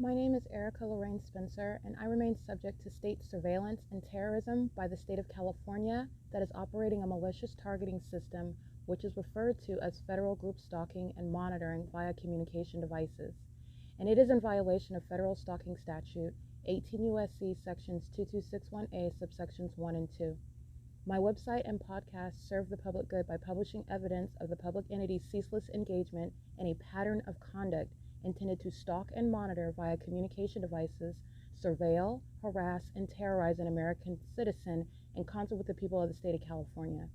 My name is Erica Lorraine Spencer, and I remain subject to state surveillance and terrorism by the state of California that is operating a malicious targeting system, which is referred to as federal group stalking and monitoring via communication devices. And it is in violation of federal stalking statute 18 U.S.C. sections 2261A subsections 1 and 2. My website and podcast serve the public good by publishing evidence of the public entity's ceaseless engagement in a pattern of conduct intended to stalk and monitor via communication devices, surveil, harass, and terrorize an American citizen in concert with the people of the state of California.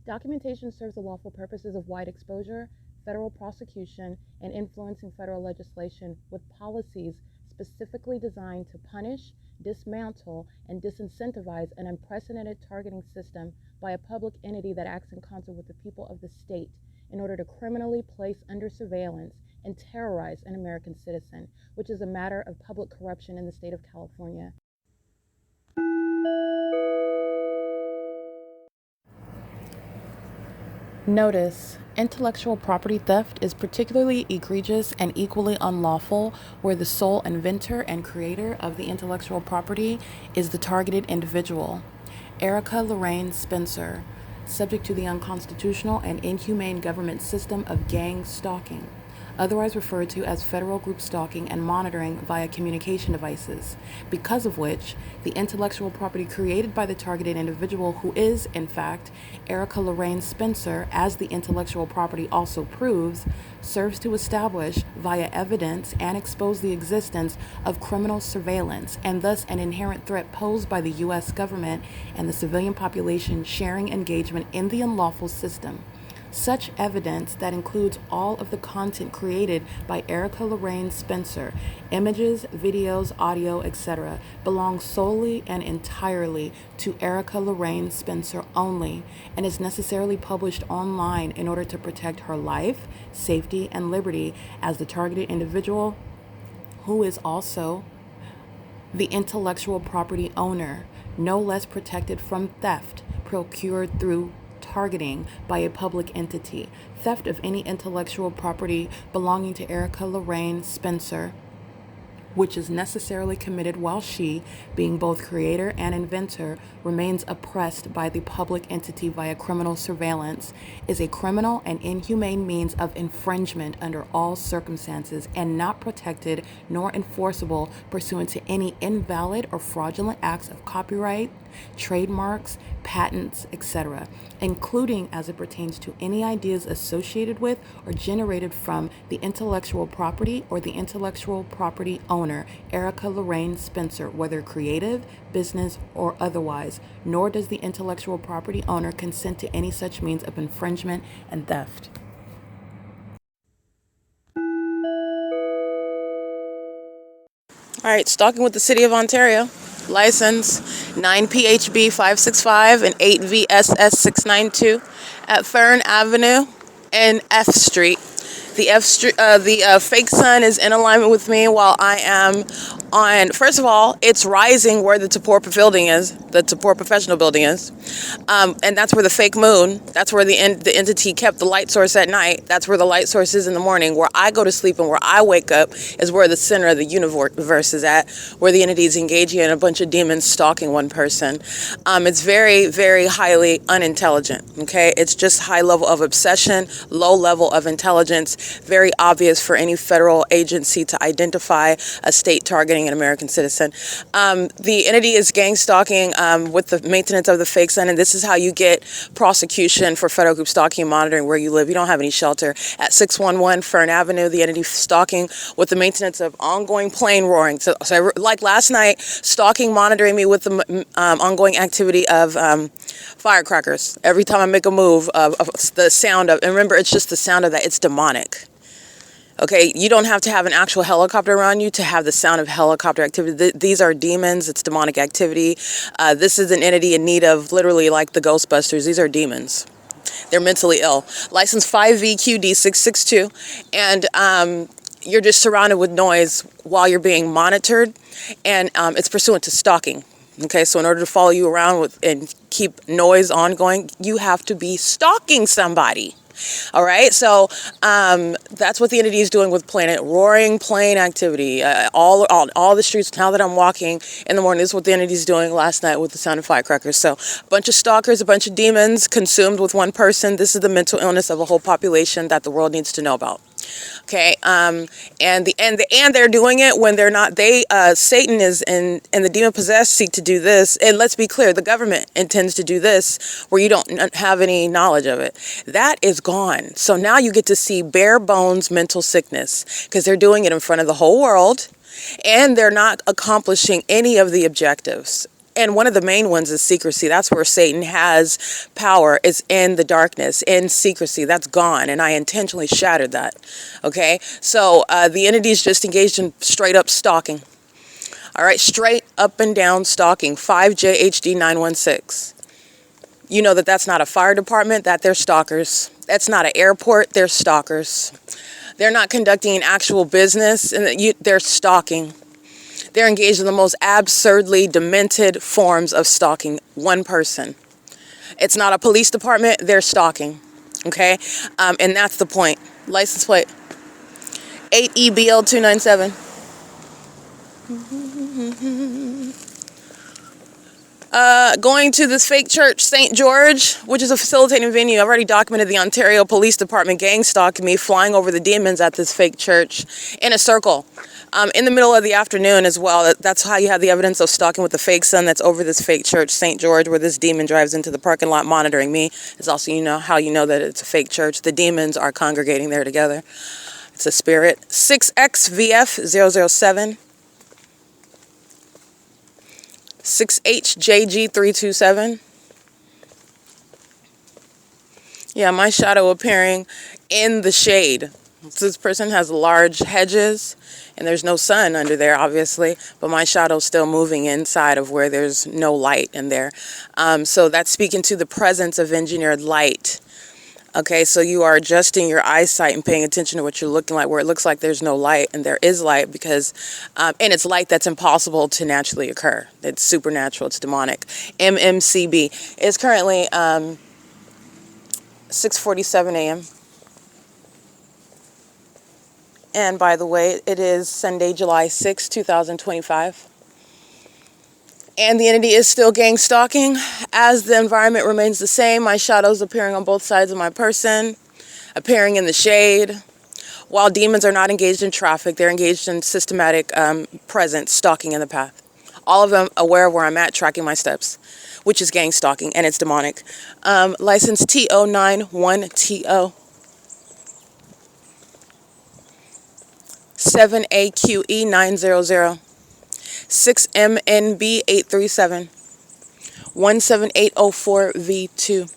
Documentation serves the lawful purposes of wide exposure, federal prosecution, and influencing federal legislation with policies specifically designed to punish, dismantle, and disincentivize an unprecedented targeting system by a public entity that acts in concert with the people of the state in order to criminally place under surveillance and terrorize an American citizen, which is a matter of public corruption in the state of California. Notice: intellectual property theft is particularly egregious and equally unlawful where the sole inventor and creator of the intellectual property is the targeted individual. Erica Lorraine Spencer, subject to the unconstitutional and inhumane government system of gang stalking, otherwise referred to as federal group stalking and monitoring via communication devices, because of which the intellectual property created by the targeted individual, who is, in fact, Erica Lorraine Spencer, as the intellectual property also proves, serves to establish via evidence and expose the existence of criminal surveillance and thus an inherent threat posed by the U.S. government and the civilian population sharing engagement in the unlawful system. Such evidence, that includes all of the content created by Erica Lorraine Spencer, images, videos, audio, etc., belongs solely and entirely to Erica Lorraine Spencer only and is necessarily published online in order to protect her life, safety, and liberty as the targeted individual, who is also the intellectual property owner, no less protected from theft procured through targeting by a public entity. Theft of any intellectual property belonging to Erica Lorraine Spencer, which is necessarily committed while she, being both creator and inventor, remains oppressed by the public entity via criminal surveillance, is a criminal and inhumane means of infringement under all circumstances and not protected nor enforceable pursuant to any invalid or fraudulent acts of copyright, trademarks, patents, etc., including as it pertains to any ideas associated with or generated from the intellectual property or the intellectual property owner, Erica Lorraine Spencer, whether creative, business, or otherwise, nor does the intellectual property owner consent to any such means of infringement and theft. All right, stalking with the City of Ontario. License 9PHB 565 and 8VSS 692 at Fern Avenue and F Street. The fake sun is in alignment with me while I am on. First of all, it's rising where the TABOR building is, the TABOR professional building is, and that's where the fake moon. That's where the entity kept the light source at night. That's where the light source is in the morning. Where I go to sleep and where I wake up is where the center of the universe is at, where the entity is engaging in a bunch of demons stalking one person. It's very, very highly unintelligent. Okay, it's just high level of obsession, low level of intelligence. Very obvious for any federal agency to identify a state targeting an American citizen. The entity is gang stalking with the maintenance of the fake sun, and this is how you get prosecution for federal group stalking and monitoring where you live. You don't have any shelter. At 611 Fern Avenue, the entity stalking with the maintenance of ongoing plane roaring. So like last night, stalking, monitoring me with the ongoing activity of firecrackers. Every time I make a move, the sound of, and remember, it's just the sound of that. It's demonic. Okay, you don't have to have an actual helicopter around you to have the sound of helicopter activity. These are demons. It's demonic activity. This is an entity in need of literally like the Ghostbusters. These are demons. They're mentally ill. License 5VQD662. And you're just surrounded with noise while you're being monitored. And it's pursuant to stalking. Okay, so in order to follow you around and keep noise ongoing, you have to be stalking somebody. All right, so that's what the entity is doing with Planet. Roaring plane activity. All the streets, now that I'm walking in the morning, this is what the entity is doing last night with the sound of firecrackers. So a bunch of stalkers, a bunch of demons consumed with one person. This is the mental illness of a whole population that the world needs to know about. Okay, and they're doing it when they're not. Satan is and the demon possessed seek to do this. And let's be clear, the government intends to do this where you don't have any knowledge of it. That is gone. So now you get to see bare bones mental sickness because they're doing it in front of the whole world, and they're not accomplishing any of the objectives. And one of the main ones is secrecy. That's where Satan has power, is in the darkness, in secrecy. That's gone, and I intentionally shattered that. Okay? So the entity is just engaged in straight up stalking. All right? Straight up and down stalking. 5JHD916. You know that that's not a fire department, that they're stalkers. That's not an airport, they're stalkers. They're not conducting an actual business, and they're stalking. They're engaged in the most absurdly demented forms of stalking one person. It's not a police department, they're stalking. Okay? And that's the point. License plate 8EBL297. Going to this fake church, St. George, which is a facilitating venue. I've already documented the Ontario Police Department gang stalking me, flying over the demons at this fake church in a circle. In the middle of the afternoon as well. That's how you have the evidence of stalking with the fake sun that's over this fake church, St. George, where this demon drives into the parking lot monitoring me. It's also, how you know that it's a fake church. The demons are congregating there together. It's a spirit. 6XVF007. 6HJG327. Yeah, my shadow appearing in the shade. So this person has large hedges, and there's no sun under there, obviously, but my shadow's still moving inside of where there's no light in there. So that's speaking to the presence of engineered light. Okay, so you are adjusting your eyesight and paying attention to what you're looking like, where it looks like there's no light, and there is light because, and it's light that's impossible to naturally occur. It's supernatural, it's demonic. MMCB is currently 6:47 a.m. And by the way, it is Sunday, July 6, 2025. And the entity is still gang stalking. As the environment remains the same, my shadows appearing on both sides of my person, appearing in the shade. While demons are not engaged in traffic, they're engaged in systematic presence, stalking in the path. All of them aware of where I'm at, tracking my steps, which is gang stalking, and it's demonic. License TO91TO. 7AQE900. 6MNB837. 17804V2.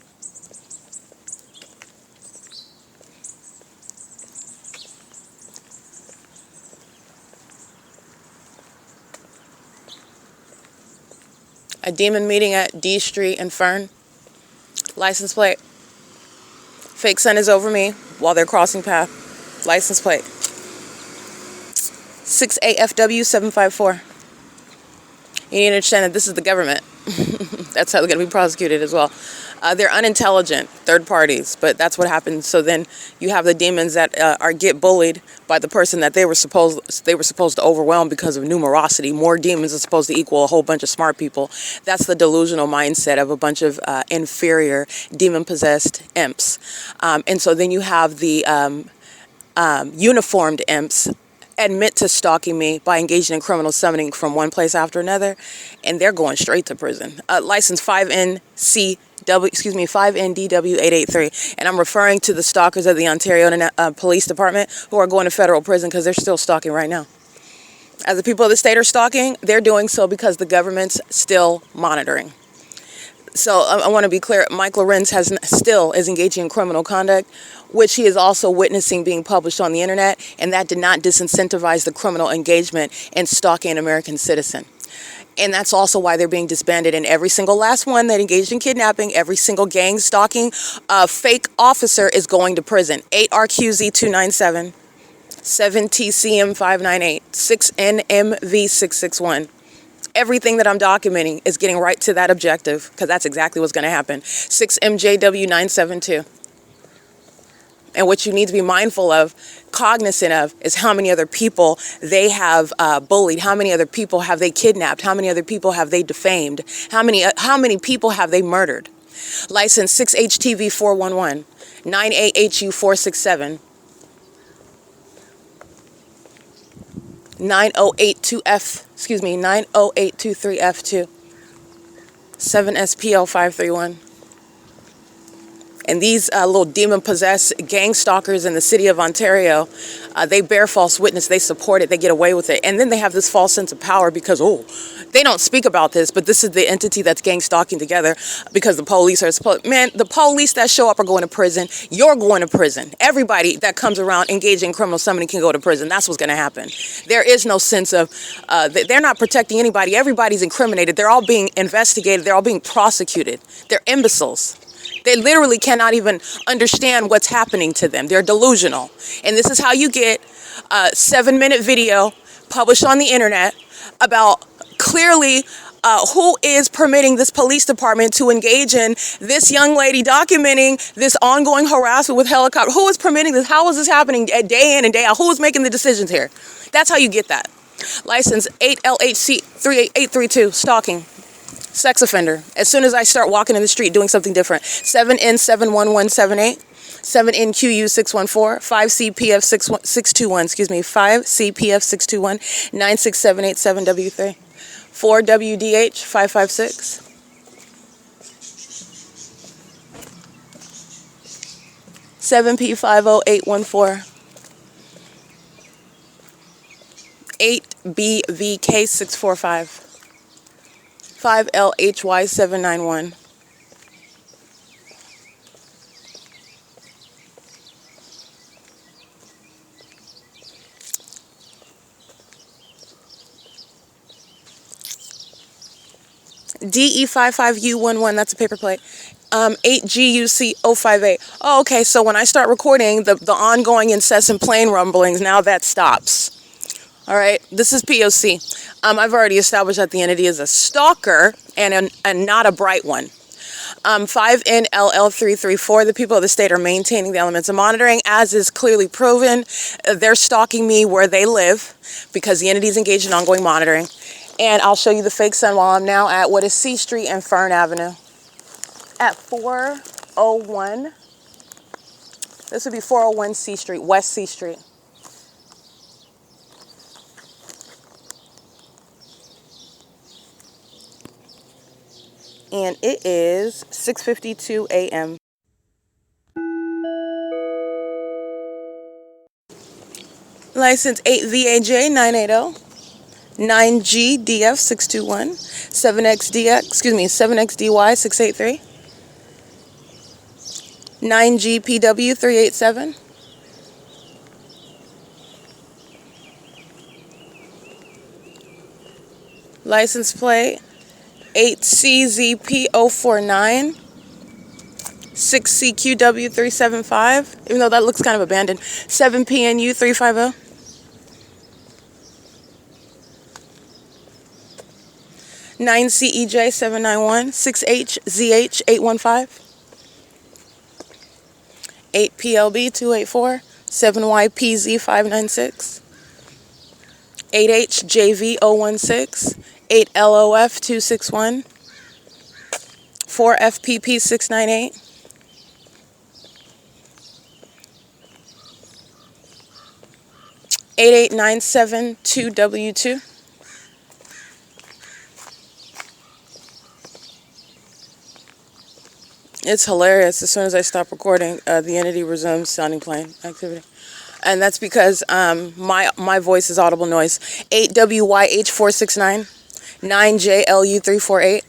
A demon meeting at D Street in Fern. License plate. Fake sun is over me while they're crossing path. License plate. 6AFW754. You need to understand that this is the government. That's how they're going to be prosecuted as well. They're unintelligent third parties, but that's what happens. So then you have the demons that get bullied by the person that they were supposed to overwhelm because of numerosity. More demons are supposed to equal a whole bunch of smart people. That's the delusional mindset of a bunch of inferior demon-possessed imps. And so then you have the uniformed imps admit to stalking me by engaging in criminal summoning from one place after another, and they're going straight to prison. License 5NDW883, and I'm referring to the stalkers of the Ontario Police Department who are going to federal prison because they're still stalking right now. As the people of the state are stalking, they're doing so because the government's still monitoring. So I want to be clear, Mike LORENZ still is engaging in criminal conduct, which he is also witnessing being published on the internet, and that did not disincentivize the criminal engagement in stalking an American citizen. And that's also why they're being disbanded. And every single last one that engaged in kidnapping, every single gang stalking fake officer is going to prison. 8RQZ297, 7TCM598, 6NMV661. Everything that I'm documenting is getting right to that objective because that's exactly what's going to happen. 6MJW972. And what you need to be mindful of, cognizant of, is how many other people they have bullied, how many other people have they kidnapped, how many other people have they defamed, how many people have they murdered. License 6HTV 411, 9AHU 467, 9082F, 7SPL 531. And these little demon-possessed gang stalkers in the city of Ontario, they bear false witness, they support it, they get away with it. And then they have this false sense of power because, they don't speak about this, but this is the entity that's gang stalking together because the police are supposed, man, the police that show up are going to prison. You're going to prison. Everybody that comes around engaging in criminal summoning can go to prison. That's what's going to happen. There is no sense of, they're not protecting anybody. Everybody's incriminated. They're all being investigated. They're all being prosecuted. They're imbeciles. They literally cannot even understand what's happening to them. They're delusional. And this is how you get a 7-minute video published on the internet about clearly who is permitting this police department to engage in this young lady documenting this ongoing harassment with helicopter. Who is permitting this? How is this happening day in and day out? Who is making the decisions here? That's how you get that. License 8LHC 38832, stalking. Sex offender. As soon as I start walking in the street doing something different. 7N71178, 7NQU614, 5CPF621, 5CPF621, 96787W3, 4WDH556, 7P50814, 8BVK645. 5LHY791. DE55U11, that's a paper plate. 8GUC058. Oh, okay, so when I start recording the ongoing incessant plane rumblings, now that stops. All right, this is P.O.C. I've already established that the entity is a stalker and not a bright one. 5NLL334, the people of the state are maintaining the elements of monitoring, as is clearly proven. They're stalking me where they live because the entity is engaged in ongoing monitoring. And I'll show you the fake sun while I'm now at what is C Street and Fern Avenue. At 401, this would be 401 C Street, West C Street. And it is 6:52 a.m. License 8VAJ 980, 9GDF 621, 7XDY 683, 9GPW 387, license plate 8CZP049, 6CQW 375, even though that looks kind of abandoned, 7PNU 350, 9CEJ 791, 6HZH 815, 8PLB 284, 7YPZ 596, 8HJV 016, 8LOF 261, 4FPP 698, 88972W2, It's hilarious. As soon as I stop recording, the entity resumes sounding plane activity. And that's because my voice is audible noise. 8WYH469, 9JLU348.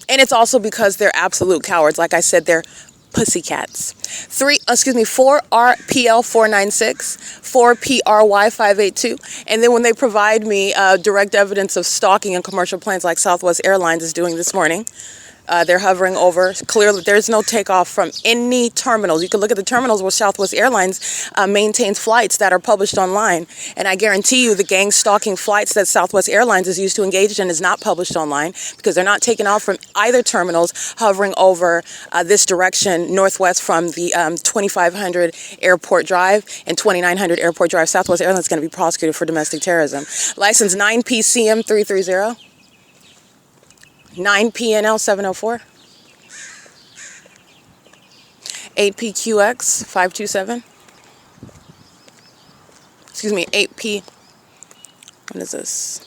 And it's also because they're absolute cowards. Like I said, they're pussycats. 4RPL496, 4PRY582. And then when they provide me direct evidence of stalking in commercial planes like Southwest Airlines is doing this morning, They're hovering over. Clearly, there's no takeoff from any terminals. You can look at the terminals where Southwest Airlines maintains flights that are published online. And I guarantee you the gang stalking flights that Southwest Airlines is used to engage in is not published online, because they're not taking off from either terminals hovering over this direction northwest from the 2500 Airport Drive and 2900 Airport Drive. Southwest Airlines is going to be prosecuted for domestic terrorism. License 9PCM330. 9PNL 704, 8PQX 527, excuse me, 8P, what is this?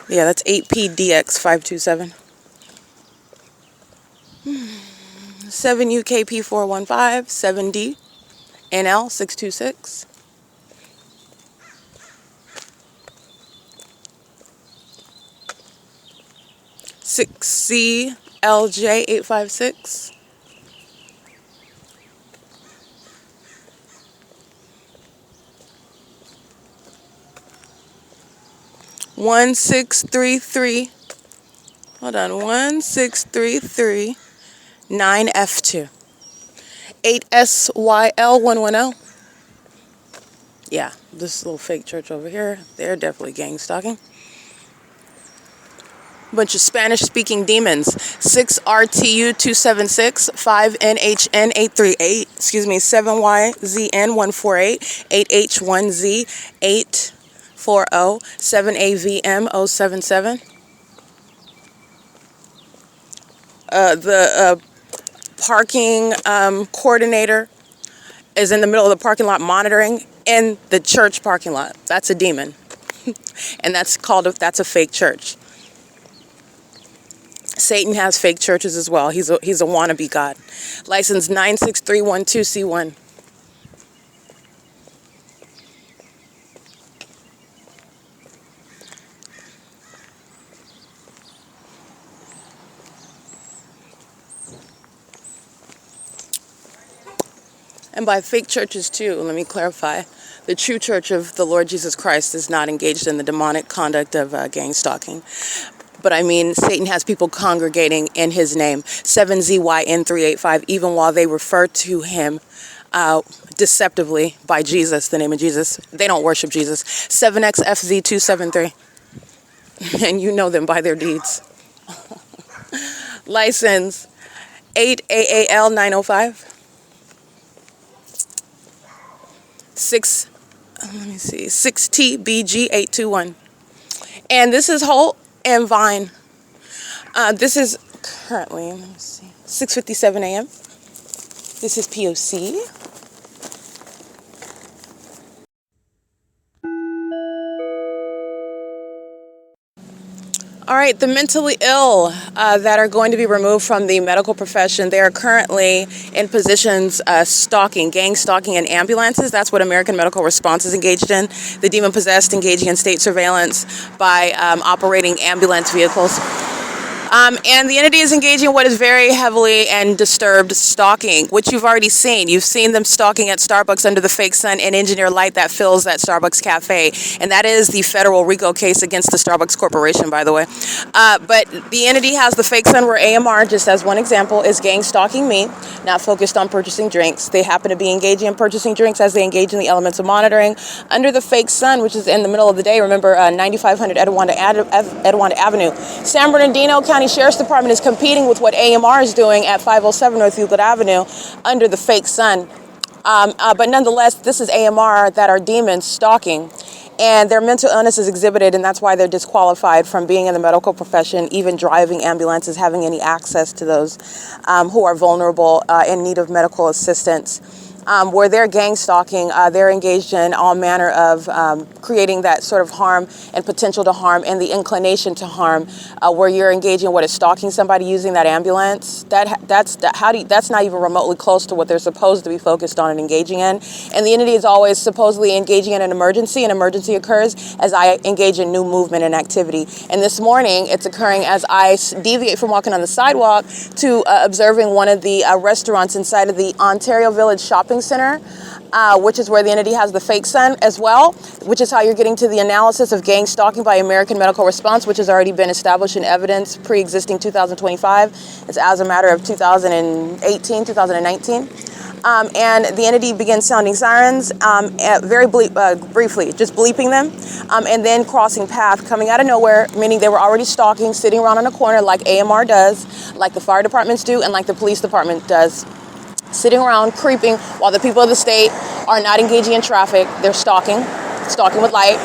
Yeah, that's 8PDX 527, 7UKP 415, 7D NL 626, 6CLJ 856, 1633, hold on, 1633 9F2, 8SYL 110. Yeah, this little fake church over here, they're definitely gang stalking. Bunch of Spanish-speaking demons. 6RTU276, 5NHN 838, excuse me, 7YZN 148, 8H1Z 840, 7AVM 077. The parking coordinator is in the middle of the parking lot monitoring in the church parking lot. That's a demon. And that's a fake church. Satan has fake churches as well. He's a wannabe god. License 96312C1. And by fake churches too, let me clarify, the true church of the Lord Jesus Christ is not engaged in the demonic conduct of gang stalking. But I mean, Satan has people congregating in his name, 7ZYN385, even while they refer to him deceptively by Jesus, the name of Jesus. They don't worship Jesus. 7XFZ273. And you know them by their deeds. License 8AAL905. 6TBG821. And this is Holt and Vine. This is currently, let me see, 6:57 a.m. This is P.O.C. All right, the mentally ill that are going to be removed from the medical profession, they are currently in positions stalking, gang stalking in ambulances. That's what American Medical Response is engaged in. The demon-possessed engaging in state surveillance by operating ambulance vehicles. And the entity is engaging in what is very heavily and disturbed stalking, which you've already seen. You've seen them stalking at Starbucks under the fake sun and engineer light that fills that Starbucks cafe. And that is the federal RICO case against the Starbucks Corporation, by the way. But the entity has the fake sun where AMR, just as one example, is gang stalking me, not focused on purchasing drinks. They happen to be engaging in purchasing drinks as they engage in the elements of monitoring under the fake sun, which is in the middle of the day. Remember, 9500 Edwanda Avenue. San Bernardino County Sheriff's Department is competing with what AMR is doing at 507 North Euclid Avenue under the fake sun. But nonetheless, this is AMR that are demons stalking. And their mental illness is exhibited, and that's why they're disqualified from being in the medical profession, even driving ambulances, having any access to those who are vulnerable in need of medical assistance. Where they're gang stalking, they're engaged in all manner of creating that sort of harm and potential to harm and the inclination to harm, where you're engaging in what is stalking somebody using that ambulance. That's not even remotely close to what they're supposed to be focused on and engaging in. And the entity is always supposedly engaging in an emergency. An emergency occurs as I engage in new movement and activity. And this morning, it's occurring as I deviate from walking on the sidewalk to observing one of the restaurants inside of the Ontario Village Shopping Center. which is where the entity has the fake sun as well, which is how you're getting to the analysis of gang stalking by American Medical Response, which has already been established in evidence pre-existing 2025. It's as a matter of 2018, 2019. And the entity begins sounding sirens very briefly, just bleeping them, and then crossing path, coming out of nowhere, meaning they were already stalking, sitting around on a corner like AMR does, like the fire departments do, and like the police department does. Sitting around, creeping, while the people of the state are not engaging in traffic. They're stalking with light,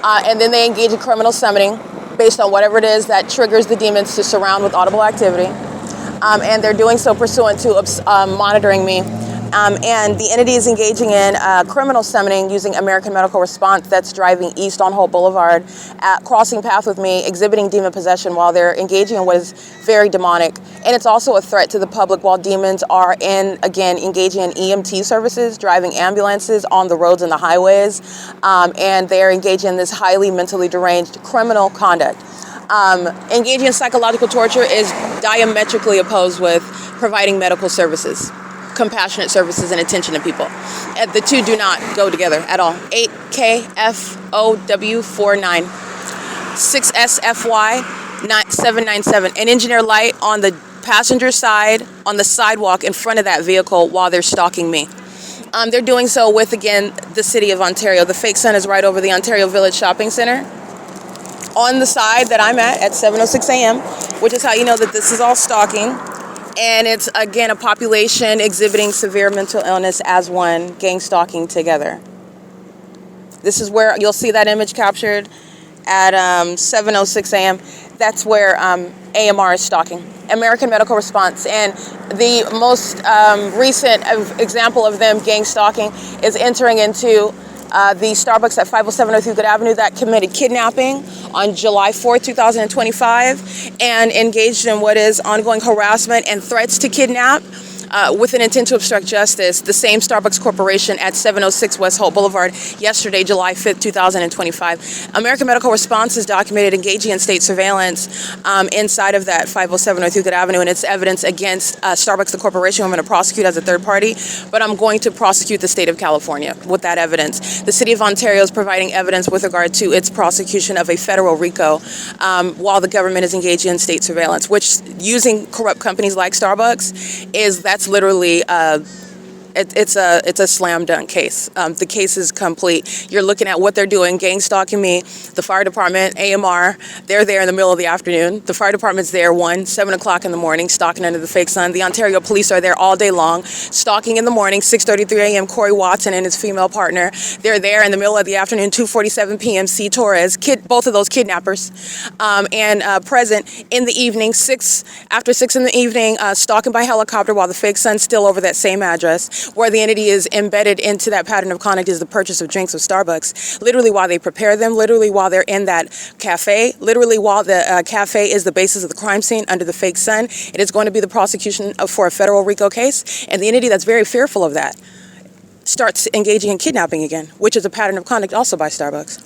and then they engage in criminal summoning based on whatever it is that triggers the demons to surround with audible activity. And they're doing so pursuant to monitoring me. And the entity is engaging in criminal summoning using American Medical Response that's driving east on Holt Boulevard, crossing path with me, exhibiting demon possession while they're engaging in what is very demonic. And it's also a threat to the public while demons are engaging in EMT services, driving ambulances on the roads and the highways. And they're engaging in this highly mentally deranged criminal conduct. Engaging in psychological torture is diametrically opposed with providing medical services, compassionate services, and attention to people. The two do not go together at all. 8KFOW49, 6SFY 797. An engineer light on the passenger side on the sidewalk in front of that vehicle while they're stalking me. They're doing so with, again, the city of Ontario. The fake sun is right over the Ontario Village Shopping Center, on the side that I'm at 7:06 a.m., which is how you know that this is all stalking. And it's, again, a population exhibiting severe mental illness as one, gang stalking together. This is where you'll see that image captured at 7:06 a.m. That's where AMR is stalking, American Medical Response. And the most recent example of them gang stalking is entering into the Starbucks at 50703 Good Avenue that committed kidnapping on July 4th, 2025, and engaged in what is ongoing harassment and threats to kidnap with an intent to obstruct justice. The same Starbucks Corporation at 706 West Holt Boulevard yesterday, July 5th, 2025. American Medical Response is documented engaging in state surveillance inside of that 50703 Good Avenue, and it's evidence against Starbucks, the corporation, I'm going to prosecute as a third party, but I'm going to prosecute the state of California with that evidence. The city of Ontario is providing evidence with regard to its prosecution of a federal RICO while the government is engaging in state surveillance, which, using corrupt companies like Starbucks, that's literally it's a slam dunk case. The case is complete. You're looking at what they're doing, gang stalking me. The fire department, AMR, they're there in the middle of the afternoon. The fire department's there 7 o'clock in the morning, stalking under the fake sun. The Ontario police are there all day long, stalking in the morning, 6:33 a.m. Corey Watson and his female partner. They're there in the middle of the afternoon, 2:47 p.m. C. Torres, both of those kidnappers, and present in the evening, after 6 in the evening, stalking by helicopter while the fake sun's still over that same address. Where the entity is embedded into that pattern of conduct is the purchase of drinks of Starbucks, literally while they prepare them, literally while they're in that cafe, literally while the cafe is the basis of the crime scene under the fake sun. It is going to be the prosecution for a federal RICO case, and the entity that's very fearful of that starts engaging in kidnapping again, which is a pattern of conduct also by Starbucks.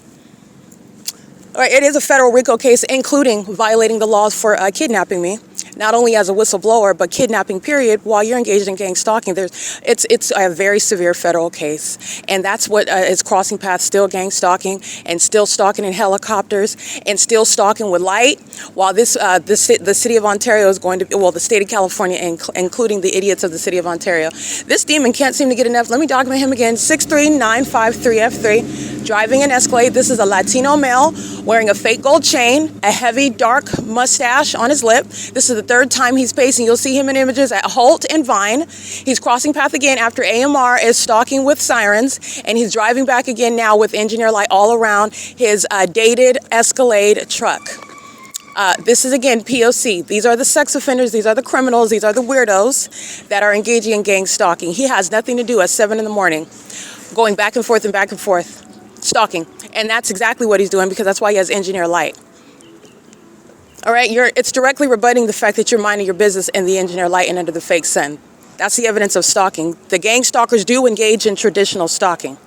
All right, it is a federal RICO case, including violating the laws for kidnapping me, not only as a whistleblower, but kidnapping, period, while you're engaged in gang stalking. It's a very severe federal case, and that's what is crossing paths, still gang stalking, and still stalking in helicopters, and still stalking with light, while the city of Ontario is going to, the state of California, including the idiots of the city of Ontario. This demon can't seem to get enough. Let me document him again, 63953F3, driving an Escalade. This is a Latino male wearing a fake gold chain, a heavy dark mustache on his lip. This is the third time he's pacing. You'll see him in images at Holt and Vine. He's crossing path again after AMR is stalking with sirens, and he's driving back again now with engineer light all around his dated Escalade truck. This is, again, P.O.C. These are the sex offenders. These are the criminals. These are the weirdos that are engaging in gang stalking. He has nothing to do at 7 in the morning, going back and forth, stalking. And that's exactly what he's doing, because that's why he has engineer light. All right, it's directly rebutting the fact that you're minding your business in the engineer light and under the fake sun. That's the evidence of stalking. The gang stalkers do engage in traditional stalking.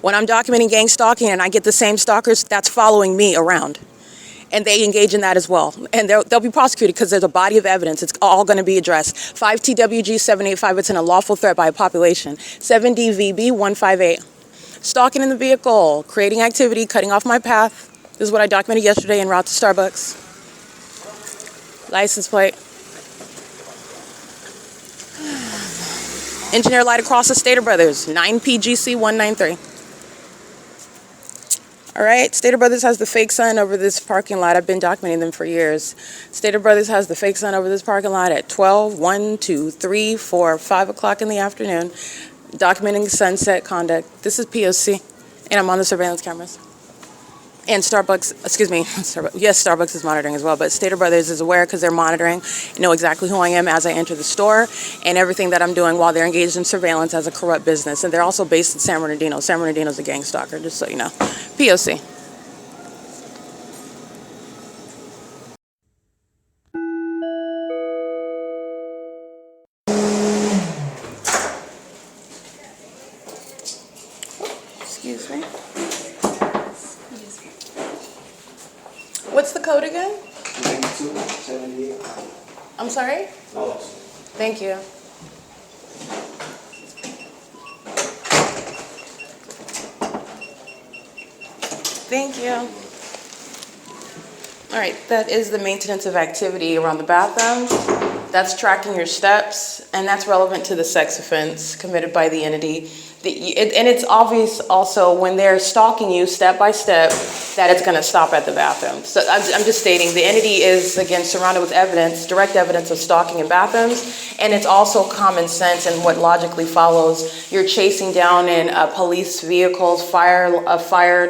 When I'm documenting gang stalking and I get the same stalkers, that's following me around. and they engage in that as well. And they'll be prosecuted because there's a body of evidence. It's all going to be addressed. 5 TWG 785, it's an unlawful threat by a population. 7 DVB 158. Stalking in the vehicle, creating activity, cutting off my path. This is what I documented yesterday en route to Starbucks. License plate. Engineer light across the Stater Brothers, 9 PGC 193. All right, Stater Brothers has the fake sign over this parking lot. I've been documenting them for years. Stater Brothers has the fake sign over this parking lot at 12, 1, 2, 3, 4, 5 o'clock in the afternoon, documenting sunset conduct. This is P.O.C, and I'm on the surveillance cameras. And Starbucks, excuse me, yes, Starbucks is monitoring as well, but Stater Brothers is aware because they're monitoring, know exactly who I am as I enter the store and everything that I'm doing while they're engaged in surveillance as a corrupt business. And they're also based in San Bernardino. San Bernardino's a gang stalker, just so you know. P.O.C. Excuse me. What's the code again? 9278. I'm sorry? No. Thank you. Thank you. All right, that is the maintenance of activity around the bathroom. That's tracking your steps, and that's relevant to the sex offense committed by the entity. And it's obvious also when they're stalking you step by step that it's going to stop at the bathroom. So I'm just stating the entity is, again, surrounded with evidence, direct evidence of stalking in bathrooms, and it's also common sense and what logically follows. You're chasing down in police vehicles, fire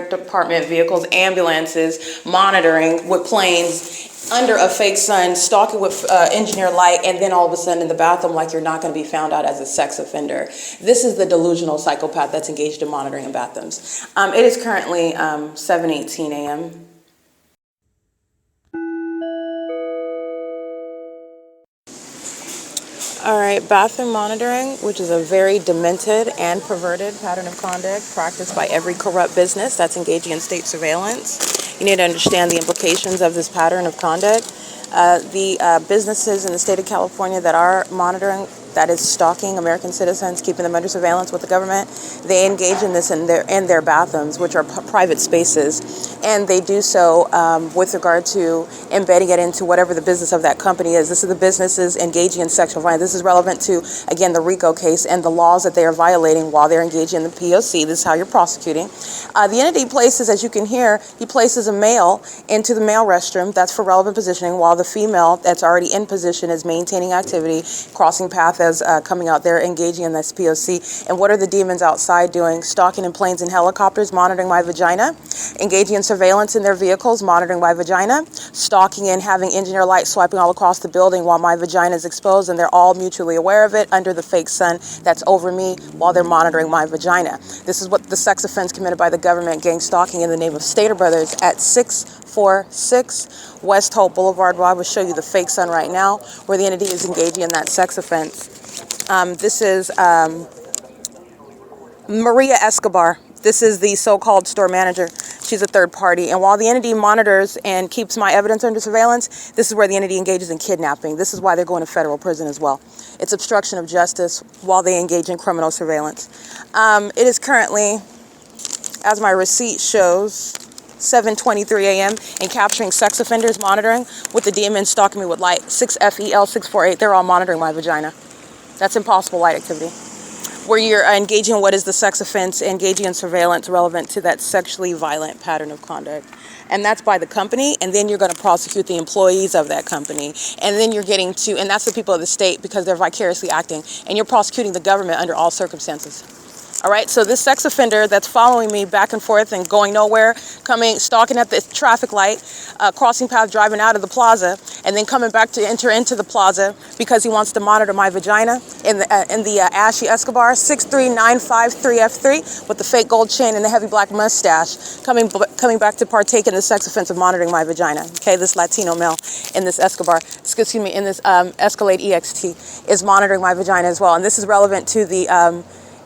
department vehicles, ambulances, monitoring with planes, under a fake sun, stalking with engineer light, and then all of a sudden in the bathroom like you're not going to be found out as a sex offender. This is the delusional psychopath that's engaged in monitoring in bathrooms. It is currently 7:18 a.m. All right, bathroom monitoring, which is a very demented and perverted pattern of conduct practiced by every corrupt business that's engaging in state surveillance. You need to understand the implications of this pattern of conduct. The businesses in the state of California that are monitoring, that is stalking American citizens, keeping them under surveillance with the government, they engage in this in their bathrooms, which are private spaces, and they do so with regard to embedding it into whatever the business of that company is. This is the businesses engaging in sexual violence. This is relevant to, again, the RICO case and the laws that they are violating while they're engaging in the P.O.C. This is how you're prosecuting. The entity places, as you can hear, he places a male into the male restroom. That's for relevant positioning, while the female that's already in position is maintaining activity, crossing path as coming out there, engaging in this P.O.C. And what are the demons outside doing? Stalking in planes and helicopters, monitoring my vagina, engaging in surveillance in their vehicles, monitoring my vagina, stalking and having engineer light swiping all across the building while my vagina is exposed, and they're all mutually aware of it under the fake sun that's over me while they're monitoring my vagina. This is what the sex offense committed by the government, gang stalking in the name of Stater Brothers at 646 West Hope Boulevard. Well, I will show you the fake sun right now where the entity is engaging in that sex offense. This is Maria Escobar. This is the so-called store manager. She's a third party. And while the entity monitors and keeps my evidence under surveillance, this is where the entity engages in kidnapping. This is why they're going to federal prison as well. It's obstruction of justice while they engage in criminal surveillance. It is currently, as my receipt shows, 7:23 a.m. and capturing sex offenders monitoring with the demons stalking me with light. 6FEL 648, they're all monitoring my vagina. That's impossible light activity. Where you're engaging in what is the sex offense, engaging in surveillance relevant to that sexually violent pattern of conduct. And that's by the company, and then you're going to prosecute the employees of that company. And then you're getting to, and that's the people of the state because they're vicariously acting, and you're prosecuting the government under all circumstances. All right, so this sex offender that's following me back and forth and going nowhere, coming, stalking at the traffic light, crossing path, driving out of the plaza, and then coming back to enter into the plaza because he wants to monitor my vagina in the Ashy Escobar 63953F3 with the fake gold chain and the heavy black mustache, coming back to partake in the sex offense of monitoring my vagina. Okay, this Latino male in this Escobar, excuse me, in this Escalade EXT is monitoring my vagina as well, and this is relevant to the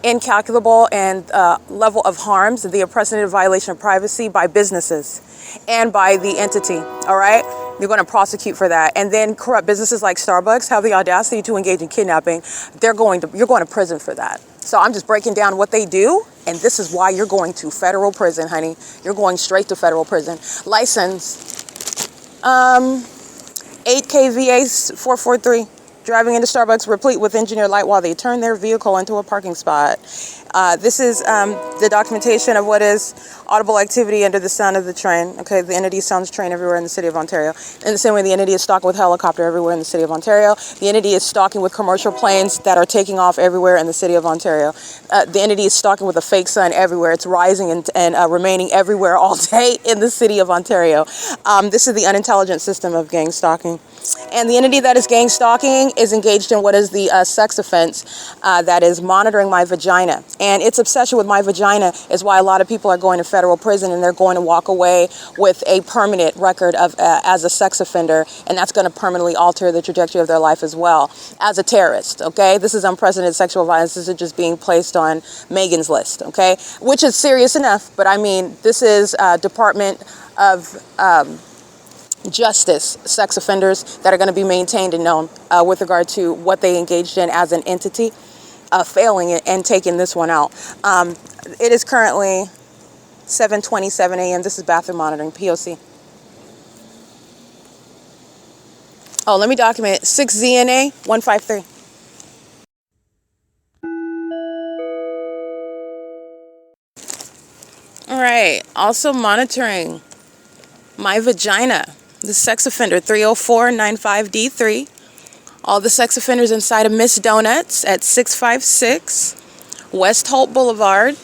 incalculable and level of harms, the unprecedented violation of privacy by businesses and by the entity, all right? You're going to prosecute for that. And then corrupt businesses like Starbucks have the audacity to engage in kidnapping. You're going to prison for that. So I'm just breaking down what they do, and this is why you're going to federal prison, honey. You're going straight to federal prison. License 8KVA 443. Driving into Starbucks replete with engineered light while they turn their vehicle into a parking spot. This is the documentation of what is audible activity under the sound of the train. Okay, the entity sounds train everywhere in the city of Ontario. In the same way, the entity is stalking with helicopter everywhere in the city of Ontario. The entity is stalking with commercial planes that are taking off everywhere in the city of Ontario. The entity is stalking with a fake sun everywhere. It's rising and remaining everywhere all day in the city of Ontario. This is the unintelligent system of gang stalking. And the entity that is gang stalking is engaged in what is the sex offense that is monitoring my vagina. And its obsession with my vagina is why a lot of people are going to federal prison, and they're going to walk away with a permanent record of as a sex offender, and that's going to permanently alter the trajectory of their life as well as a terrorist. Okay, this is unprecedented sexual violence. This is just being placed on Megan's list. Okay, which is serious enough, but I mean, this is Department of Justice sex offenders that are going to be maintained and known with regard to what they engaged in as an entity, failing it and taking this one out. It is currently 7:27 a.m. This is bathroom monitoring, P.O.C. Oh, let me document 6ZNA 153. All right, also monitoring my vagina. The sex offender 30495D3. All the sex offenders inside of Miss Donuts at 656 West Holt Boulevard.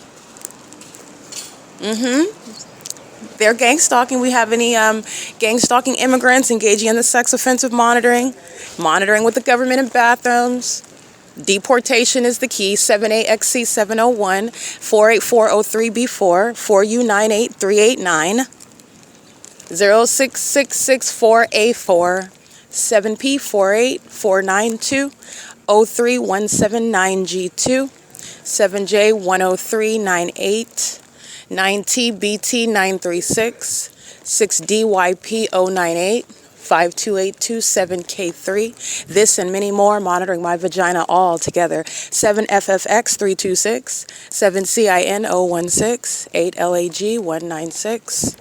They're gang stalking. We have any gang stalking immigrants engaging in the sex offensive monitoring with the government in bathrooms. Deportation is the key. 78XC 701 48403B4 4U98389. 06664A4 7P48492 03179G2 7J10398 9TBT936 6DYP098 52827K3. This and many more, monitoring my vagina all together. 7FFX326 7CIN016 8LAG196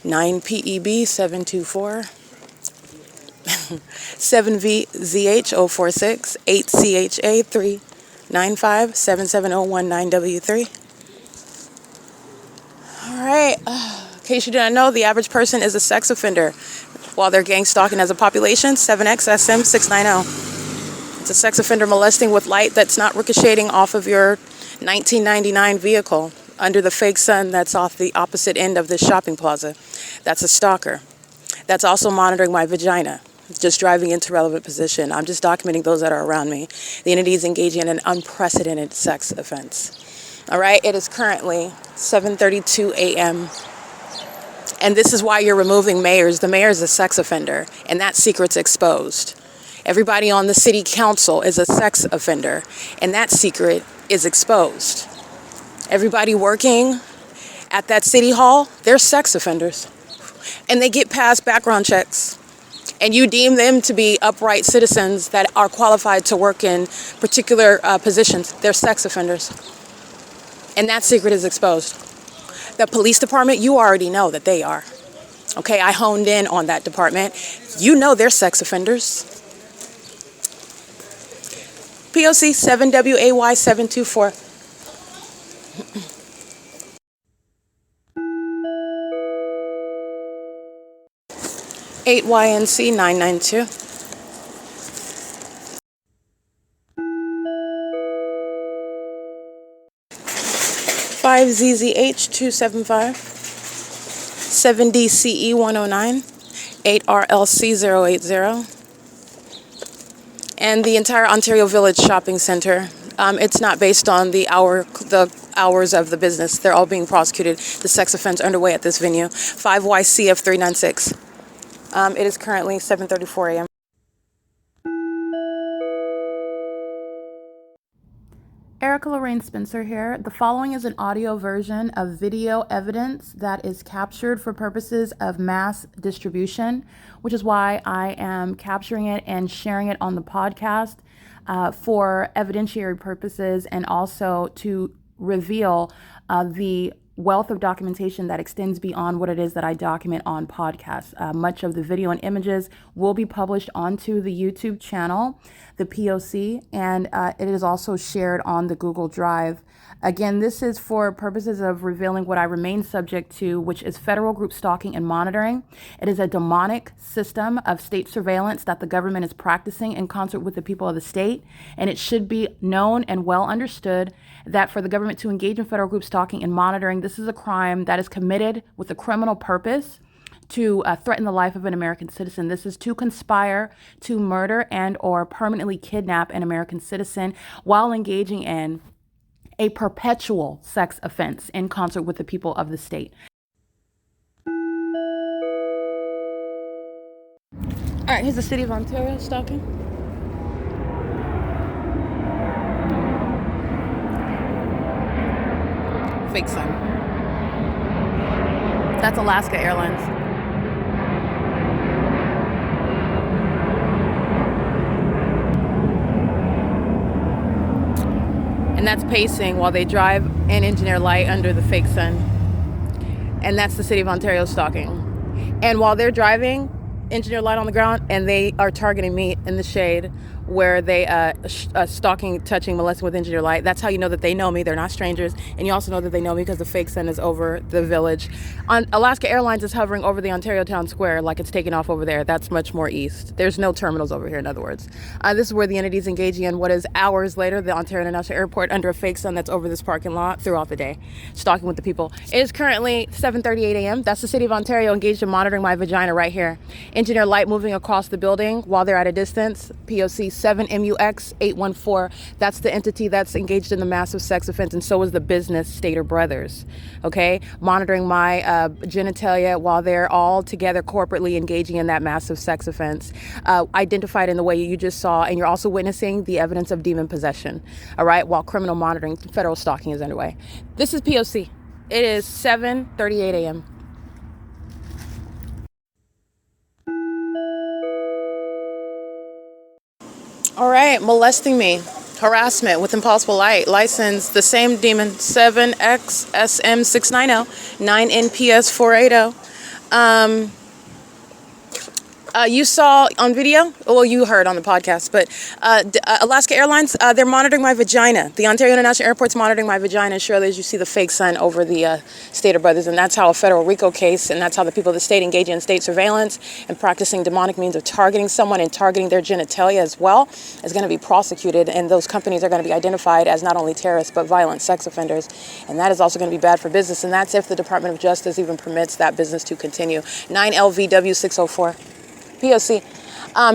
9PEB724 7VZH046 8CHA395 77019W3. All right. In case you didn't know, the average person is a sex offender while they're gang stalking as a population. 7XSM690. It's a sex offender molesting with light that's not ricocheting off of your 1999 vehicle under the fake sun that's off the opposite end of this shopping plaza. That's a stalker. That's also monitoring my vagina, just driving into relevant position. I'm just documenting those that are around me. The entity is engaging in an unprecedented sex offense. All right, it is currently 7:32 a.m. And this is why you're removing mayors. The mayor is a sex offender, and that secret's exposed. Everybody on the city council is a sex offender, and that secret is exposed. Everybody working at that city hall, they're sex offenders. And they get past background checks. And you deem them to be upright citizens that are qualified to work in particular positions. They're sex offenders. And that secret is exposed. The police department, you already know that they are. Okay, I honed in on that department. You know they're sex offenders. P.O.C. 7WAY 724. YNC 992. 5ZZH 275. 7DCE 109. 8RLC 080. And the entire Ontario Village Shopping Center. It's not based on the hours of the business. They're all being prosecuted. The sex offense underway at this venue. 5YCF 396. It is currently 7:34 a.m. Erica Lorraine Spencer here. The following is an audio version of video evidence that is captured for purposes of mass distribution, which is why I am capturing it and sharing it on the podcast for evidentiary purposes and also to reveal the wealth of documentation that extends beyond what it is that I document on podcasts. Much of the video and images will be published onto the YouTube channel, the P.O.C, and it is also shared on the Google Drive. Again, this is for purposes of revealing what I remain subject to, which is federal group stalking and monitoring. It is a demonic system of state surveillance that the government is practicing in concert with the people of the state, and it should be known and well understood that for the government to engage in federal group stalking and monitoring, this is a crime that is committed with a criminal purpose to threaten the life of an American citizen. This is to conspire to murder and or permanently kidnap an American citizen while engaging in a perpetual sex offense in concert with the people of the state. All right, here's the city of Ontario stalking. Fake sun. That's Alaska Airlines. And that's pacing while they drive and engineer light under the fake sun. And that's the city of Ontario stalking. And while they're driving, engineer light on the ground, and they are targeting me in the shade where they stalking, touching, molesting with engineer light. That's how you know that they know me. They're not strangers. And you also know that they know me because the fake sun is over the village. Alaska Airlines is hovering over the Ontario Town Square like it's taking off over there. That's much more east. There's no terminals over here, in other words. This is where the entity is engaging in what is hours later, the Ontario International Airport, under a fake sun that's over this parking lot throughout the day, stalking with the people. It is currently 7:38 a.m. That's the city of Ontario engaged in monitoring my vagina right here. Engineer light moving across the building while they're at a distance. P.O.C. 7MUX 814. That's the entity that's engaged in the massive sex offense, and so is the business Stater Brothers. Okay, monitoring my genitalia while they're all together corporately engaging in that massive sex offense, identified in the way you just saw, and you're also witnessing the evidence of demon possession. All right, while criminal monitoring, federal stalking is underway. This is P.O.C. It is 7:38 a.m. All right, molesting me, harassment with impossible light, license the same demon, 7XSM690, 9NPS480. You saw on video, well, you heard on the podcast, but Alaska Airlines, they're monitoring my vagina. The Ontario International Airport's monitoring my vagina. Surely, as you see the fake sun over the Stater Brothers, and that's how a federal RICO case, and that's how the people of the state engage in state surveillance and practicing demonic means of targeting someone and targeting their genitalia as well, is going to be prosecuted, and those companies are going to be identified as not only terrorists but violent sex offenders, and that is also going to be bad for business, and that's if the Department of Justice even permits that business to continue. 9LVW604. P.O.C.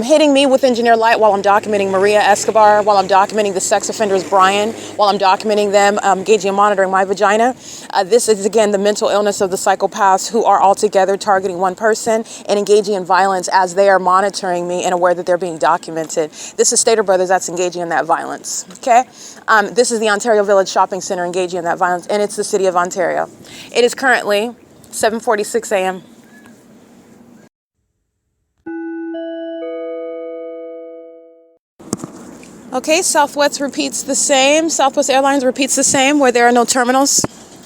Hitting me with engineer light while I'm documenting Maria Escobar, while I'm documenting the sex offenders Brian, while I'm documenting them engaging and monitoring my vagina. This is, again, the mental illness of the psychopaths who are all together targeting one person and engaging in violence as they are monitoring me and aware that they're being documented. This is Stater Brothers that's engaging in that violence, okay? This is the Ontario Village Shopping Center engaging in that violence, and it's the city of Ontario. It is currently 7:46 a.m. Okay, Southwest repeats the same. Southwest Airlines repeats the same, where there are no terminals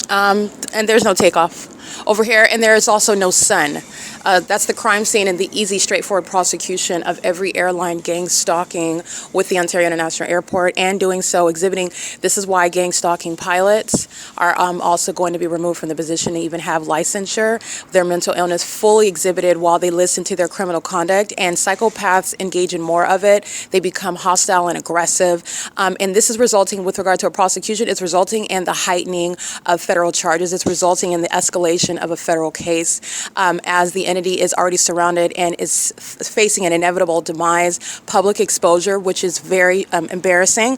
and there's no takeoff over here, and there is also no sun. That's the crime scene and the easy, straightforward prosecution of every airline gang stalking with the Ontario International Airport, and doing so exhibiting. This is why gang stalking pilots are also going to be removed from the position to even have licensure. Their mental illness fully exhibited while they listen to their criminal conduct, and psychopaths engage in more of it. They become hostile and aggressive, and this is resulting, with regard to a prosecution, it's resulting in the heightening of federal charges. It's resulting in the escalation of a federal case as the entity is already surrounded and is facing an inevitable demise, public exposure, which is very embarrassing.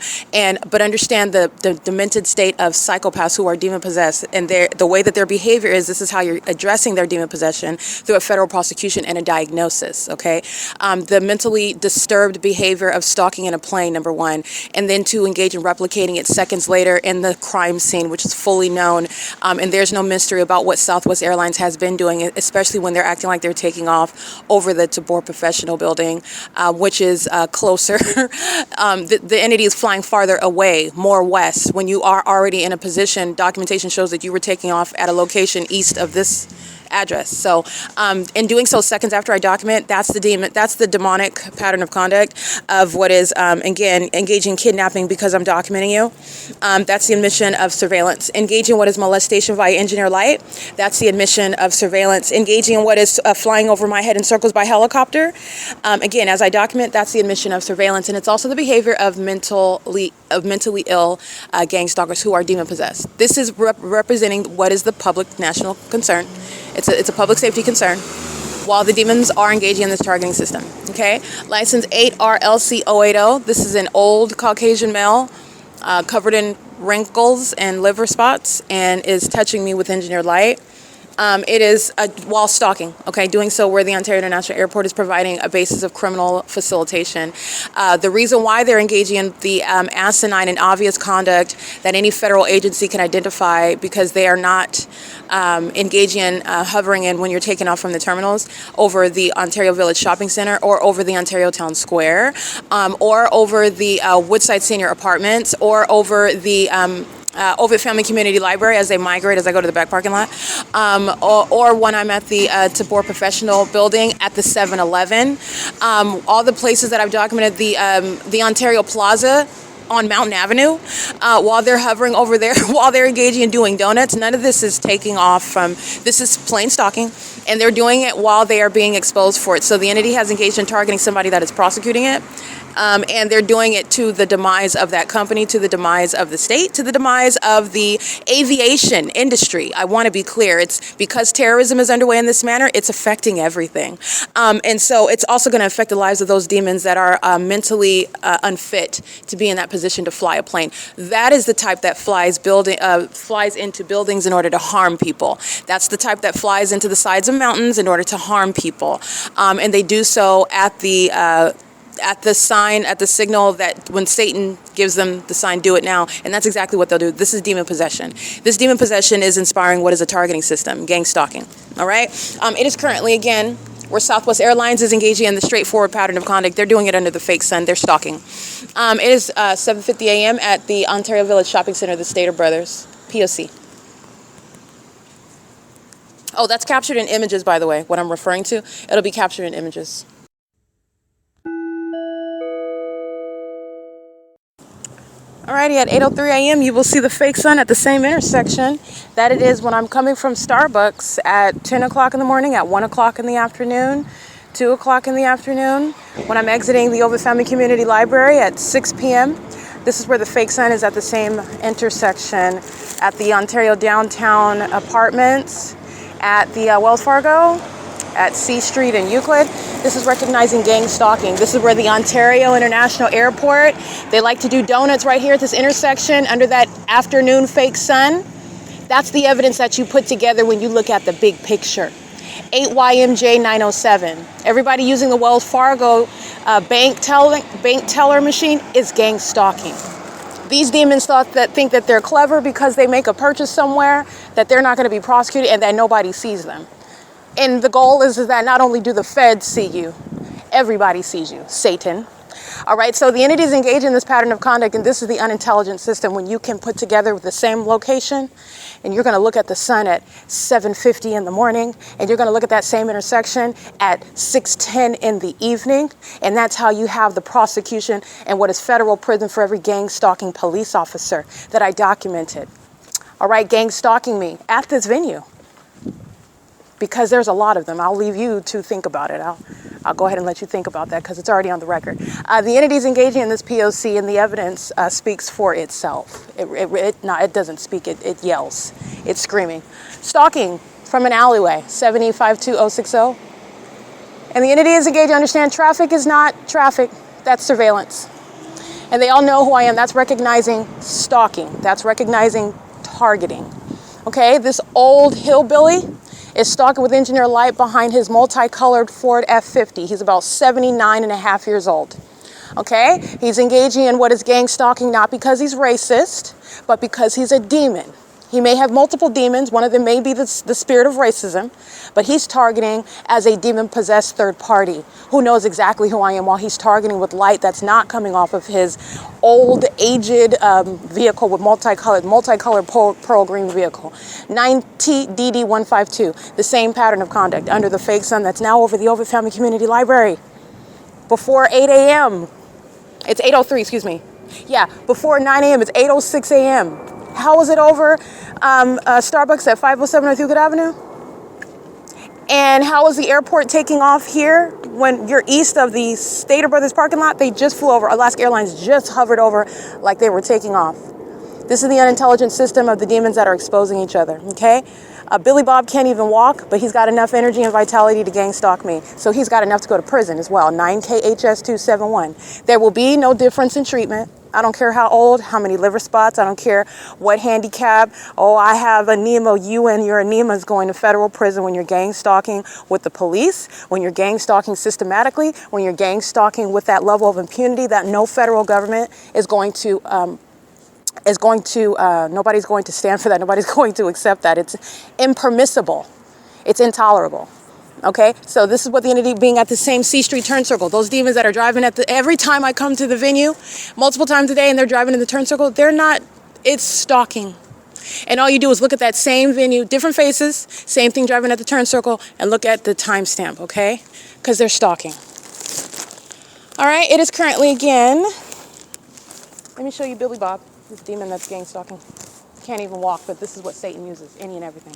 But understand the demented state of psychopaths who are demon possessed, and the way that their behavior is. This is how you're addressing their demon possession, through a federal prosecution and a diagnosis. Okay, the mentally disturbed behavior of stalking in a plane, number one, and then to engage in replicating it seconds later in the crime scene, which is fully known. And there's no mystery about what Southwest Airlines has been doing, especially when they're acting like they're taking off over the TABOR Professional Building, which is closer. The entity is flying farther away, more west, when you are already in a position. Documentation shows that you were taking off at a location east of this address. So in doing so seconds after I document, that's the demonic pattern of conduct of what is, again, engaging in kidnapping because I'm documenting you. That's the admission of surveillance. Engaging in what is molestation via engineer light, that's the admission of surveillance. Engaging in what is flying over my head in circles by helicopter, again, as I document, that's the admission of surveillance. And it's also the behavior of mentally ill gang stalkers who are demon possessed. This is representing what is the public national concern. It's a public safety concern, while the demons are engaging in this targeting system. Okay, license 8RLC080. This is an old Caucasian male, covered in wrinkles and liver spots, and is touching me with engineered light. It is while stalking, okay, doing so where the Ontario International Airport is providing a basis of criminal facilitation. The reason why they're engaging in the asinine and obvious conduct that any federal agency can identify, because they are not engaging in hovering in when you're taking off from the terminals over the Ontario Village Shopping Center, or over the Ontario Town Square, or over the Woodside Senior Apartments, or over the OVITT Family Community Library as they migrate, as I go to the back parking lot, or when I'm at the TABOR Professional Building, at the 7-Eleven, all the places that I've documented, the Ontario Plaza on Mountain Avenue, while they're hovering over there, while they're engaging in doing donuts. None of this is taking off from, this is plain stalking, and they're doing it while they are being exposed for it. So the entity has engaged in targeting somebody that is prosecuting it. And they're doing it to the demise of that company, to the demise of the state, to the demise of the aviation industry. I want to be clear. It's because terrorism is underway in this manner, it's affecting everything. And so it's also going to affect the lives of those demons that are mentally unfit to be in that position to fly a plane. That is the type that flies into buildings in order to harm people. That's the type that flies into the sides of mountains in order to harm people. And they do so at the sign, at the signal that when Satan gives them the sign, do it now. And that's exactly what they'll do. This is demon possession. This demon possession is inspiring what is a targeting system, gang stalking. All right. It is currently, again, where Southwest Airlines is engaging in the straightforward pattern of conduct. They're doing it under the fake sun. They're stalking. It is 7:50 a.m. at the Ontario Village Shopping Center, the Stater Brothers, P.O.C. Oh, that's captured in images, by the way, what I'm referring to. It'll be captured in images. Alrighty, at 8:03 a.m. you will see the fake sun at the same intersection that it is when I'm coming from Starbucks at 10 o'clock in the morning, at 1 o'clock in the afternoon, 2 o'clock in the afternoon, when I'm exiting the OVITT Family Community Library at 6 p.m. This is where the fake sun is, at the same intersection at the Ontario Downtown Apartments, at the Wells Fargo, at C Street and Euclid. This is recognizing gang stalking. This is where the Ontario International Airport, they like to do donuts right here at this intersection under that afternoon fake sun. That's the evidence that you put together when you look at the big picture. 8YMJ 907. Everybody using the Wells Fargo bank teller machine is gang stalking. These demons think that they're clever because they make a purchase somewhere, that they're not going to be prosecuted, and that nobody sees them. And the goal is that not only do the feds see you, everybody sees you, Satan. All right, so the entities engage in this pattern of conduct, and this is the unintelligent system when you can put together the same location, and you're going to look at the sun at 7:50 in the morning, and you're going to look at that same intersection at 6:10 in the evening, and that's how you have the prosecution and what is federal prison for every gang stalking police officer that I documented. All right, gang stalking me at this venue. Because there's a lot of them. I'll leave you to think about it. I'll go ahead and let you think about that because it's already on the record. The entities engaging in this P.O.C. and the evidence speaks for itself. It doesn't speak, it yells. It's screaming. Stalking from an alleyway, 7052060. And the entity is engaged to understand traffic is not traffic, that's surveillance. And they all know who I am. That's recognizing stalking. That's recognizing targeting. Okay, this old hillbilly is stalking with engineer light behind his multicolored Ford F-50. He's about 79 and a half years old. Okay, he's engaging in what is gang stalking, not because he's racist, but because he's a demon. He may have multiple demons. One of them may be the spirit of racism, but he's targeting as a demon-possessed third party who knows exactly who I am while he's targeting with light that's not coming off of his old, aged vehicle with multicolored pearl green vehicle. 9TDD152, the same pattern of conduct under the fake sun that's now over the OVITT Family Community Library. Before 8 a.m. It's 8:03, excuse me. Yeah, before 9 a.m. it's 8:06 a.m. How was it over Starbucks at 507 North Euclid Avenue? And how was the airport taking off here when you're east of the Stater Brothers parking lot? They just flew over. Alaska Airlines just hovered over like they were taking off. This is the unintelligent system of the demons that are exposing each other, okay? Billy Bob can't even walk, but he's got enough energy and vitality to gang stalk me. So he's got enough to go to prison as well, 9KHS271. There will be no difference in treatment. I don't care how old, how many liver spots. I don't care what handicap. Oh, I have anemia. You and your anemia is going to federal prison when you're gang stalking with the police, when you're gang stalking systematically, when you're gang stalking with that level of impunity that no federal government is going to nobody's going to stand for that. Nobody's going to accept that. It's impermissible. It's intolerable. Okay, so this is what the entity being at the same C Street turn circle. Those demons that are driving every time I come to the venue, multiple times a day, and they're driving in the turn circle, it's stalking. And all you do is look at that same venue, different faces, same thing driving at the turn circle, and look at the timestamp, okay? Because they're stalking. All right, it is currently again, let me show you Billy Bob, this demon that's gang stalking. Can't even walk, but this is what Satan uses, any and everything.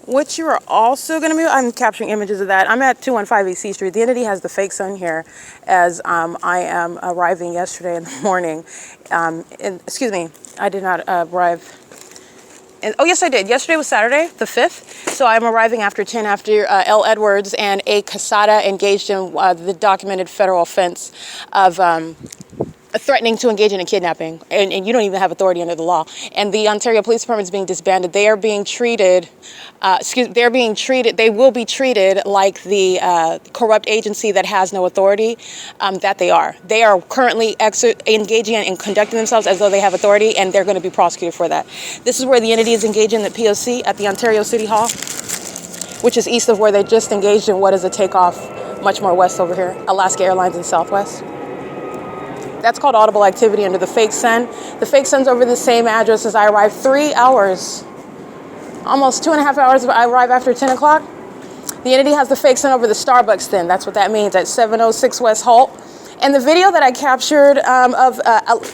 What you are also going to be, I'm capturing images of that. I'm at 215 C Street. The entity has the fake sun here as I am arriving yesterday in the morning. Excuse me, I did not arrive. Oh, yes, I did. Yesterday was Saturday, the 5th. So I'm arriving after 10 after L. Edwards and a casada engaged in the documented federal offense of threatening to engage in a kidnapping, and you don't even have authority under the law. And the Ontario Police Department is being disbanded. They are being treated, they will be treated like the corrupt agency that has no authority that they are. They are currently engaging in and conducting themselves as though they have authority, and they're going to be prosecuted for that. This is where the entity is engaging in the P.O.C. at the Ontario City Hall, which is east of where they just engaged in what is a takeoff much more west over here, Alaska Airlines and Southwest. That's called audible activity under the fake sun. The fake sun's over the same address as I arrived. 3 hours, almost 2.5 hours. I arrive after 10 o'clock. The entity has the fake sun over the Starbucks then. That's what that means at 706 West Holt. And the video that I captured of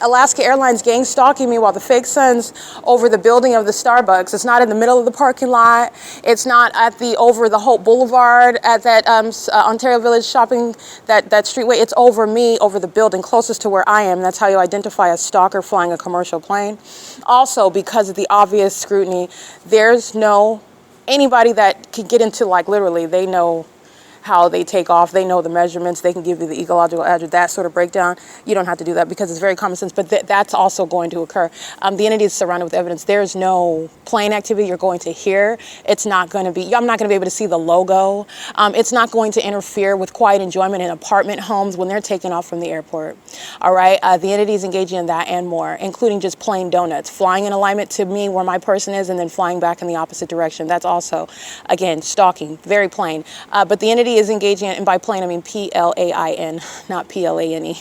Alaska Airlines gang stalking me while the fake sun's over the building of the Starbucks. It's not in the middle of the parking lot. It's not over the Hope Boulevard at that Ontario Village shopping, that streetway. It's over me, over the building closest to where I am. That's how you identify a stalker flying a commercial plane. Also, because of the obvious scrutiny, there's no anybody that can get into, like, literally, they know how they take off, they know the measurements, they can give you the ecological address, that sort of breakdown. You don't have to do that because it's very common sense, but that's also going to occur. The entity is surrounded with evidence. There's no plane activity you're going to hear. It's not going to be, I'm not going to be able to see the logo. It's not going to interfere with quiet enjoyment in apartment homes when they're taking off from the airport. All right, the entity is engaging in that and more, including just plain donuts, flying in alignment to me where my person is and then flying back in the opposite direction. That's also, again, stalking, very plain. But the entity is engaging, and by plain I mean P-L-A-I-N, not P-L-A-N-E.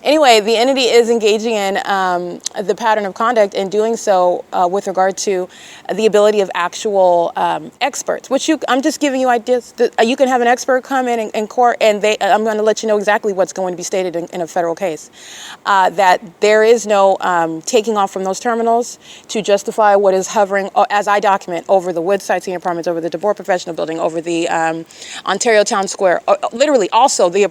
Anyway, the entity is engaging in the pattern of conduct and doing so with regard to the ability of actual experts, which I'm just giving you ideas. You can have an expert come in court, and I'm going to let you know exactly what's going to be stated in a federal case. That there is no taking off from those terminals to justify what is hovering, as I document, over the Woodside Senior Apartments, over the TABOR Professional Building, over the Ontario Ontario Town Square. Literally, also the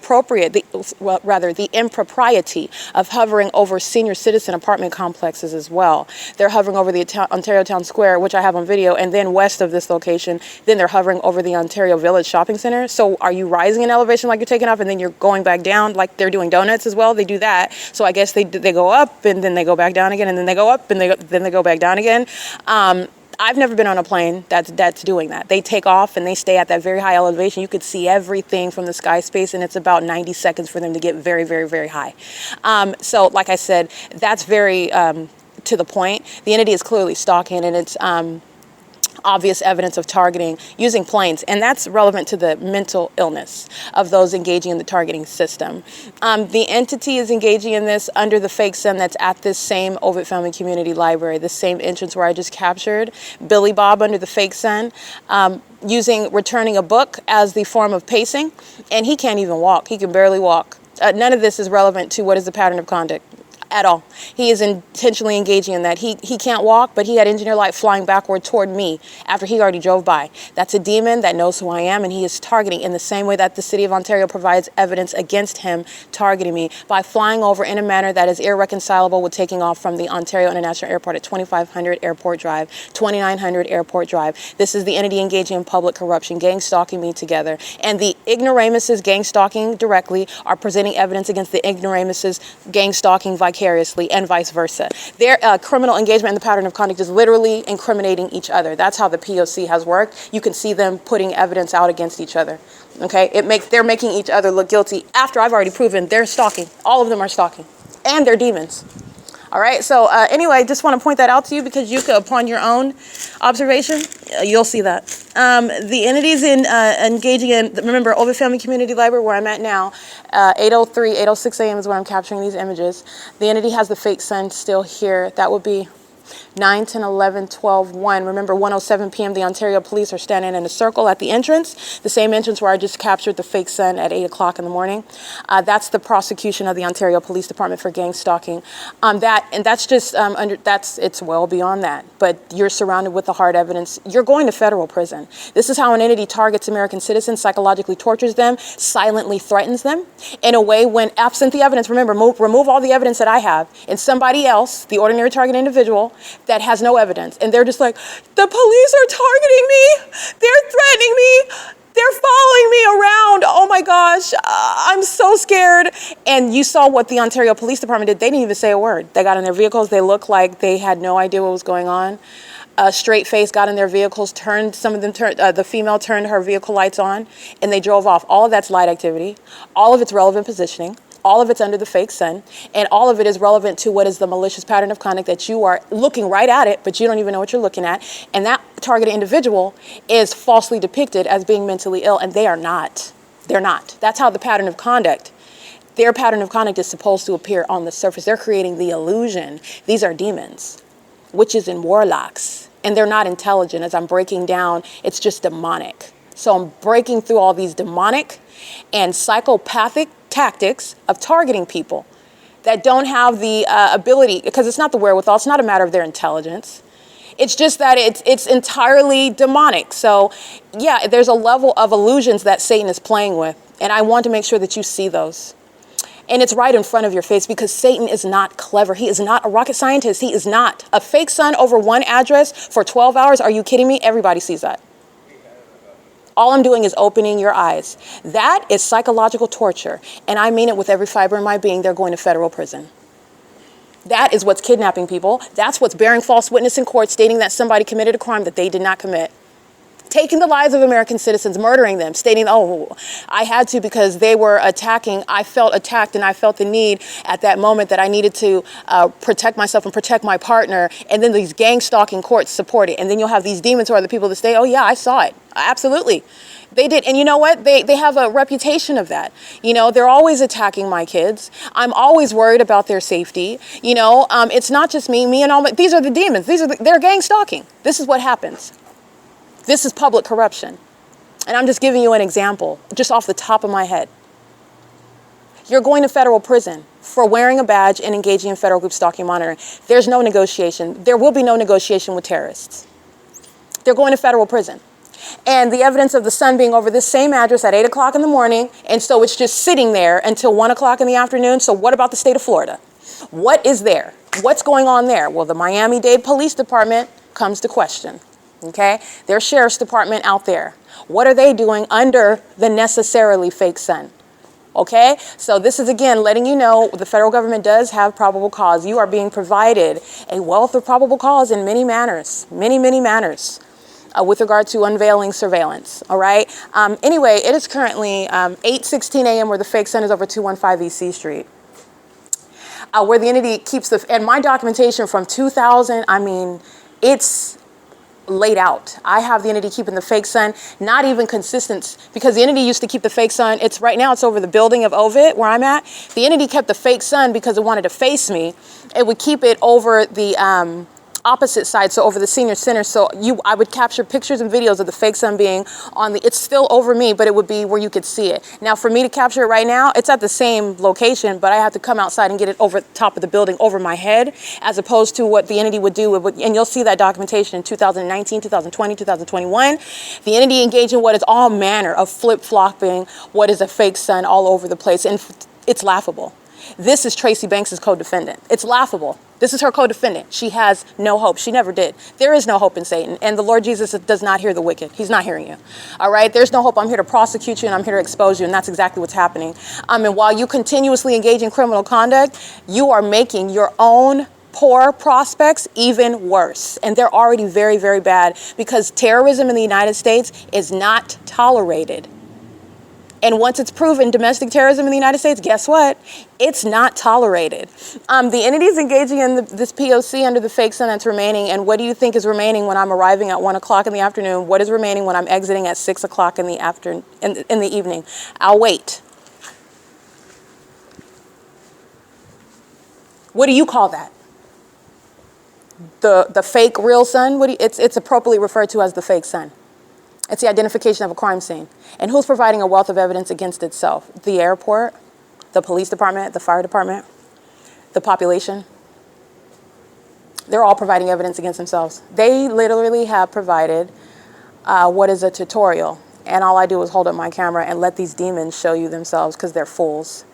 impropriety of hovering over senior citizen apartment complexes as well. They're hovering over the Ontario Town Square, which I have on video, and then west of this location, then they're hovering over the Ontario Village Shopping Center. So are you rising in elevation like you're taking off, and then you're going back down like they're doing donuts as well? They do that. So I guess they go up, and then they go back down again, and then they go up, and then they go back down again. I've never been on a plane that's doing that. They take off and they stay at that very high elevation. You could see everything from the sky space, and it's about 90 seconds for them to get very, very, very high. So like I said, that's very to the point. The entity is clearly stalking, and it's obvious evidence of targeting using planes, and that's relevant to the mental illness of those engaging in the targeting system. The entity is engaging in this under the fake sun that's at this same OVITT Family Community Library, the same entrance where I just captured Billy Bob under the fake sun, returning a book as the form of pacing, and he can't even walk. He can barely walk. None of this is relevant to what is the pattern of conduct at all. He is intentionally engaging in that. He can't walk, but he had engineer light flying backward toward me after he already drove by. That's a demon that knows who I am, and he is targeting in the same way that the City of Ontario provides evidence against him targeting me by flying over in a manner that is irreconcilable with taking off from the Ontario International Airport at 2500 Airport Drive, 2900 Airport Drive. This is the entity engaging in public corruption, gang stalking me together. And the ignoramuses gang stalking directly are presenting evidence against the ignoramuses gang stalking vicariously, and vice versa. Their criminal engagement in the pattern of conduct is literally incriminating each other. That's how the P.O.C. has worked. You can see them putting evidence out against each other. Okay, they're making each other look guilty after I've already proven they're stalking. All of them are stalking, and they're demons. All right, so anyway, just want to point that out to you because you could, upon your own observation, you'll see that. The entities engaging in, remember, OVITT Family Community Library, where I'm at now, 8:03, 8:06 a.m. is when I'm capturing these images. The entity has the fake sun still here. That would be 9, 10, 11, 12, 1. Remember, 1:07 p.m., the Ontario police are standing in a circle at the entrance, the same entrance where I just captured the fake sun at 8 o'clock in the morning. That's the prosecution of the Ontario Police Department for gang stalking. It's well beyond that, but you're surrounded with the hard evidence. You're going to federal prison. This is how an entity targets American citizens, psychologically tortures them, silently threatens them in a way when absent the evidence, remember, remove all the evidence that I have, and somebody else, the ordinary target individual, that has no evidence, and they're just like, the police are targeting me, they're threatening me, they're following me around, oh my gosh, I'm so scared. And you saw what the Ontario Police Department did. They didn't even say a word. They got in their vehicles, they looked like they had no idea what was going on. Straight face, got in their vehicles, the female turned her vehicle lights on, and they drove off. All of that's light activity, all of it's relevant positioning, all of it's under the fake sun, and all of it is relevant to what is the malicious pattern of conduct that you are looking right at it, but you don't even know what you're looking at. And that targeted individual is falsely depicted as being mentally ill, and they are not. They're not. That's how the pattern of conduct, their pattern of conduct is supposed to appear on the surface. They're creating the illusion. These are demons, witches and warlocks, and they're not intelligent. As I'm breaking down, it's just demonic. So I'm breaking through all these demonic and psychopathic tactics of targeting people that don't have the ability, because it's not the wherewithal, it's not a matter of their intelligence. It's just that it's entirely demonic. So yeah, there's a level of illusions that Satan is playing with, and I want to make sure that you see those. And it's right in front of your face because Satan is not clever. He is not a rocket scientist. He is not. A fake sun over one address for 12 hours. Are you kidding me? Everybody sees that. All I'm doing is opening your eyes. That is psychological torture. And I mean it with every fiber in my being. They're going to federal prison. That is what's kidnapping people. That's what's bearing false witness in court, stating that somebody committed a crime that they did not commit. Taking the lives of American citizens, murdering them, stating, oh, I had to because they were attacking. I felt attacked, and I felt the need at that moment that I needed to protect myself and protect my partner. And then these gang stalking courts support it. And then you'll have these demons who are the people that say, oh yeah, I saw it. Absolutely. They did. And you know what? They have a reputation of that. You know, they're always attacking my kids. I'm always worried about their safety. You know, it's not just me and all my, these are the demons. They're gang stalking. This is what happens. This is public corruption. And I'm just giving you an example, just off the top of my head. You're going to federal prison for wearing a badge and engaging in federal group stalking monitoring. There's no negotiation. There will be no negotiation with terrorists. They're going to federal prison. And the evidence of the sun being over this same address at 8 o'clock in the morning, and so it's just sitting there until 1 o'clock in the afternoon. So what about the state of Florida? What is there? What's going on there? Well, the Miami-Dade Police Department comes to question, okay? Their sheriff's department out there. What are they doing under the necessarily fake sun? Okay, so this is again letting you know the federal government does have probable cause. You are being provided a wealth of probable cause in many manners, many manners. With regard to unveiling surveillance, all right? Anyway, it is currently 8:16 a.m. where the fake sun is over 215 E.C. Street. Where the entity keeps and my documentation from 2000, I mean, it's laid out. I have the entity keeping the fake sun, not even consistent, because the entity used to keep the fake sun. It's right now, it's over the building of OVITT where I'm at. The entity kept the fake sun because it wanted to face me. It would keep it over the opposite side, so over the senior center. So I would capture pictures and videos of the fake sun being on it's still over me, but it would be where you could see it. Now for me to capture it right now, it's at the same location, but I have to come outside and get it over the top of the building over my head, as opposed to what the entity would do. And you'll see that documentation in 2019, 2020, 2021. The entity engaged in what is all manner of flip-flopping what is a fake sun all over the place, and it's laughable. This is Tracy Banks' co-defendant. It's laughable. This is her co-defendant. She has no hope. She never did. There is no hope in Satan. And the Lord Jesus does not hear the wicked. He's not hearing you. All right? There's no hope. I'm here to prosecute you and I'm here to expose you. And that's exactly what's happening. And while you continuously engage in criminal conduct, you are making your own poor prospects even worse. And they're already very, very bad, because terrorism in the United States is not tolerated. And once it's proven domestic terrorism in the United States, guess what? It's not tolerated. The entities engaging in this P.O.C. under the fake sun that's remaining, and what do you think is remaining when I'm arriving at 1 o'clock in the afternoon? What is remaining when I'm exiting at 6 o'clock in the evening? I'll wait. What do you call that? The fake real sun? It's appropriately referred to as the fake sun. It's the identification of a crime scene. And who's providing a wealth of evidence against itself? The airport, the police department, the fire department, the population. They're all providing evidence against themselves. They literally have provided what is a tutorial. And all I do is hold up my camera and let these demons show you themselves, because they're fools.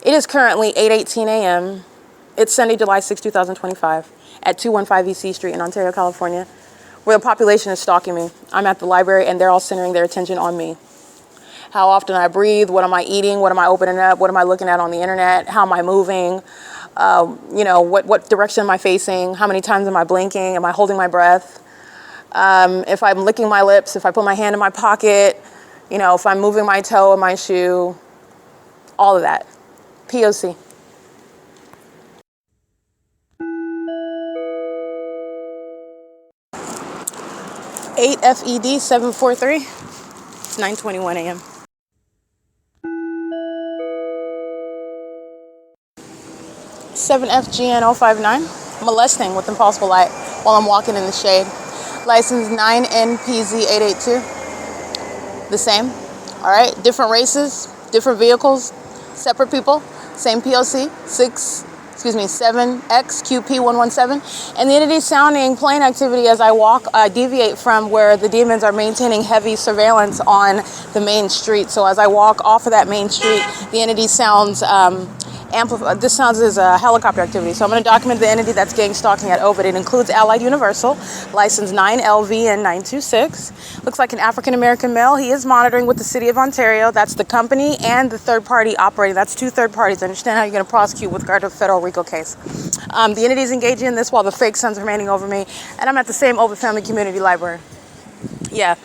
It is currently 8:18 a.m. It's Sunday, July 6, 2025, at 215 E.C. Street in Ontario, California, where the population is stalking me. I'm at the library and they're all centering their attention on me. How often I breathe, what am I eating, what am I opening up, what am I looking at on the internet, how am I moving, what direction am I facing, how many times am I blinking, am I holding my breath, if I'm licking my lips, if I put my hand in my pocket, if I'm moving my toe in my shoe, all of that. P.O.C. FED 743. It's 9:21 a.m. 7FGN 059. Molesting with impossible light while I'm walking in the shade. License 9NPZ 882. The same. All right. Different races, different vehicles, separate people. Same P.O.C. 7XQP117, and the entity sounding plane activity as I deviate from where the demons are maintaining heavy surveillance on the main street. So as I walk off of that main street, the entity sounds amplified. This sounds as a helicopter activity. So I'm going to document the entity that's gang stalking at OVITT. It includes Allied Universal, license 9LVN926. Looks like an African-American male. He is monitoring with the City of Ontario. That's the company and the third party operating. That's two third parties. I understand how you're going to prosecute with regard to a federal RICO case. The entity is engaging in this while the fake sun's remaining over me. And I'm at the same OVITT Family Community Library. Yeah.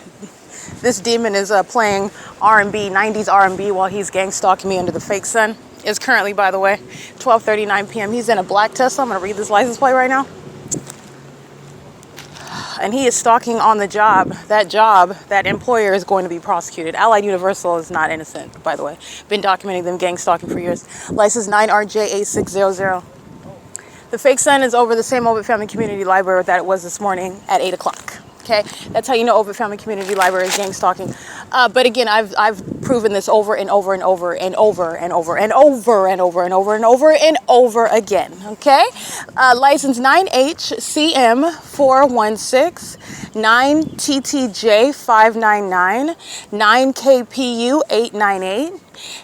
This demon is playing R&B, 90s R&B, while he's gang stalking me under the fake sun. It's currently, by the way, 12:39 p.m. He's in a black Tesla. I'm going to read this license plate right now. And he is stalking on the job. That employer is going to be prosecuted. Allied Universal is not innocent, by the way. Been documenting them gang stalking for years. License 9RJ8600. The fake sun is over the same OVITT Family Community Library that it was this morning at 8 o'clock. Okay, that's how you know OVITT Family Community Library is gang stalking. But again, I've proven this over and over and over and over and over and over and over and over and over and over again. Okay, license 9HCM 416, 9TTJ 599, 9KPU 898.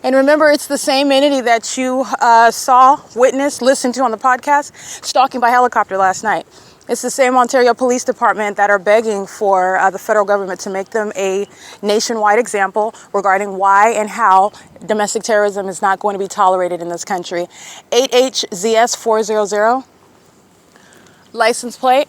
And remember, it's the same entity that you saw, witnessed, listened to on the podcast, stalking by helicopter last night. It's the same Ontario Police Department that are begging for the federal government to make them a nationwide example regarding why and how domestic terrorism is not going to be tolerated in this country. 8HZS 400, license plate.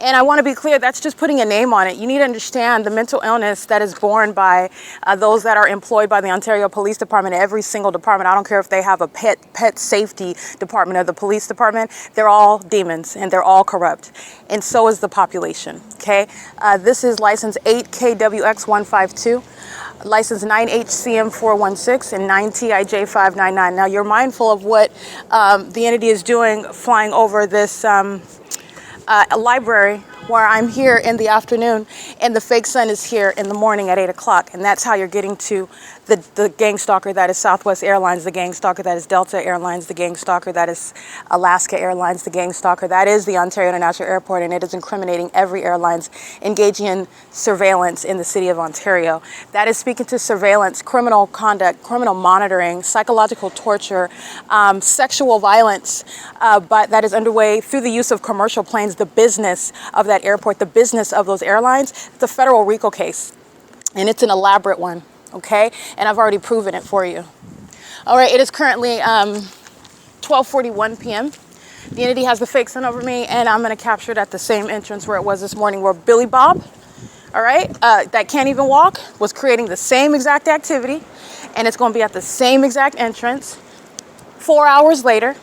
And I want to be clear, that's just putting a name on it. You need to understand the mental illness that is borne by those that are employed by the Ontario Police Department, every single department. I don't care if they have a pet safety department of the police department. They're all demons and they're all corrupt. And so is the population, okay? This is license 8KWX152. License 9HCM416 and 9TIJ599. Now, you're mindful of what the entity is doing flying over this library where I'm here in the afternoon and the fake sun is here in the morning at 8 o'clock. And that's how you're getting to the gang stalker that is Southwest Airlines, the gang stalker that is Delta Airlines, the gang stalker that is Alaska Airlines, the gang stalker that is the Ontario International Airport, and it is incriminating every airlines engaging in surveillance in the city of Ontario. That is speaking to surveillance, criminal conduct, criminal monitoring, psychological torture, sexual violence, but that is underway through the use of commercial planes, the business of that airport, the business of those airlines. It's a federal RICO case, and it's an elaborate one. Okay, and I've already proven it for you. All right, it is currently 12:41 p.m. The entity has the fake sun over me, and I'm going to capture it at the same entrance where it was this morning, where Billy Bob, all right, that can't even walk, was creating the same exact activity, and it's going to be at the same exact entrance 4 hours later,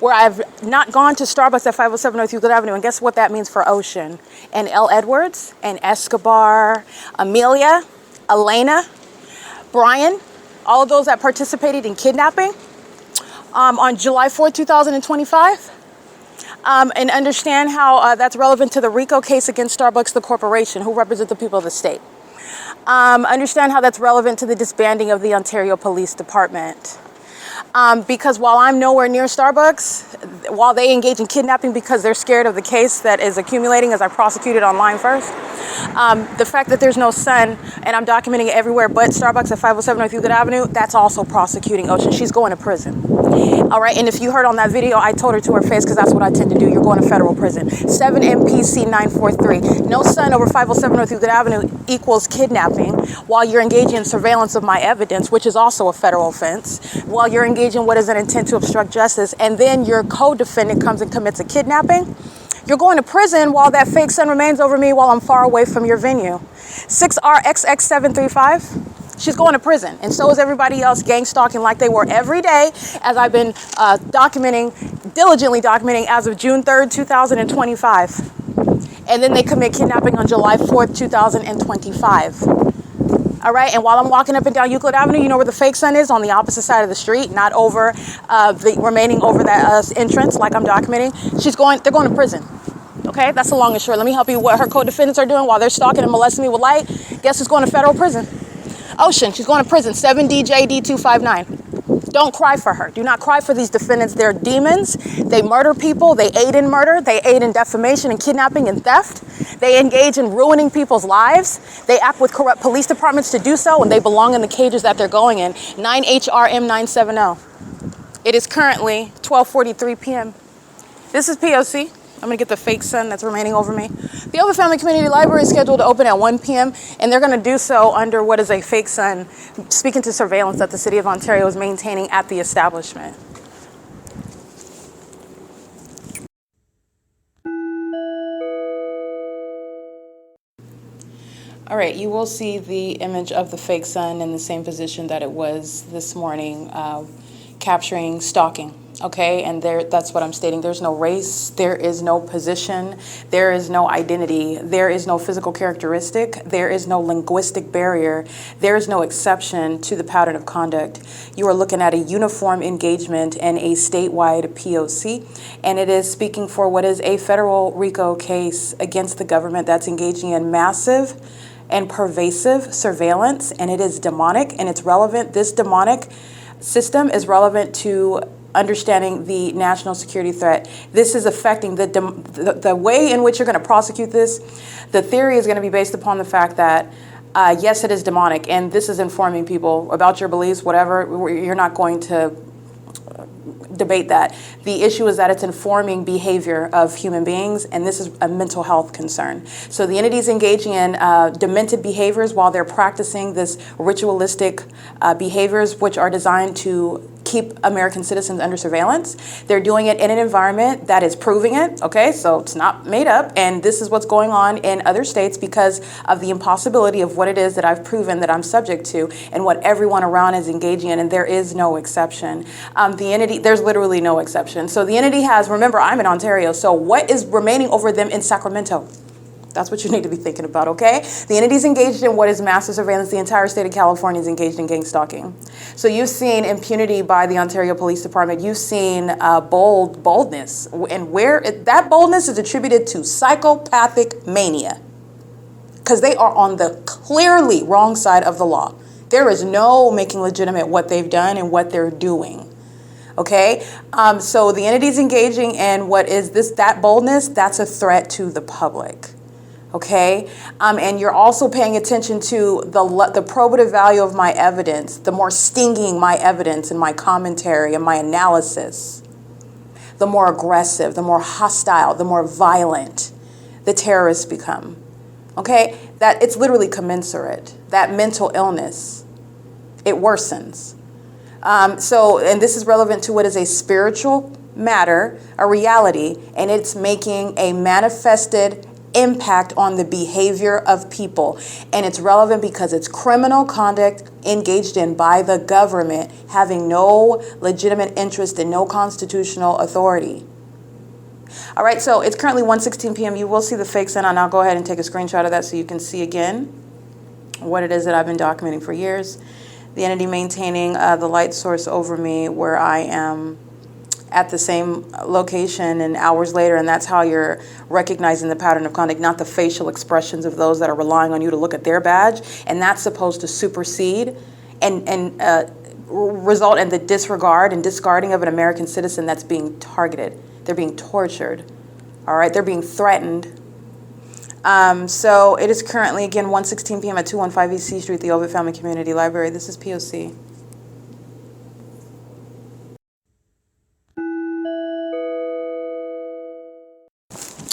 where I've not gone to Starbucks at 507 North Euclid Avenue, and guess what that means for Ocean, and L. Edwards, and Escobar, Amelia, Elena, Brian, all of those that participated in kidnapping on July 4th, 2025. And understand how that's relevant to the RICO case against Starbucks, the corporation, who represent the people of the state. Understand how that's relevant to the disbanding of the Ontario Police Department. Because while I'm nowhere near Starbucks, while they engage in kidnapping because they're scared of the case that is accumulating as I prosecuted online first, the fact that there's no sun and I'm documenting it everywhere but Starbucks at 507 North Euclid Avenue, that's also prosecuting Ocean. She's going to prison. All right, and if you heard on that video, I told her to her face because that's what I tend to do. You're going to federal prison. 7 MPC 943. No sun over 507 North Euclid Avenue equals kidnapping while you're engaging in surveillance of my evidence, which is also a federal offense, while you're engaging in what is an intent to obstruct justice, and then your co-defendant comes and commits a kidnapping. You're going to prison while that fake sun remains over me while I'm far away from your venue. 6RXX735. She's going to prison, and so is everybody else gang stalking like they were every day, as I've been diligently documenting as of June 3rd, 2025. And then they commit kidnapping on July 4th, 2025. All right, and while I'm walking up and down Euclid Avenue, you know where the fake sun is? On the opposite side of the street, not over remaining over that entrance like I'm documenting. They're going to prison. Okay, that's the long and short. Let me help you what her co-defendants are doing while they're stalking and molesting me with light. Guess who's going to federal prison? Ocean, she's going to prison, 7DJD259. Don't cry for her. Do not cry for these defendants. They're demons. They murder people. They aid in murder. They aid in defamation and kidnapping and theft. They engage in ruining people's lives. They act with corrupt police departments to do so, and they belong in the cages that they're going in. 9HRM970. It is currently 12:43 p.m. This is P.O.C. I'm going to get the fake sun that's remaining over me. The Ovid Family Community Library is scheduled to open at 1 p.m., and they're going to do so under what is a fake sun, speaking to surveillance that the City of Ontario is maintaining at the establishment. All right, you will see the image of the fake sun in the same position that it was this morning, capturing stalking. Okay, and that's what I'm stating. There's no race, there is no position, there is no identity, there is no physical characteristic, there is no linguistic barrier, there is no exception to the pattern of conduct. You are looking at a uniform engagement and a statewide P.O.C, and it is speaking for what is a federal RICO case against the government that's engaging in massive and pervasive surveillance, and it is demonic and it's relevant. This demonic system is relevant to understanding the national security threat. This is affecting the way in which you're going to prosecute this. The theory is going to be based upon the fact that yes, it is demonic, and this is informing people about your beliefs, whatever. You're not going to debate that. The issue is that it's informing behavior of human beings, and this is a mental health concern. So the entities engaging in demented behaviors while they're practicing this ritualistic behaviors, which are designed to keep American citizens under surveillance. They're doing it in an environment that is proving it, okay? So it's not made up, and this is what's going on in other states because of the impossibility of what it is that I've proven that I'm subject to and what everyone around is engaging in, and there is no exception. The entity, there's literally no exception. So the entity has, remember, I'm in Ontario, so what is remaining over them in Sacramento? That's what you need to be thinking about, okay? The entity's engaged in what is massive surveillance. The entire state of California is engaged in gang stalking. So you've seen impunity by the Ontario Police Department. You've seen boldness. And where that boldness is attributed to psychopathic mania. Because they are on the clearly wrong side of the law. There is no making legitimate what they've done and what they're doing. Okay, so the entity's engaging in what is that boldness, that's a threat to the public. Okay, and you're also paying attention to the probative value of my evidence, the more stinging my evidence and my commentary and my analysis, the more aggressive, the more hostile, the more violent the terrorists become. Okay, that it's literally commensurate. That mental illness, it worsens. And this is relevant to what is a spiritual matter, a reality, and it's making a manifested impact on the behavior of people. And it's relevant because it's criminal conduct engaged in by the government, having no legitimate interest and no constitutional authority. All right, so it's currently 1:16 p.m. You will see the fake send, and I'll go ahead and take a screenshot of that so you can see again what it is that I've been documenting for years. The entity maintaining the light source over me where I am at the same location and hours later, and that's how you're recognizing the pattern of conduct, not the facial expressions of those that are relying on you to look at their badge, and that's supposed to supersede and result in the disregard and discarding of an American citizen that's being targeted. They're being tortured, all right? They're being threatened. So it is currently, again, 1:16 p.m. at 215 E.C. Street, the OVITT Family Community Library. This is P.O.C.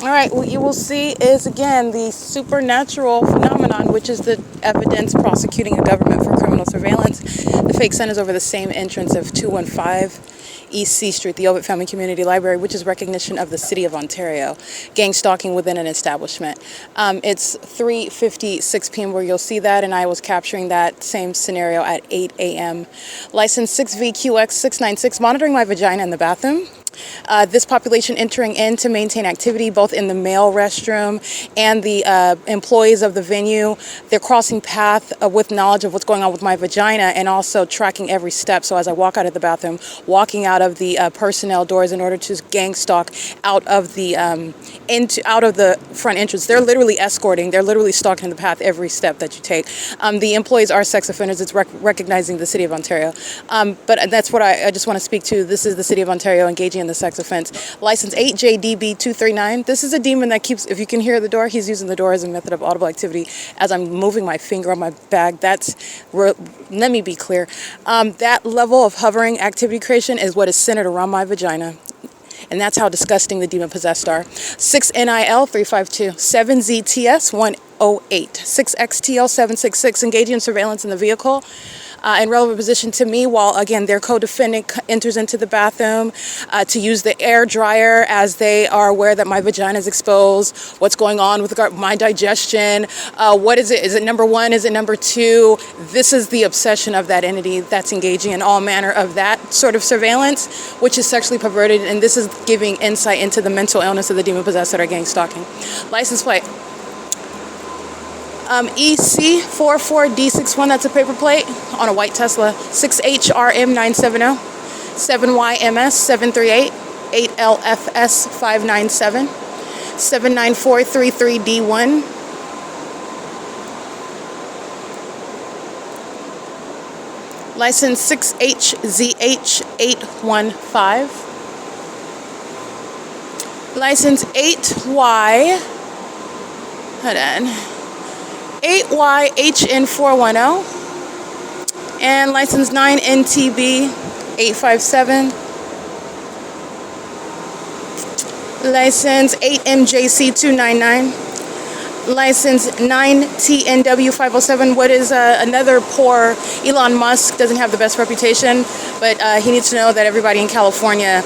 All right, what you will see is, again, the supernatural phenomenon, which is the evidence prosecuting a government for criminal surveillance. The fake send is over the same entrance of 215 E.C. Street, the OVITT Family Community Library, which is recognition of the City of Ontario. Gang stalking within an establishment. It's 3:56 p.m. where you'll see that, and I was capturing that same scenario at 8 a.m. License 6VQX696, monitoring my vagina in the bathroom. This population entering in to maintain activity both in the male restroom and the employees of the venue. They're crossing path with knowledge of what's going on with my vagina and also tracking every step. So as I walk out of the bathroom, walking out of the personnel doors in order to gang stalk out of the front entrance. They're literally escorting. They're literally stalking the path every step that you take. The employees are sex offenders. It's recognizing the City of Ontario. But that's what I just want to speak to. This is the City of Ontario engaging in the sex offense. License 8JDB239. This is a demon that keeps, if you can hear the door, he's using the door as a method of audible activity as I'm moving my finger on my bag. Let me be clear. That level of hovering activity creation is what is centered around my vagina. And that's how disgusting the demon-possessed are. 6NIL352, 7ZTS108, 6XTL766, engaging in surveillance in the vehicle. in relevant position to me while, again, their co-defendant enters into the bathroom to use the air dryer as they are aware that my vagina is exposed, what's going on with my digestion, what is it? Is it number one? Is it number two? This is the obsession of that entity that's engaging in all manner of that sort of surveillance, which is sexually perverted, and this is giving insight into the mental illness of the demon-possessed that are gang stalking. License plate. EC44D61, that's a paper plate on a white Tesla, 6HRM970, 7YMS738, 8LFS597, 79433D1, license 6HZH815, license 8Y, hold on, 8YHN410, and license 9NTB857, license 8MJC299, license 9TNW507. What is another poor Elon Musk? Doesn't have the best reputation, but he needs to know that everybody in California,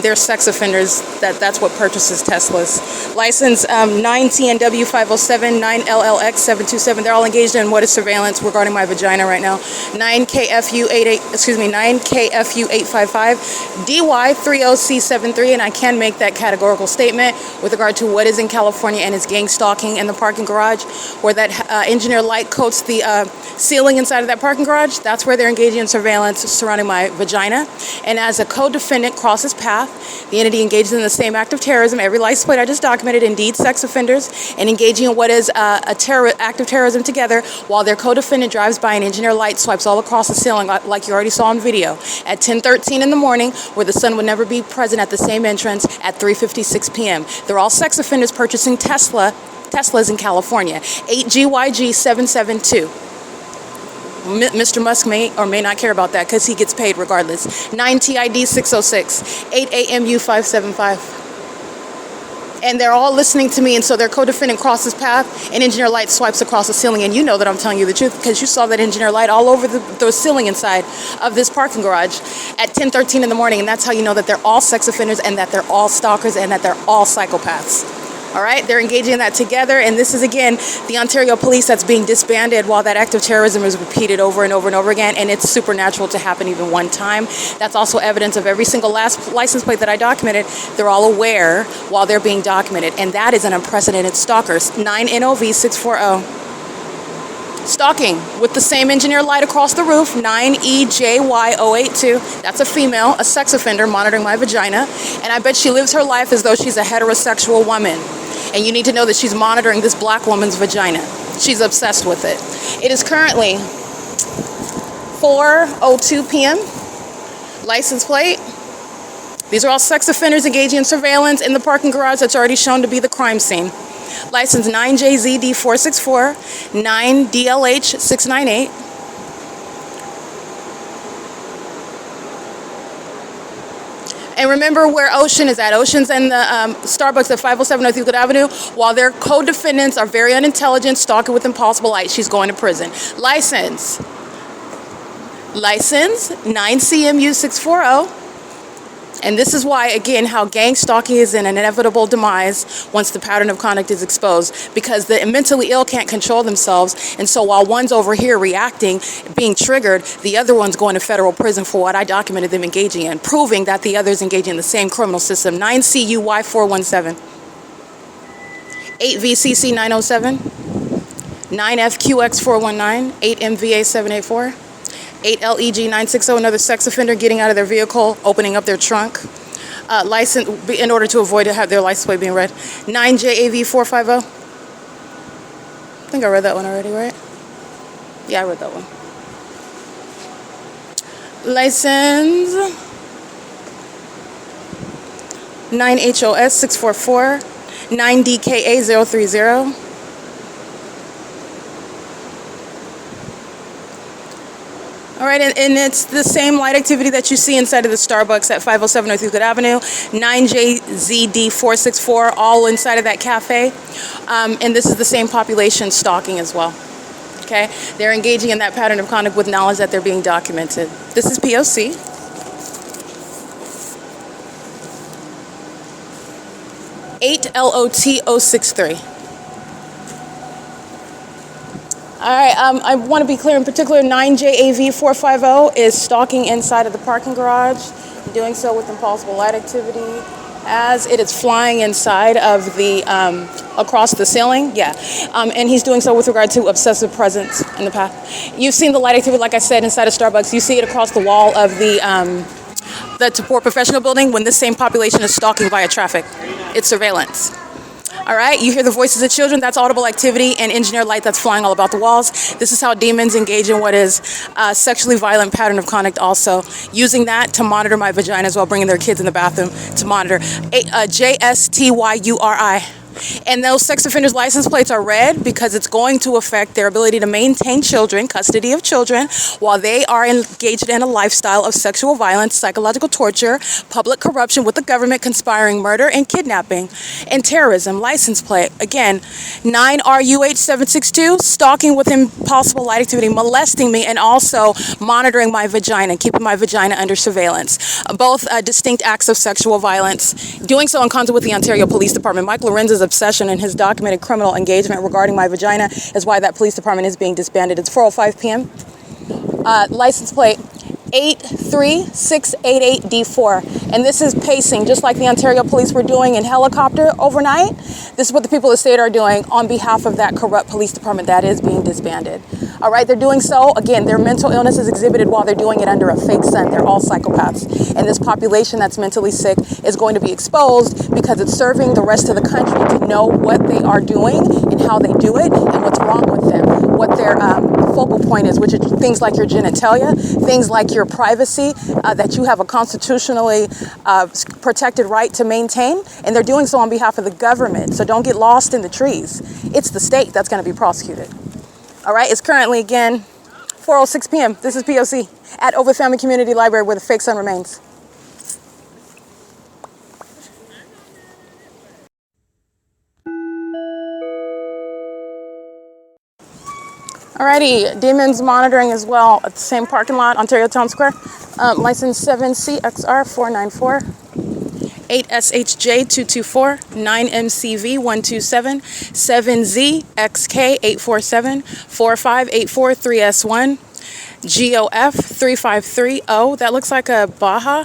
they're sex offenders. That's what purchases Teslas. License 9TNW507, 9LLX727. They're all engaged in what is surveillance regarding my vagina right now. 9KFU855, DY30C73, and I can make that categorical statement with regard to what is in California and is gang stalking in the parking garage, where that engineer light coats the ceiling inside of that parking garage. That's where they're engaging in surveillance surrounding my vagina. And as a co-defendant crosses path, the entity engages in the same act of terrorism. Every license plate I just documented, indeed sex offenders, and engaging in what is a act of terrorism together, while their co-defendant drives by and engineer light swipes all across the ceiling like you already saw in video at 10:13 in the morning, where the sun would never be present at the same entrance at 3:56 p.m. They're all sex offenders purchasing Teslas in California. 8GYG772. Mr. Musk may or may not care about that because he gets paid regardless. 9TID606, 8AMU575. And they're all listening to me, and so their co-defendant crosses path, and engineer light swipes across the ceiling, and you know that I'm telling you the truth because you saw that engineer light all over the ceiling inside of this parking garage at 10:13 in the morning, and that's how you know that they're all sex offenders and that they're all stalkers and that they're all psychopaths. All right, they're engaging in that together, and this is, again, the Ontario Police that's being disbanded while that act of terrorism is repeated over and over and over again, and it's supernatural to happen even one time. That's also evidence of every single last license plate that I documented. They're all aware while they're being documented, and that is an unprecedented stalker. 9NOV640. Stalking with the same engineer light across the roof, 9EJY082. That's a female, a sex offender monitoring my vagina, and I bet she lives her life as though she's a heterosexual woman. And you need to know that she's monitoring this black woman's vagina. She's obsessed with it. It is currently 4:02 p.m. License plate. These are all sex offenders engaging in surveillance in the parking garage that's already shown to be the crime scene. License 9JZD464, 9DLH698. And remember where Ocean is at. Ocean's in the Starbucks at 507 North Euclid Avenue. While their co-defendants are very unintelligent, stalking with impossible light, she's going to prison. License 9CMU640. And this is why, again, how gang stalking is an inevitable demise once the pattern of conduct is exposed, because the mentally ill can't control themselves. And so while one's over here reacting, being triggered, the other one's going to federal prison for what I documented them engaging in, proving that the other's engaging in the same criminal system. 9CUY417, 8VCC907, 9FQX419, 8MVA784. 8LEG960, another sex offender getting out of their vehicle, opening up their trunk, license in order to avoid their license plate being read. 9JAV450. I think I read that one already, right? Yeah, I read that one. License 9HOS644, 9DKA030. All right, and it's the same light activity that you see inside of the Starbucks at 507 North Euclid Avenue, 9JZD464, all inside of that cafe. And this is the same population stalking as well. Okay? They're engaging in that pattern of conduct with knowledge that they're being documented. This is P.O.C. 8LOT063. All right, I want to be clear in particular, 9JAV450 is stalking inside of the parking garage, doing so with impossible light activity as it is flying inside of the, across the ceiling, and he's doing so with regard to obsessive presence in the path. You've seen the light activity, like I said, inside of Starbucks. You see it across the wall of the TABOR professional building when this same population is stalking via traffic. It's surveillance. All right, you hear the voices of children, that's audible activity and engineered light that's flying all about the walls. This is how demons engage in what is a sexually violent pattern of conduct also, using that to monitor my vagina as well, bringing their kids in the bathroom to monitor. JSTYURI. And those sex offenders' license plates are red because it's going to affect their ability to maintain children, custody of children, while they are engaged in a lifestyle of sexual violence, psychological torture, public corruption with the government, conspiring murder and kidnapping, and terrorism. License plate, again, 9RUH762, stalking with impossible light activity, molesting me, and also monitoring my vagina, keeping my vagina under surveillance. Both distinct acts of sexual violence. Doing so in concert with the Ontario Police Department. Mike Lorenz's obsession and his documented criminal engagement regarding my vagina is why that police department is being disbanded. It's 4:05 p.m. License plate 83688D4, and this is pacing just like the Ontario Police were doing in helicopter overnight. This is what the people of the state are doing on behalf of that corrupt police department that is being disbanded. All right, they're doing so, again, their mental illness is exhibited while they're doing it under a fake sun. They're all psychopaths, and this population that's mentally sick is going to be exposed because it's serving the rest of the country to know what they are doing and how they do it and what's wrong with them, what their focal point is, which are things like your genitalia, things like your privacy that you have a constitutionally protected right to maintain, and they're doing so on behalf of the government. So don't get lost in the trees. It's the state that's going to be prosecuted. All right, it's currently, again, 4:06 p.m. This is P.O.C. at OVITT Family Community Library where the fake sun remains. Alrighty, demons monitoring as well at the same parking lot, Ontario Town Square. License 7CXR494, 8SHJ224, 9MCV127, 7ZXK847, 45843S1, GOF3530. That looks like a Baja.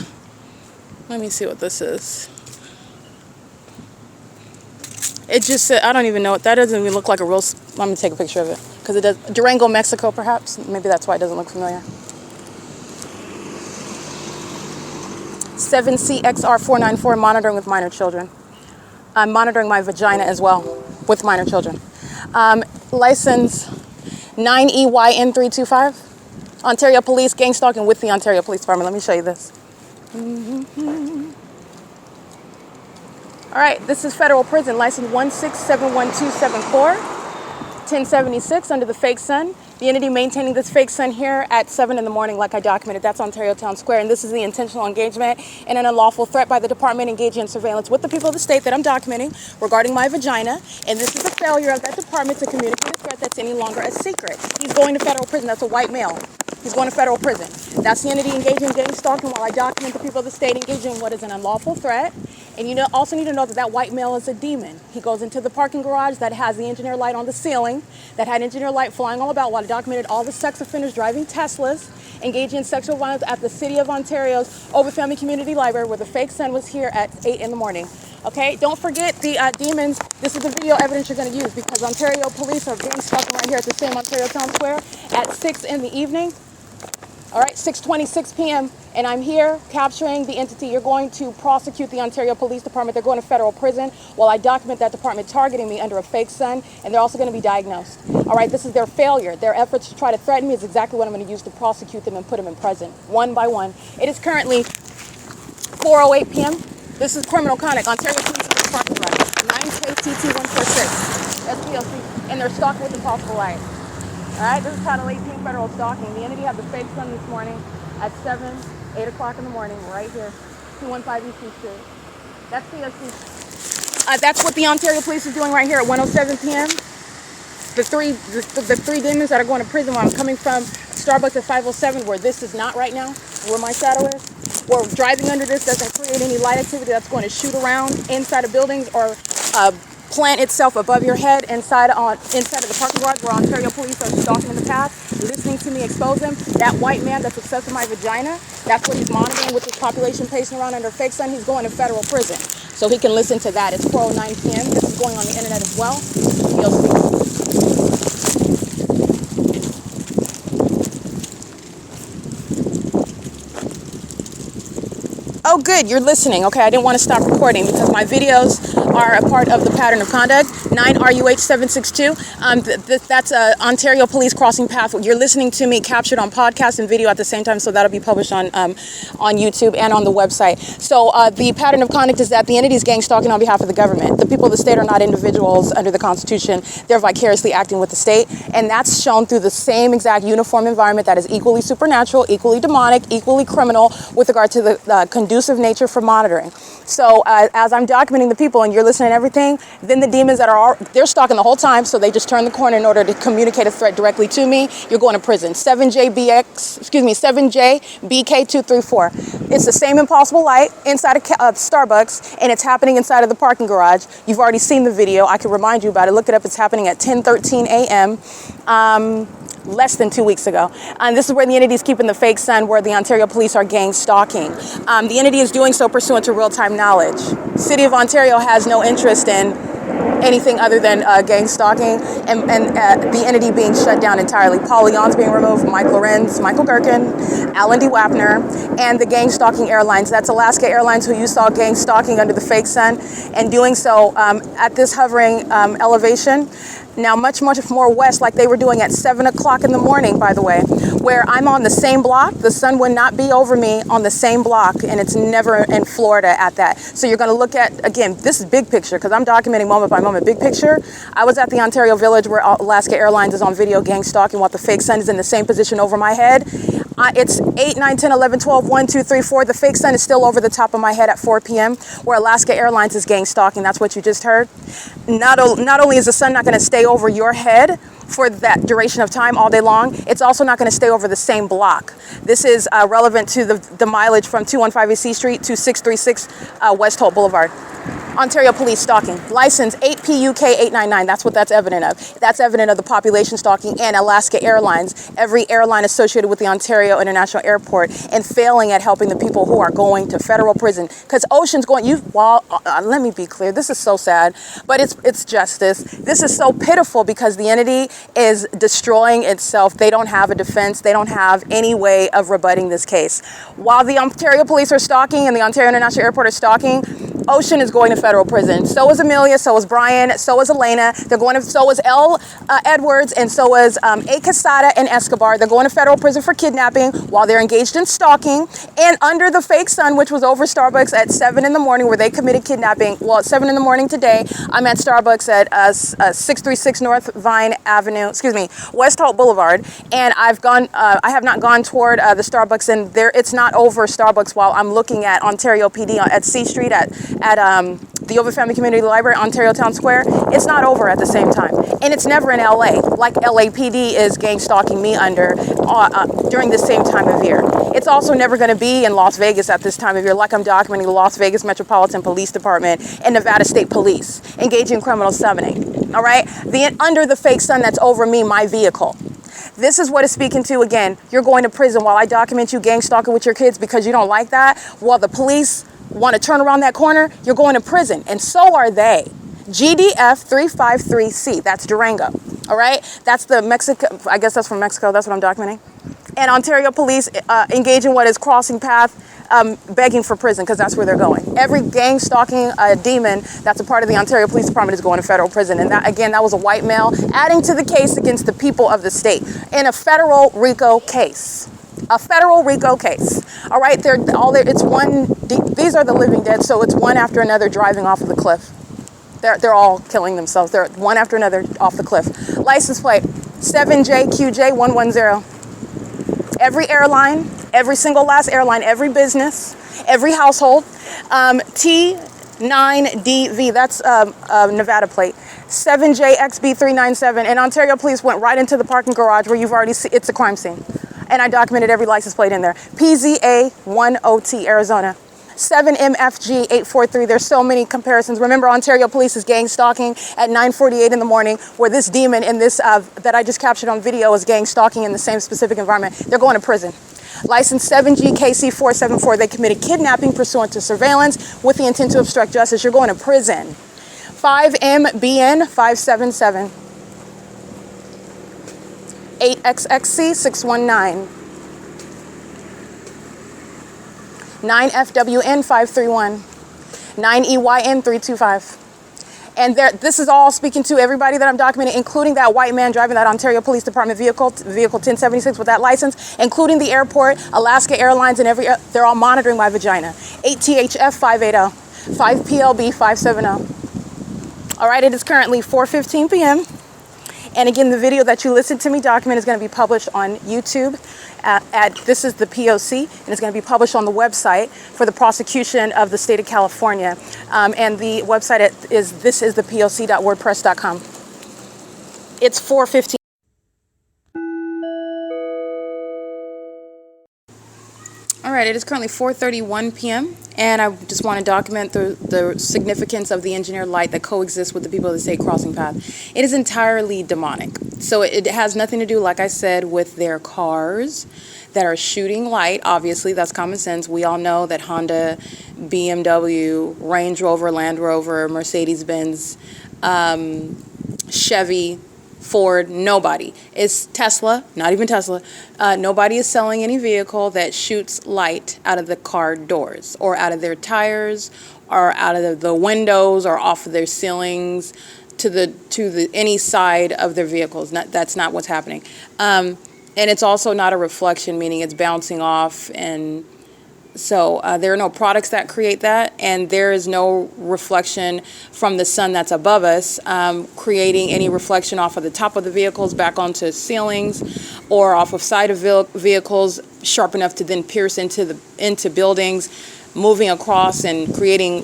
Let me see what this is. It just said, I don't even know what that doesn't even look like a real. Let me take a picture of it because it does. Durango, Mexico, perhaps. Maybe that's why it doesn't look familiar. 7CXR494, monitoring with minor children. I'm monitoring my vagina as well with minor children. License 9EYN325. Ontario Police, gang stalking with the Ontario Police Department. Let me show you this. All right, this is federal prison, license 1671274, 1076 under the fake sun. The entity maintaining this fake sun here at 7 in the morning, like I documented, that's Ontario Town Square, and this is the intentional engagement in an unlawful threat by the department engaging in surveillance with the people of the state that I'm documenting regarding my vagina, and this is a failure of that department to communicate a threat that's any longer a secret. He's going to federal prison. That's a white male. He's going to federal prison. That's the entity engaging in gang stalking while I document the people of the state engaging in what is an unlawful threat. And you also need to know that that white male is a demon. He goes into the parking garage that has the engineer light on the ceiling, that had engineer light flying all about while I documented all the sex offenders driving Teslas, engaging in sexual violence at the City of Ontario's OVITT Family Community Library where the fake sun was here at 8 in the morning. Okay, don't forget the demons. This is the video evidence you're going to use because Ontario police are gang stalking right here at the same Ontario Town Square at 6 in the evening. All right, 6:26 p.m. and I'm here capturing the entity. You're going to prosecute the Ontario Police Department. They're going to federal prison while I document that department targeting me under a fake sun, and they're also going to be diagnosed. All right, this is their failure. Their efforts to try to threaten me is exactly what I'm going to use to prosecute them and put them in prison, one by one. It is currently 4:08 p.m. This is criminal conduct. Ontario Police Department, 9KTT146, that's P.O.C, and they're stalking with impossible light. All right, this is Title 18 federal stalking. The entity had the fake sun this morning at 8 o'clock in the morning, right here, 215 Eastern Street. That's P.O.C. That's what the Ontario Police is doing right here at 1:07 p.m. the three demons that are going to prison while I'm coming from Starbucks at 507, where this is not right now, where my shadow is, or driving under this doesn't create any light activity that's going to shoot around inside of buildings or plant itself above your head inside of the parking garage where Ontario police are stalking in the path, listening to me expose them. That white man that's obsessed with my vagina, that's what he's monitoring with his population pacing around under fake sun. He's going to federal prison. So he can listen to that. It's 4:09 p.m. This is going on the internet as well. You'll see. Oh, good, you're listening. Okay, I didn't want to stop recording because my videos are a part of the pattern of conduct. 9RUH762. That's Ontario Police Crossing Path. You're listening to me captured on podcast and video at the same time, so that'll be published on YouTube and on the website. So the pattern of conduct is that the entity is gang stalking on behalf of the government. The people of the state are not individuals under the Constitution. They're vicariously acting with the state, and that's shown through the same exact uniform environment that is equally supernatural, equally demonic, equally criminal with regard to the conducive nature for monitoring. So as I'm documenting the people and you're listening to everything, then the demons that they're stalking the whole time, so they just turn the corner in order to communicate a threat directly to me. You're going to prison. 7JBK234. It's the same impossible light inside of Starbucks, and it's happening inside of the parking garage. You've already seen the video. I can remind you about it. Look it up. It's happening at 10:13 a.m. Less than 2 weeks ago. And this is where the entity is keeping the fake sun, where the Ontario police are gang stalking. The entity is doing so pursuant to real-time knowledge. City of Ontario has no interest in anything other than gang stalking and the entity being shut down entirely. Paul Leon's being removed, LORENZ, Michael GERKEN, Alan D. WAPNER, and the gang stalking airlines. That's Alaska Airlines, who you saw gang stalking under the fake sun and doing so at this hovering elevation. Now much more west, like they were doing at 7 o'clock in the morning, by the way, where I'm on the same block. The sun would not be over me on the same block, and it's never in Florida at that. So you're going to look at, again, this is big picture because I'm documenting moment by moment. Big picture, I was at the Ontario Village where Alaska Airlines is on video gang stalking while the fake sun is in the same position over my head. It's 8, 9, 10, 11, 12, 1, 2, 3, 4. The fake sun is still over the top of my head at 4 p.m. where Alaska Airlines is gang stalking. That's what you just heard. Not only is the sun not going to stay over your head for that duration of time all day long, it's also not going to stay over the same block. This is relevant to the mileage from 215 E.C. Street to 636 West Holt Boulevard. Ontario Police stalking. License 8PUK899. That's what that's evident of. That's evident of the population stalking and Alaska Airlines, every airline associated with the Ontario International Airport, and failing at helping the people who are going to federal prison. Because Ocean's going, let me be clear, this is so sad, but it's justice. This is so pitiful because the entity is destroying itself. They don't have a defense. They don't have any way of rebutting this case. While the Ontario Police are stalking and the Ontario International Airport are stalking, Ocean is going to federal prison. So is Amelia, so is Brian, so is Elena. So is L. Edwards, and so is A. Quesada and Escobar. They're going to federal prison for kidnapping while they're engaged in stalking and under the fake sun, which was over Starbucks at 7 in the morning where they committed kidnapping. Well, at 7 in the morning today, I'm at Starbucks at 636 North Vine Avenue, West Holt Boulevard. And I have not gone toward the Starbucks, and it's not over Starbucks while I'm looking at Ontario PD at C Street at the OVITT Family Community Library, Ontario Town Square. It's not over at the same time. And it's never in LA, like LAPD is gang stalking me under during the same time of year. It's also never going to be in Las Vegas at this time of year, like I'm documenting the Las Vegas Metropolitan Police Department and Nevada State Police engaging in criminal summoning. All right? Under the fake sun that's over me, my vehicle. This is what it's speaking to. Again, you're going to prison while I document you gang stalking with your kids because you don't like that. While the police want to turn around that corner, you're going to prison. And so are they. GDF 353C, that's Durango. All right? That's the Mexico, I guess that's from Mexico. That's what I'm documenting. And Ontario police engage in what is crossing path, begging for prison because that's where they're going. Every gang stalking demon that's a part of the Ontario Police Department is going to federal prison. And that, again, that was a white male adding to the case against the people of the state in a federal RICO case. A federal RICO case. All right, these are the living dead, so it's one after another driving off of the cliff. They're all killing themselves. They're one after another off the cliff. License plate 7JQJ110. Every airline, every single last airline, every business, every household. T9DV, that's Nevada plate. 7JXB397, and Ontario Police went right into the parking garage where you've already seen, it's a crime scene. And I documented every license plate in there. PZA10T, Arizona. 7MFG843. There's so many comparisons. Remember, Ontario Police is gang stalking at 9:48 in the morning, where this demon in this that I just captured on video is gang stalking in the same specific environment. They're going to prison. License 7GKC474. They committed kidnapping pursuant to surveillance with the intent to obstruct justice. You're going to prison. 5MBN577. 8XXC619. 9FWN531, 9EYN325. And this is all speaking to everybody that I'm documenting, including that white man driving that Ontario Police Department vehicle 1076 with that license, including the airport, Alaska Airlines, and they're all monitoring my vagina. 8THF580, 5PLB570. All right, it is currently 4:15 p.m. And again, the video that you listened to me document is going to be published on YouTube. This is the P.O.C. and it's going to be published on the website for the prosecution of the state of California. And the website is thisisthepoc.wordpress.com. It's 4:15. All right, it is currently 4:31 p.m. and I just want to document the significance of the engineered light that coexists with the people of the state crossing path. It is entirely demonic. So it has nothing to do, like I said, with their cars that are shooting light. Obviously, that's common sense. We all know that Honda, BMW, Range Rover, Land Rover, Mercedes-Benz, Chevy, Ford, nobody. It's Tesla, not even Tesla. Nobody is selling any vehicle that shoots light out of the car doors or out of their tires or out of the windows or off of their ceilings to the any side of their vehicles. That's not what's happening. And it's also not a reflection, meaning it's bouncing off. And so there are no products that create that, and there is no reflection from the sun that's above us, creating any reflection off of the top of the vehicles back onto ceilings or off of side of vehicles sharp enough to then pierce into buildings, moving across and creating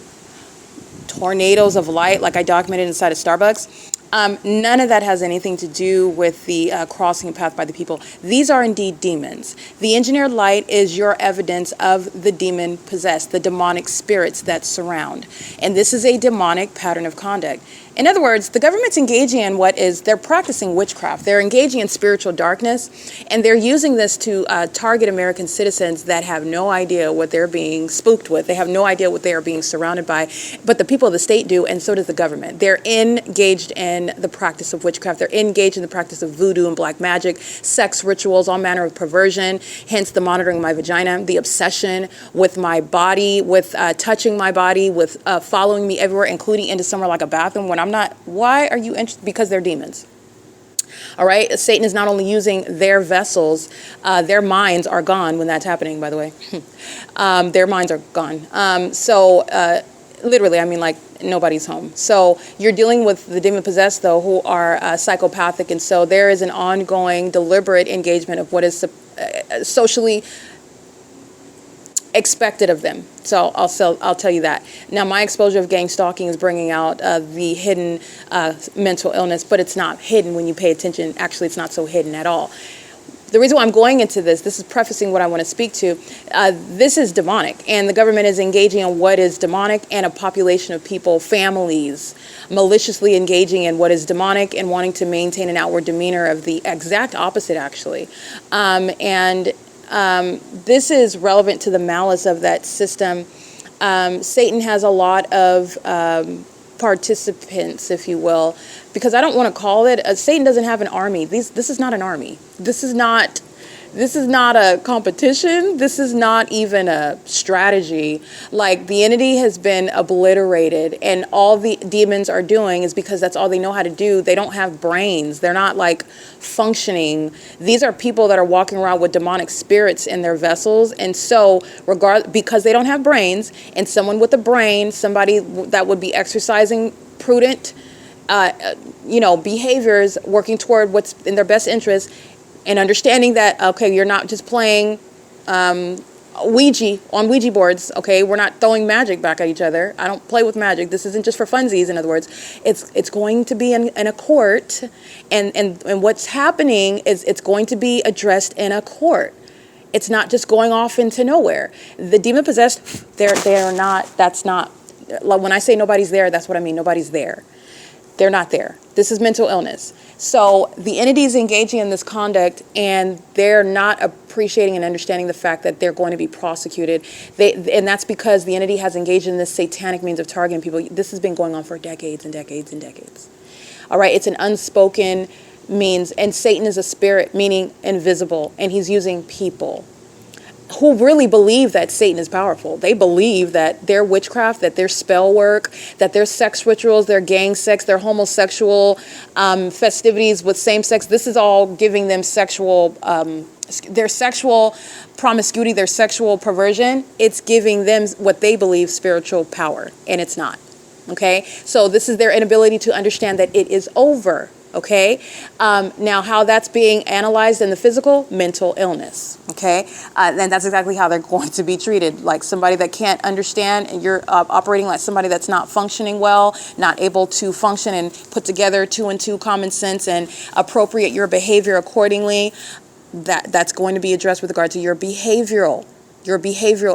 tornadoes of light like I documented inside of Starbucks. None of that has anything to do with the crossing path by the people. These are indeed demons. The engineered light is your evidence of the demon possessed, the demonic spirits that surround. And this is a demonic pattern of conduct. In other words, the government's engaging in they're practicing witchcraft. They're engaging in spiritual darkness, and they're using this to target American citizens that have no idea what they're being spooked with. They have no idea what they are being surrounded by, but the people of the state do, and so does the government. They're engaged in the practice of witchcraft. They're engaged in the practice of voodoo and black magic, sex rituals, all manner of perversion, hence the monitoring my vagina, the obsession with my body, with touching my body, with following me everywhere, including into somewhere like a bathroom when I'm not. Why are you interested? Because they're demons. All right. Satan is not only using their vessels, their minds are gone when that's happening, by the way. Their minds are gone. Literally, I mean, like, nobody's home. So you're dealing with the demon possessed, though, who are psychopathic. And so there is an ongoing, deliberate engagement of what is socially expected of them. So I'll tell you that. Now, my exposure of gang stalking is bringing out the hidden mental illness, but it's not hidden when you pay attention. Actually, it's not so hidden at all. The reason why I'm going into this is prefacing what I want to speak to. This is demonic, and the government is engaging in what is demonic, and a population of people, families, maliciously engaging in what is demonic and wanting to maintain an outward demeanor of the exact opposite, actually. This is relevant to the malice of that system. Satan has a lot of participants, if you will, because I don't want to call it, Satan doesn't have an army. This is not an army. This is not a competition. This is not even a strategy. Like, the entity has been obliterated, and all the demons are doing is because that's all they know how to do. They don't have brains. They're not like functioning. These are people that are walking around with demonic spirits in their vessels. And so because they don't have brains, and someone with a brain, somebody that would be exercising prudent, behaviors, working toward what's in their best interest, and understanding that, okay, you're not just playing Ouija boards, okay? We're not throwing magic back at each other. I don't play with magic. This isn't just for funsies, in other words. It's going to be in a court, and what's happening is it's going to be addressed in a court. It's not just going off into nowhere. The demon-possessed, they're not, that's not, like when I say nobody's there, that's what I mean, nobody's there. They're not there. This is mental illness. So the entity is engaging in this conduct, and they're not appreciating and understanding the fact that they're going to be prosecuted. And that's because the entity has engaged in this satanic means of targeting people. This has been going on for decades and decades and decades. All right, it's an unspoken means, and Satan is a spirit, meaning invisible, and he's using people who really believe that Satan is powerful. They believe that their witchcraft, that their spell work, that their sex rituals, their gang sex, their homosexual festivities with same sex, this is all giving them sexual, their sexual promiscuity, their sexual perversion. It's giving them what they believe spiritual power, and it's not. Okay? So this is their inability to understand that it is over. Okay, now how that's being analyzed in the physical, mental illness. Okay, and that's exactly how they're going to be treated, like somebody that can't understand, and you're operating like somebody that's not functioning well, not able to function and put together two and two common sense and appropriate your behavior accordingly. That's going to be addressed with regard to your behavioral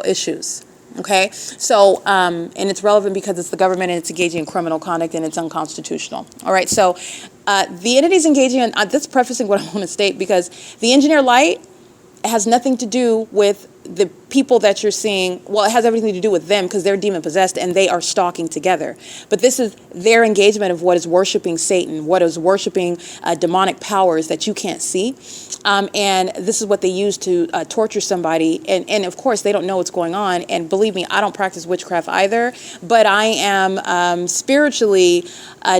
issues. Okay, so, and it's relevant because it's the government and it's engaging in criminal conduct and it's unconstitutional. All right, so the entity's engaging in, this prefacing what I want to state, because the engineer light has nothing to do with the people that you're seeing. Well, it has everything to do with them because they're demon possessed and they are stalking together. But this is their engagement of what is worshiping Satan, what is worshiping demonic powers that you can't see. And this is what they use to torture somebody. And of course, they don't know what's going on. And believe me, I don't practice witchcraft either, but I am spiritually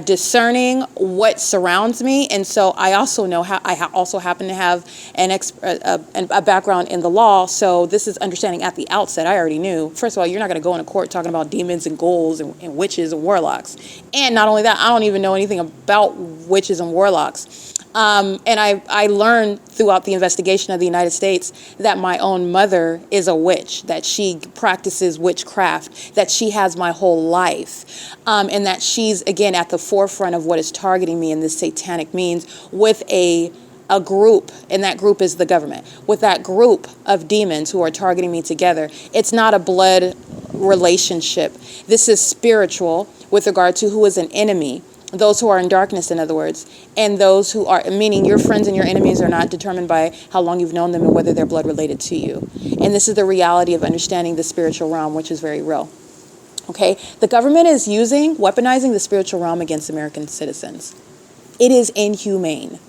discerning what surrounds me. And so I also know how, I also happen to have a background in the law. So this is understanding at the outset. I already knew, first of all, you're not going to go into court talking about demons and ghouls and witches and warlocks. And not only that, I don't even know anything about witches and warlocks. And I learned throughout the investigation of the United States that my own mother is a witch, that she practices witchcraft, that she has my whole life, and that she's, again, at the forefront of what is targeting me in this satanic means with a group, and that group is the government, with that group of demons who are targeting me together. It's not a blood relationship. This is spiritual with regard to who is an enemy. Those who are in darkness, in other words, and those who are, meaning your friends and your enemies are not determined by how long you've known them and whether they're blood related to you. And this is the reality of understanding the spiritual realm, which is very real. Okay, the government is weaponizing the spiritual realm against American citizens. It is inhumane.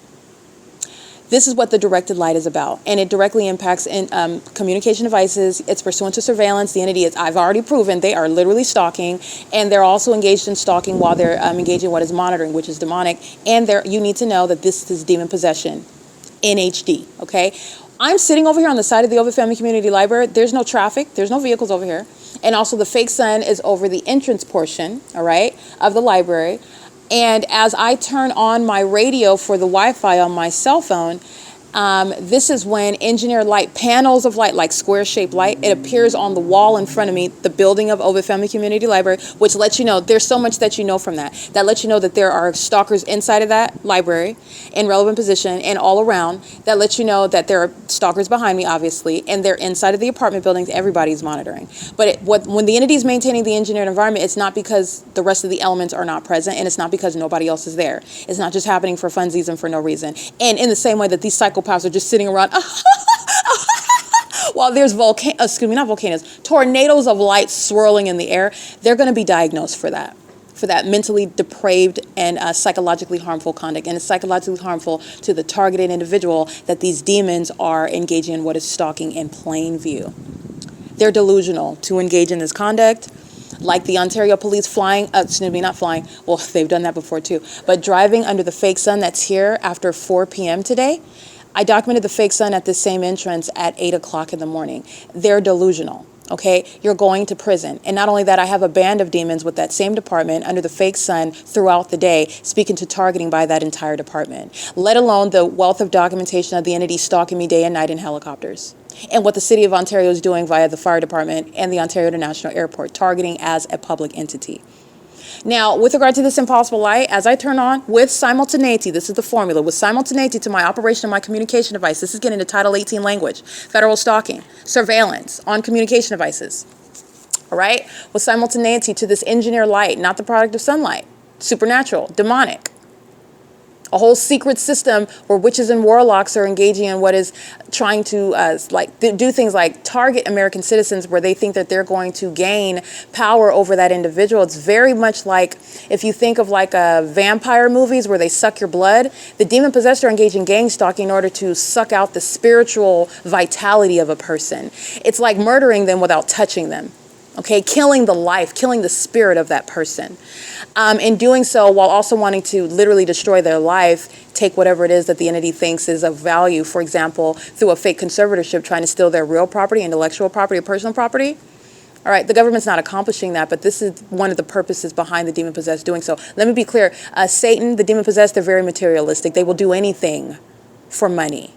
This is what the directed light is about, and it directly impacts in communication devices. It's pursuant to surveillance. The entity is, I've already proven, they are literally stalking, and they're also engaged in stalking while they're engaging in what is monitoring, which is demonic. And you need to know that this is demon possession in HD, okay? I'm sitting over here on the side of the OVITT Family Community Library. There's no traffic. There's no vehicles over here. And also the fake sun is over the entrance portion, all right, of the library. And as I turn on my radio for the Wi-Fi on my cell phone, this is when engineer light, panels of light, like square-shaped light, it appears on the wall in front of me, the building of OVITT Family Community Library, which lets you know, there's so much that you know from that. That lets you know that there are stalkers inside of that library in relevant position and all around. That lets you know that there are stalkers behind me, obviously, and they're inside of the apartment buildings. Everybody's monitoring. But when the entity is maintaining the engineered environment, it's not because the rest of the elements are not present, and it's not because nobody else is there. It's not just happening for funsies and for no reason. And in the same way that these psychopaths are just sitting around while there's tornadoes of light swirling in the air, they're going to be diagnosed for that mentally depraved and psychologically harmful conduct. And it's psychologically harmful to the targeted individual that these demons are engaging in what is stalking in plain view. They're delusional to engage in this conduct. Like the Ontario police well, they've done that before too, but driving under the fake sun that's here after 4 p.m. today. I documented the fake sun at the same entrance at 8 o'clock in the morning. They're delusional. Okay, you're going to prison. And not only that, I have a band of demons with that same department under the fake sun throughout the day, speaking to targeting by that entire department, let alone the wealth of documentation of the entity stalking me day and night in helicopters. And what the city of Ontario is doing via the fire department and the Ontario International Airport, targeting as a public entity. Now, with regard to this impossible light, as I turn on with simultaneity, this is the formula, with simultaneity to my operation of my communication device, this is getting to Title 18 language, federal stalking, surveillance on communication devices, all right? With simultaneity to this engineered light, not the product of sunlight, supernatural, demonic. A whole secret system where witches and warlocks are engaging in what is trying to do things like target American citizens where they think that they're going to gain power over that individual. It's very much like if you think of like vampire movies where they suck your blood. The demon possessed are engaged in gang stalking in order to suck out the spiritual vitality of a person. It's like murdering them without touching them. Okay, killing the life, killing the spirit of that person. In doing so, while also wanting to literally destroy their life, take whatever it is that the entity thinks is of value, for example, through a fake conservatorship, trying to steal their real property, intellectual property, or personal property. All right, the government's not accomplishing that, but this is one of the purposes behind the demon-possessed doing so. Let me be clear. Satan, the demon-possessed, they're very materialistic. They will do anything for money,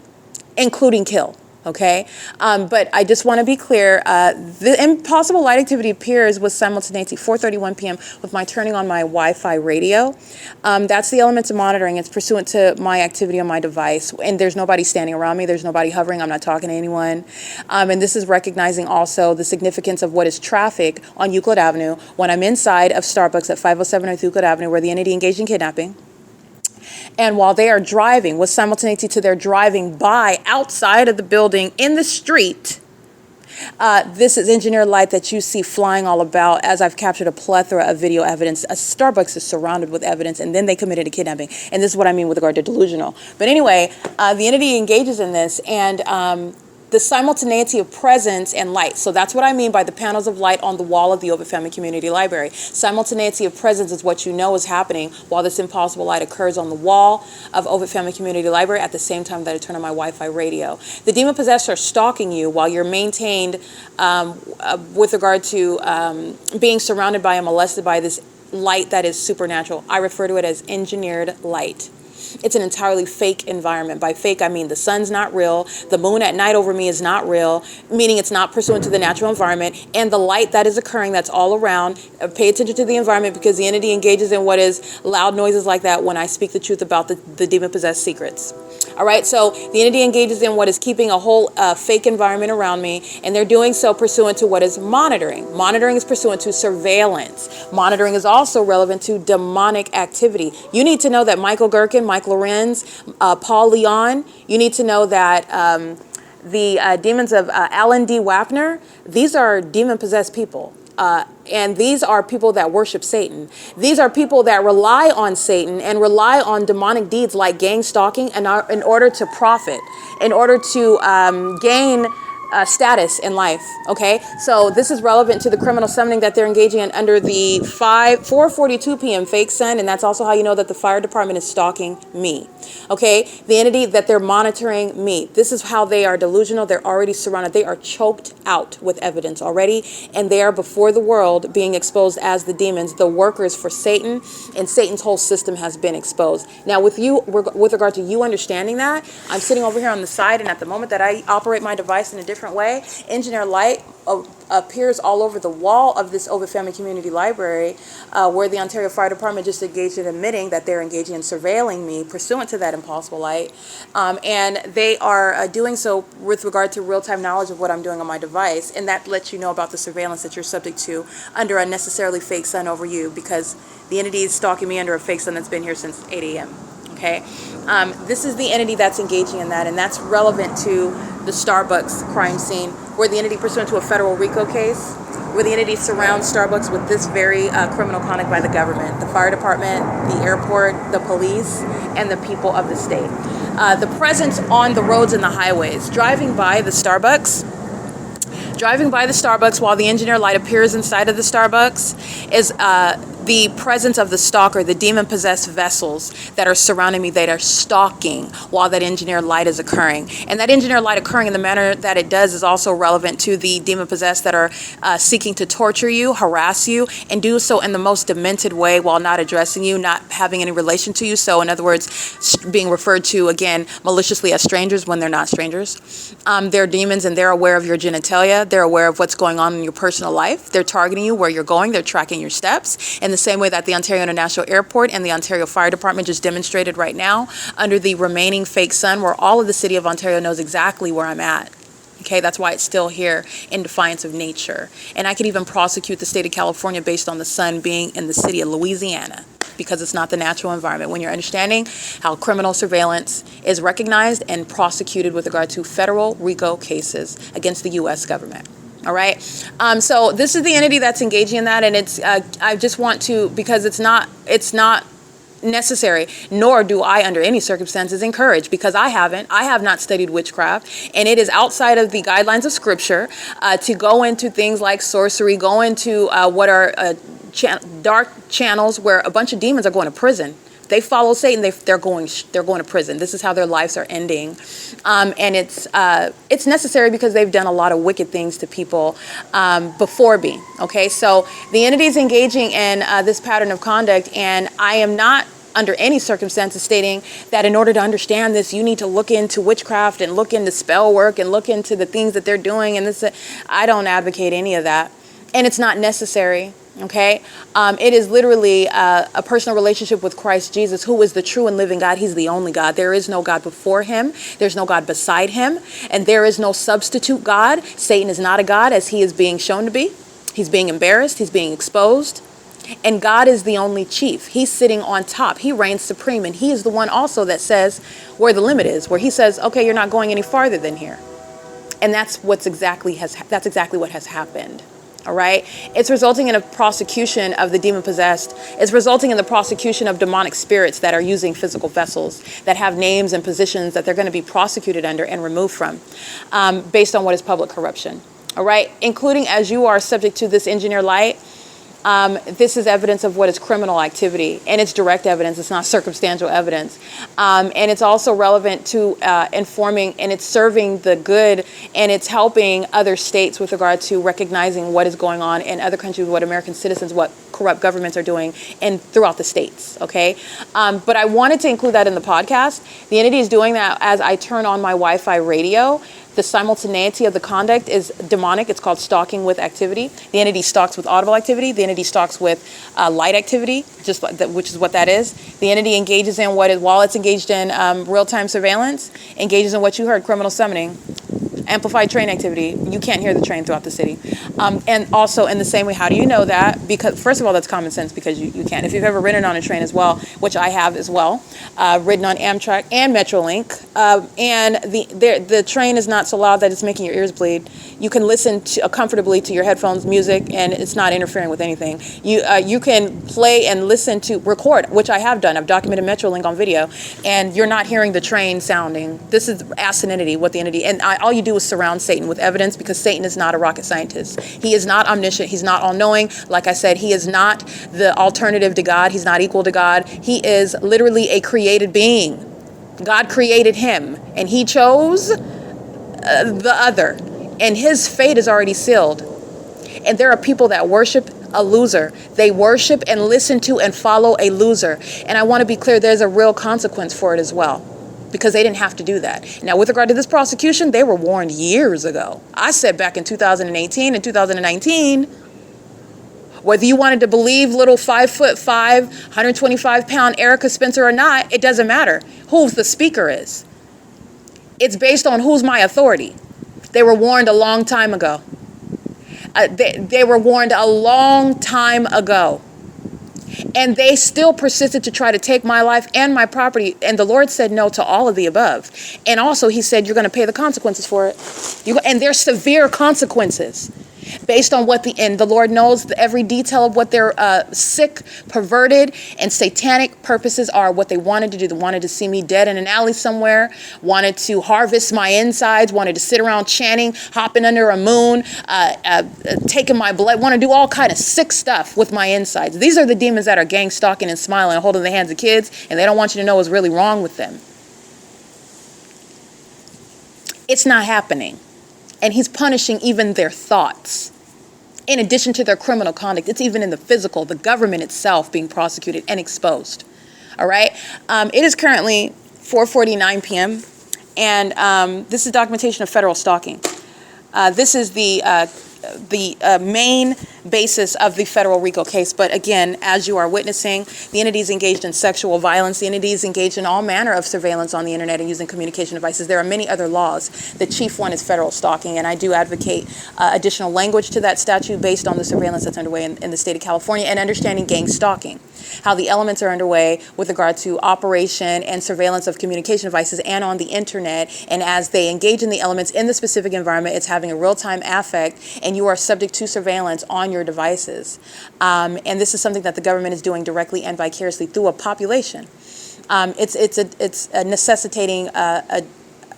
including kill. Okay, but I just want to be clear, the impossible light activity appears with simultaneity 4:31 p.m. with my turning on my Wi-Fi radio. That's the elements of monitoring. It's pursuant to my activity on my device, and there's nobody standing around me. There's nobody hovering. I'm not talking to anyone. And this is recognizing also the significance of what is traffic on Euclid Avenue when I'm inside of Starbucks at 507 North Euclid Avenue where the entity engaged in kidnapping. And while they are driving, with simultaneity to their driving by outside of the building in the street, this is engineered light that you see flying all about as I've captured a plethora of video evidence. Starbucks is surrounded with evidence, and then they committed a kidnapping. And this is what I mean with regard to delusional. But anyway, the entity engages in this, and the simultaneity of presence and light. So that's what I mean by the panels of light on the wall of the OVITT Family Community Library. Simultaneity of presence is what you know is happening while this impossible light occurs on the wall of OVITT Family Community Library at the same time that I turn on my Wi-Fi radio. The demon possessed are stalking you while you're maintained with regard to being surrounded by and molested by this light that is supernatural. I refer to it as engineered light. It's an entirely fake environment. By fake, I mean the sun's not real. The moon at night over me is not real, meaning it's not pursuant to the natural environment. And the light that is occurring that's all around, pay attention to the environment because the entity engages in what is loud noises like that when I speak the truth about the demon-possessed secrets. All right, so the entity engages in what is keeping a whole fake environment around me, and they're doing so pursuant to what is monitoring. Monitoring is pursuant to surveillance. Monitoring is also relevant to demonic activity. You need to know that Michael GERKEN, Mike LORENZ, Paul Leon, you need to know that the demons of Alan D. WAPNER, these are demon-possessed people. And these are people that worship Satan. These are people that rely on Satan and rely on demonic deeds like gang stalking and in order to profit, in order to gain status in life. Okay, so this is relevant to the criminal summoning that they're engaging in under the 4:42 p.m. fake sun, and that's also how you know that the fire department is stalking me. Okay, the entity that they're monitoring me. This is how they are delusional. They're already surrounded. They are choked out with evidence already, and they are before the world being exposed as the demons, the workers for Satan, and Satan's whole system has been exposed. Now, with regard to you understanding that, I'm sitting over here on the side, and at the moment that I operate my device in a different way, engineer light appears all over the wall of this OVITT Family Community Library, where the Ontario Fire Department just engaged in admitting that they're engaging in surveilling me pursuant to that impossible light. And they are doing so with regard to real-time knowledge of what I'm doing on my device, and that lets you know about the surveillance that you're subject to under a necessarily fake sun over you, because the entity is stalking me under a fake sun that's been here since 8 a.m. Okay, this is the entity that's engaging in that, and that's relevant to the Starbucks crime scene, where the entity pursuant to a federal RICO case, where the entity surrounds Starbucks with this very criminal conduct by the government, the fire department, the airport, the police, and the people of the state. The presence on the roads and the highways, driving by the Starbucks while the engineer light appears inside of the Starbucks is the presence of the stalker, the demon-possessed vessels that are surrounding me, that are stalking while that engineered light is occurring. And that engineered light occurring in the manner that it does is also relevant to the demon-possessed that are seeking to torture you, harass you, and do so in the most demented way while not addressing you, not having any relation to you. So in other words, being referred to, again, maliciously as strangers when they're not strangers. They're demons, and they're aware of your genitalia. They're aware of what's going on in your personal life. They're targeting you where you're going. They're tracking your steps in the same way that the Ontario International Airport and the Ontario Fire Department just demonstrated right now under the remaining fake sun, where all of the city of Ontario knows exactly where I'm at. Okay, that's why it's still here in defiance of nature. And I could even prosecute the state of California based on the sun being in the city of Louisiana, because it's not the natural environment. When you're understanding how criminal surveillance is recognized and prosecuted with regard to federal RICO cases against the U.S. government. All right. So this is the entity that's engaging in that, and it's. I just want to, because it's not necessary, nor do I under any circumstances encourage, because I have not studied witchcraft, and it is outside of the guidelines of scripture to go into things like sorcery, go into what are dark channels where a bunch of demons are going to prison. They follow Satan. They're going to prison. This is how their lives are ending, and it's necessary because they've done a lot of wicked things to people before me. Okay, so the entity is engaging in this pattern of conduct, and I am not under any circumstances stating that in order to understand this, you need to look into witchcraft and look into spell work and look into the things that they're doing. And this, I don't advocate any of that, and it's not necessary. Okay, it is literally a personal relationship with Christ Jesus, who is the true and living God. He's the only God. There is no God before him. There's no God beside him. And there is no substitute God. Satan is not a God, as he is being shown to be. He's being embarrassed. He's being exposed. And God is the only chief. He's sitting on top. He reigns supreme. And he is the one also that says where the limit is, where he says, okay, you're not going any farther than here. And that's exactly what has happened. All right. It's resulting in a prosecution of the demon possessed. It's resulting in the prosecution of demonic spirits that are using physical vessels that have names and positions that they're going to be prosecuted under and removed from based on what is public corruption. All right. Including, as you are subject to this engineer light, this is evidence of what is criminal activity, and it's direct evidence. It's not circumstantial evidence. And it's also relevant to informing, and it's serving the good, and it's helping other states with regard to recognizing what is going on in other countries, what American citizens, what corrupt governments are doing, and throughout the states, okay? But I wanted to include that in the podcast. The entity is doing that as I turn on my Wi-Fi radio. The simultaneity of the conduct is demonic. It's called stalking with activity. The entity stalks with audible activity. The entity stalks with light activity, just like that, which is what that is. The entity engages in while it's engaged in real-time surveillance, engages in what you heard, criminal summoning, amplified train activity. You can't hear the train throughout the city. And also in the same way, how do you know that? Because first of all, that's common sense, because you can't. If you've ever ridden on a train as well, which I have as well, ridden on Amtrak and Metrolink, and the train is not so loud that it's making your ears bleed. You can listen comfortably to your headphones music, and it's not interfering with anything. You can play and listen to record, which I have done. I've documented Metrolink on video, and you're not hearing the train sounding. This is ask an entity what the entity, and all you do is surround Satan with evidence, because Satan is not a rocket scientist. He is not omniscient. He's not all-knowing. Like I said, he is not the alternative to God. He's not equal to God. He is literally a created being. God created him, and he chose the other, and his fate is already sealed. And there are people that worship a loser. They worship and listen to and follow a loser. And I want to be clear, there's a real consequence for it as well, because they didn't have to do that. Now, with regard to this prosecution, they were warned years ago. I said back in 2018 and 2019, whether you wanted to believe little 5'5", 125-pound Erica Spencer or not, it doesn't matter who the speaker is. It's based on who's my authority. They were warned a long time ago. They were warned a long time ago. And they still persisted to try to take my life and my property. And the Lord said no to all of the above. And also he said, you're going to pay the consequences for it. And there's severe consequences. based on what the Lord knows every detail of what their sick, perverted, and satanic purposes are, what they wanted to do. They wanted to see me dead in an alley somewhere, wanted to harvest my insides, wanted to sit around chanting, hopping under a moon, taking my blood, want to do all kind of sick stuff with my insides. These are the demons that are gang stalking and smiling and holding the hands of kids, and they don't want you to know what's really wrong with them. It's not happening. And he's punishing even their thoughts. In addition to their criminal conduct, it's even in the physical, the government itself being prosecuted and exposed. All right? It is currently 4:49 p.m. And this is documentation of federal stalking. This is the main basis of the federal RICO case. But again, as you are witnessing, the entity is engaged in sexual violence. The entity is engaged in all manner of surveillance on the internet and using communication devices. There are many other laws. The chief one is federal stalking, and I do advocate additional language to that statute based on the surveillance that's underway in the state of California and understanding gang stalking, how the elements are underway with regard to operation and surveillance of communication devices and on the internet. And as they engage in the elements in the specific environment, it's having a real-time affect, and you are subject to surveillance on your devices. And this is something that the government is doing directly and vicariously through a population. It's necessitating an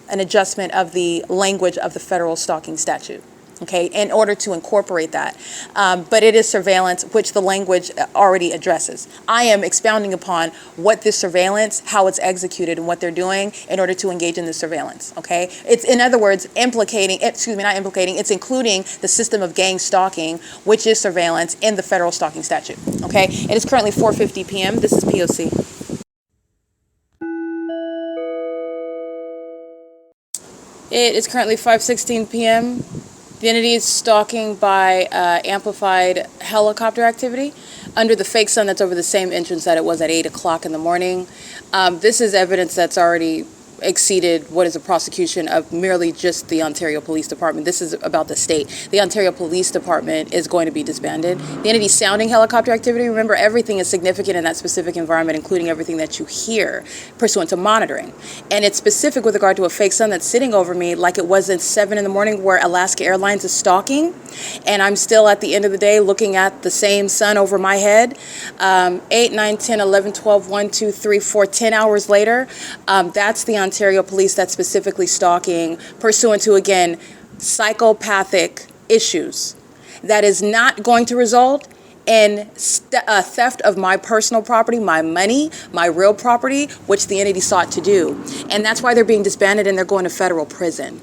adjustment of the language of the federal stalking statute, okay, in order to incorporate that. But it is surveillance, which the language already addresses. I am expounding upon what this surveillance, how it's executed, and what they're doing in order to engage in the surveillance, okay? It's, in other words, it's including the system of gang stalking, which is surveillance in the federal stalking statute, okay? It is currently 4:50 p.m. This is P.O.C. It is currently 5:16 p.m. The entity is stalking by amplified helicopter activity under the fake sun that's over the same entrance that it was at 8 o'clock in the morning. This is evidence that's already exceeded what is a prosecution of merely just the Ontario Police Department. This is about the state. The Ontario Police Department is going to be disbanded. The entity sounding helicopter activity, remember, everything is significant in that specific environment, including everything that you hear pursuant to monitoring. And it's specific with regard to a fake sun that's sitting over me like it was at 7 in the morning where Alaska Airlines is stalking. And I'm still at the end of the day looking at the same sun over my head. 8, 9, 10, 11, 12, 1, 2, 3, 4, 10 hours later. That's the Ontario Police that's specifically stalking pursuant to, again, psychopathic issues. That is not going to result in theft of my personal property, my money, my real property, which the entity sought to do. And that's why they're being disbanded and they're going to federal prison.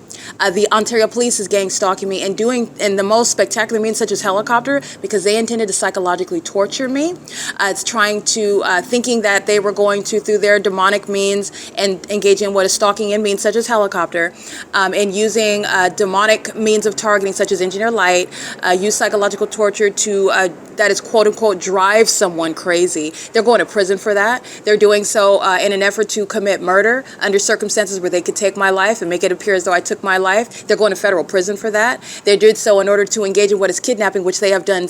The Ontario Police is gang stalking me and doing in the most spectacular means, such as helicopter, because they intended to psychologically torture me. It's trying to, thinking that they were going to, through their demonic means, and engage in what is stalking in means, such as helicopter, and using demonic means of targeting, such as engineer light, use psychological torture to, that is quote unquote, drive someone crazy. They're going to prison for that. They're doing so in an effort to commit murder under circumstances where they could take my life and make it appear as though I took my life. They're going to federal prison for that. They did so in order to engage in what is kidnapping, which they have done,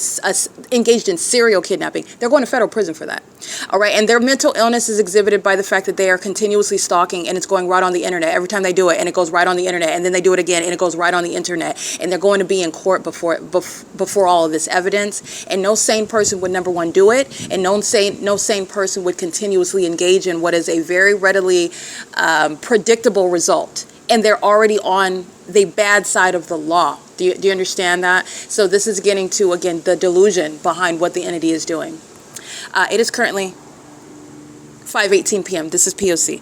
engaged in serial kidnapping. They're going to federal prison for that. All right. And their mental illness is exhibited by the fact that they are continuously stalking, and it's going right on the internet every time they do it, and it goes right on the internet, and then they do it again and it goes right on the internet, and they're going to be in court before all of this evidence. And no sane person would, number one, do it, and no sane person would continuously engage in what is a very readily predictable result. And they're already on the bad side of the law. Do you understand that? So this is getting to, again, the delusion behind what the entity is doing. It is currently 5:18 p.m. This is P.O.C.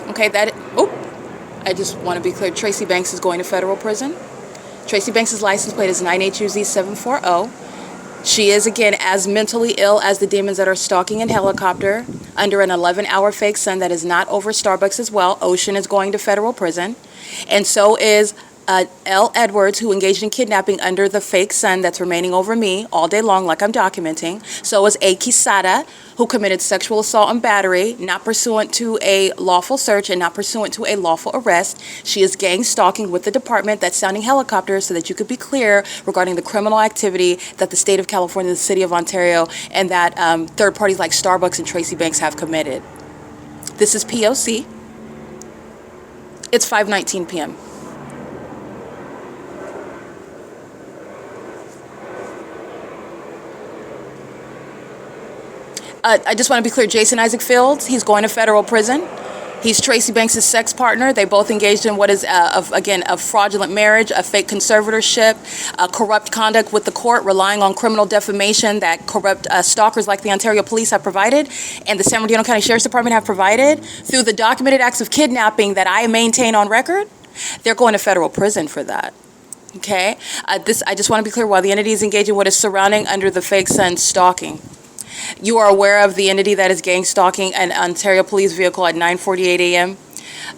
Okay, I just want to be clear. Tracy Banks is going to federal prison. Tracy Banks' license plate is 9HUZ740. She is, again, as mentally ill as the demons that are stalking in helicopter under an 11-hour fake sun that is not over Starbucks as well. Ocean is going to federal prison. And so is L. Edwards, who engaged in kidnapping under the fake sun that's remaining over me all day long, like I'm documenting. So is A. Quesada, who committed sexual assault and battery, not pursuant to a lawful search and not pursuant to a lawful arrest. She is gang stalking with the department that's sounding helicopters so that you could be clear regarding the criminal activity that the state of California, the city of Ontario, and that third parties like Starbucks and Tracy Banks have committed. This is P.O.C. It's 5:19 p.m. I just want to be clear, Jason Isaac Fields, he's going to federal prison. He's Tracy Banks' sex partner. They both engaged in what is, again, a fraudulent marriage, a fake conservatorship, corrupt conduct with the court, relying on criminal defamation that corrupt stalkers like the Ontario Police have provided and the San Bernardino County Sheriff's Department have provided through the documented acts of kidnapping that I maintain on record. They're going to federal prison for that. Okay? I just want to be clear, while the entity is engaging what is surrounding under the fake sun stalking. You are aware of the entity that is gang stalking an Ontario police vehicle at 9:48 a.m.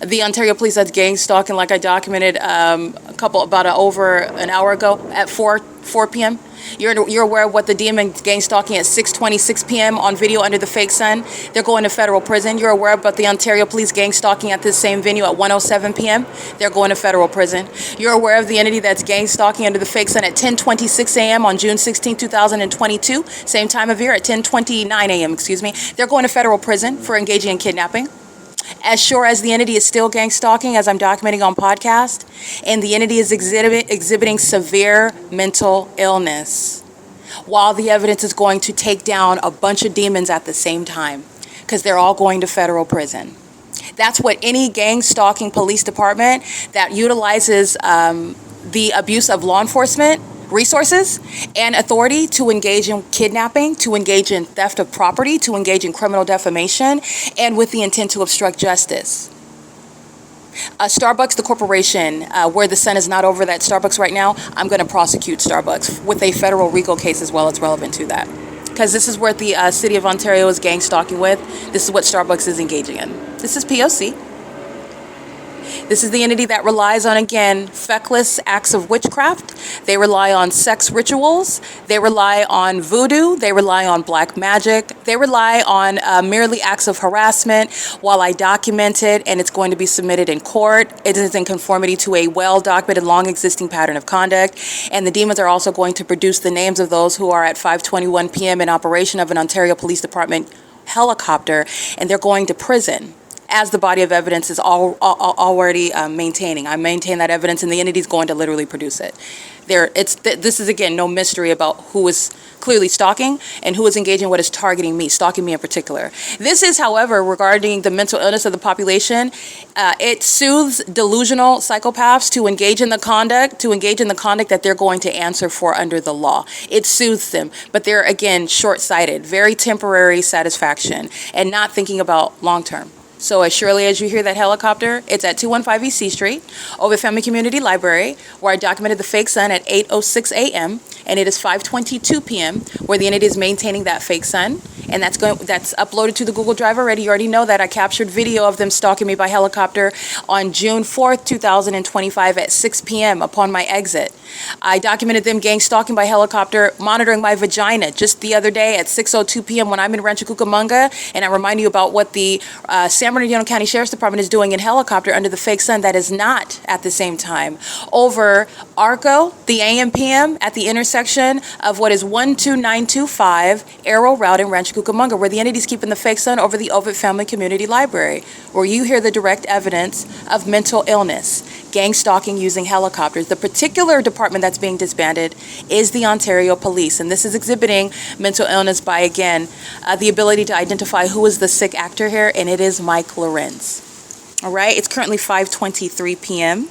The Ontario police that's gang stalking, like I documented over an hour ago at 4 p.m. You're aware of what the demon gang stalking at 6:26 p.m. on video under the fake sun. They're going to federal prison. You're aware about the Ontario police gang stalking at this same venue at 1:07 p.m. They're going to federal prison. You're aware of the entity that's gang stalking under the fake sun at 10:26 a.m. on June 16, 2022, same time of year at 10:29 a.m. They're going to federal prison for engaging in kidnapping. As sure as the entity is still gang stalking, as I'm documenting on podcast, and the entity is exhibiting severe mental illness, while the evidence is going to take down a bunch of demons at the same time, because they're all going to federal prison. That's what any gang stalking police department that utilizes the abuse of law enforcement resources and authority to engage in kidnapping, to engage in theft of property, to engage in criminal defamation, and with the intent to obstruct justice. Starbucks, the corporation, where the sun is not over that Starbucks right now, I'm going to prosecute Starbucks with a federal RICO case as well. It's relevant to that. Because this is where the city of Ontario is gang stalking with. This is what Starbucks is engaging in. This is P.O.C. This is the entity that relies on, again, feckless acts of witchcraft. They rely on sex rituals. They rely on voodoo. They rely on black magic. They rely on merely acts of harassment while I document it, and it's going to be submitted in court. It is in conformity to a well-documented, long-existing pattern of conduct. And the demons are also going to produce the names of those who are at 5:21 p.m. in operation of an Ontario Police Department helicopter, and they're going to prison, as the body of evidence is already maintaining. I maintain that evidence, and the entity is going to literally produce it. This is, again, no mystery about who is clearly stalking and who is engaging what is targeting me, stalking me in particular. This is, however, regarding the mental illness of the population, it soothes delusional psychopaths to engage in the conduct that they're going to answer for under the law. It soothes them, but they're, again, short-sighted, very temporary satisfaction, and not thinking about long-term. So as surely as you hear that helicopter, it's at 215 East C Street, OVITT Family Community Library, where I documented the fake sun at 8:06 a.m., and it is 5:22 p.m., where the entity is maintaining that fake sun, and that's uploaded to the Google Drive already. You already know that. I captured video of them stalking me by helicopter on June 4th, 2025 at 6 p.m. upon my exit. I documented them gang stalking by helicopter, monitoring my vagina just the other day at 6:02 p.m. when I'm in Rancho Cucamonga, and I remind you about what the San Bernardino County Sheriff's Department is doing in helicopter under the fake sun that is not at the same time over Arco, the AM/PM at the intersection of what is 12925 Arrow Route in Rancho Cucamonga, where the entity's keeping the fake sun over the OVITT Family Community Library, where you hear the direct evidence of mental illness, gang stalking using helicopters. The particular department that's being disbanded is the Ontario Police, and this is exhibiting mental illness by, again, the ability to identify who is the sick actor here, and it is Mike Lorenz. All right, it's currently 5:23 p.m.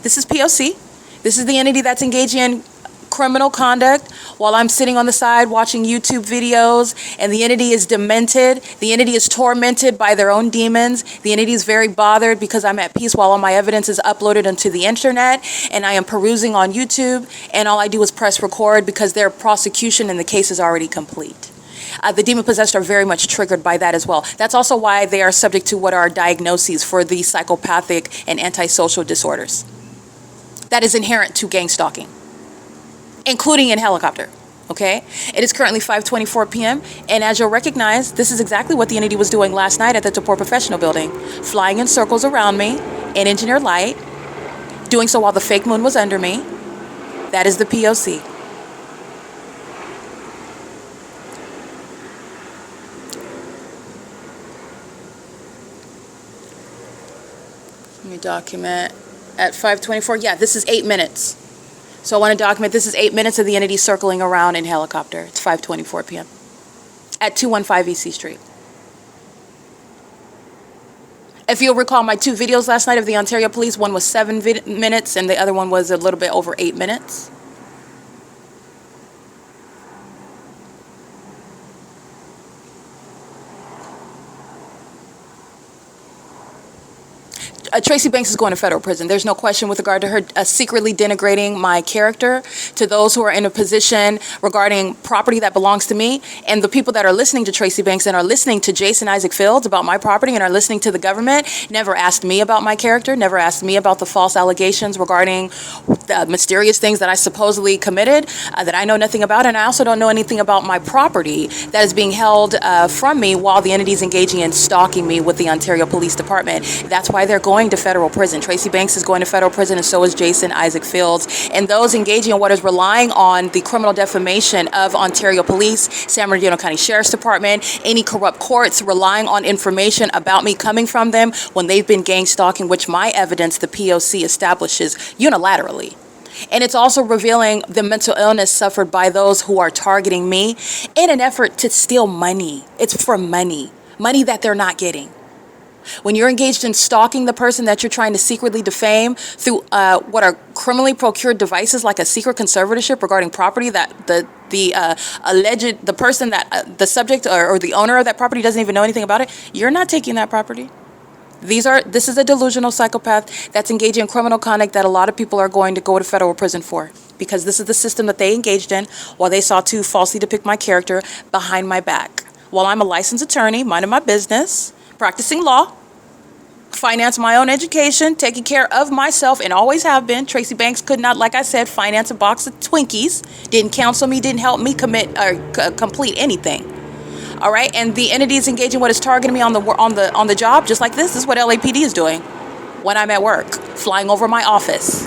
This is P.O.C. This is the entity that's engaging in criminal conduct while I'm sitting on the side watching YouTube videos, and the entity is demented. The entity is tormented by their own demons. The entity is very bothered because I'm at peace while all my evidence is uploaded onto the internet, and I am perusing on YouTube, and all I do is press record because their prosecution and the case is already complete. The demon-possessed are very much triggered by that as well. That's also why they are subject to what are diagnoses for the psychopathic and antisocial disorders. that is inherent to gang stalking, including in helicopter. Okay? It is currently 5:24 p.m. and as you'll recognize, this is exactly what the entity was doing last night at the TABOR Professional Building, flying in circles around me in engineer light, doing so while the fake moon was under me. That is the P.O.C. Let me document at 5:24. Yeah, this is 8 minutes. So I want to document this is 8 minutes of the entity circling around in helicopter. It's 5:24 p.m. at 215 E.C. Street. If you'll recall my two videos last night of the Ontario Police, one was 7 minutes and the other one was a little bit over 8 minutes. Tracy Banks is going to federal prison. There's no question with regard to her secretly denigrating my character to those who are in a position regarding property that belongs to me. And the people that are listening to Tracy Banks and are listening to Jason Isaac Fields about my property and are listening to the government never asked me about my character, never asked me about the false allegations regarding the mysterious things that I supposedly committed that I know nothing about. And I also don't know anything about my property that is being held from me while the entity is engaging in stalking me with the Ontario Police Department. That's why they're going to federal prison. Tracy Banks is going to federal prison, and so is Jason Isaac Fields. And those engaging in what is relying on the criminal defamation of Ontario Police, San Bernardino County Sheriff's Department, any corrupt courts relying on information about me coming from them when they've been gang stalking, which my evidence, the P.O.C, establishes unilaterally. And it's also revealing the mental illness suffered by those who are targeting me in an effort to steal money. It's for money that they're not getting. When you're engaged in stalking the person that you're trying to secretly defame through what are criminally procured devices like a secret conservatorship regarding property that the person that the subject or the owner of that property doesn't even know anything about it, you're not taking that property. This is a delusional psychopath that's engaging in criminal conduct that a lot of people are going to go to federal prison for, because this is the system that they engaged in while they sought to falsely depict my character behind my back. While I'm a licensed attorney, minding my business, practicing law, finance my own education, taking care of myself, and always have been. Tracy Banks could not, like I said, finance a box of Twinkies, didn't counsel me, didn't help me commit or complete anything. All right, and the entity is engaging what is targeting me on the job, just like this is what LAPD is doing when I'm at work, flying over my office.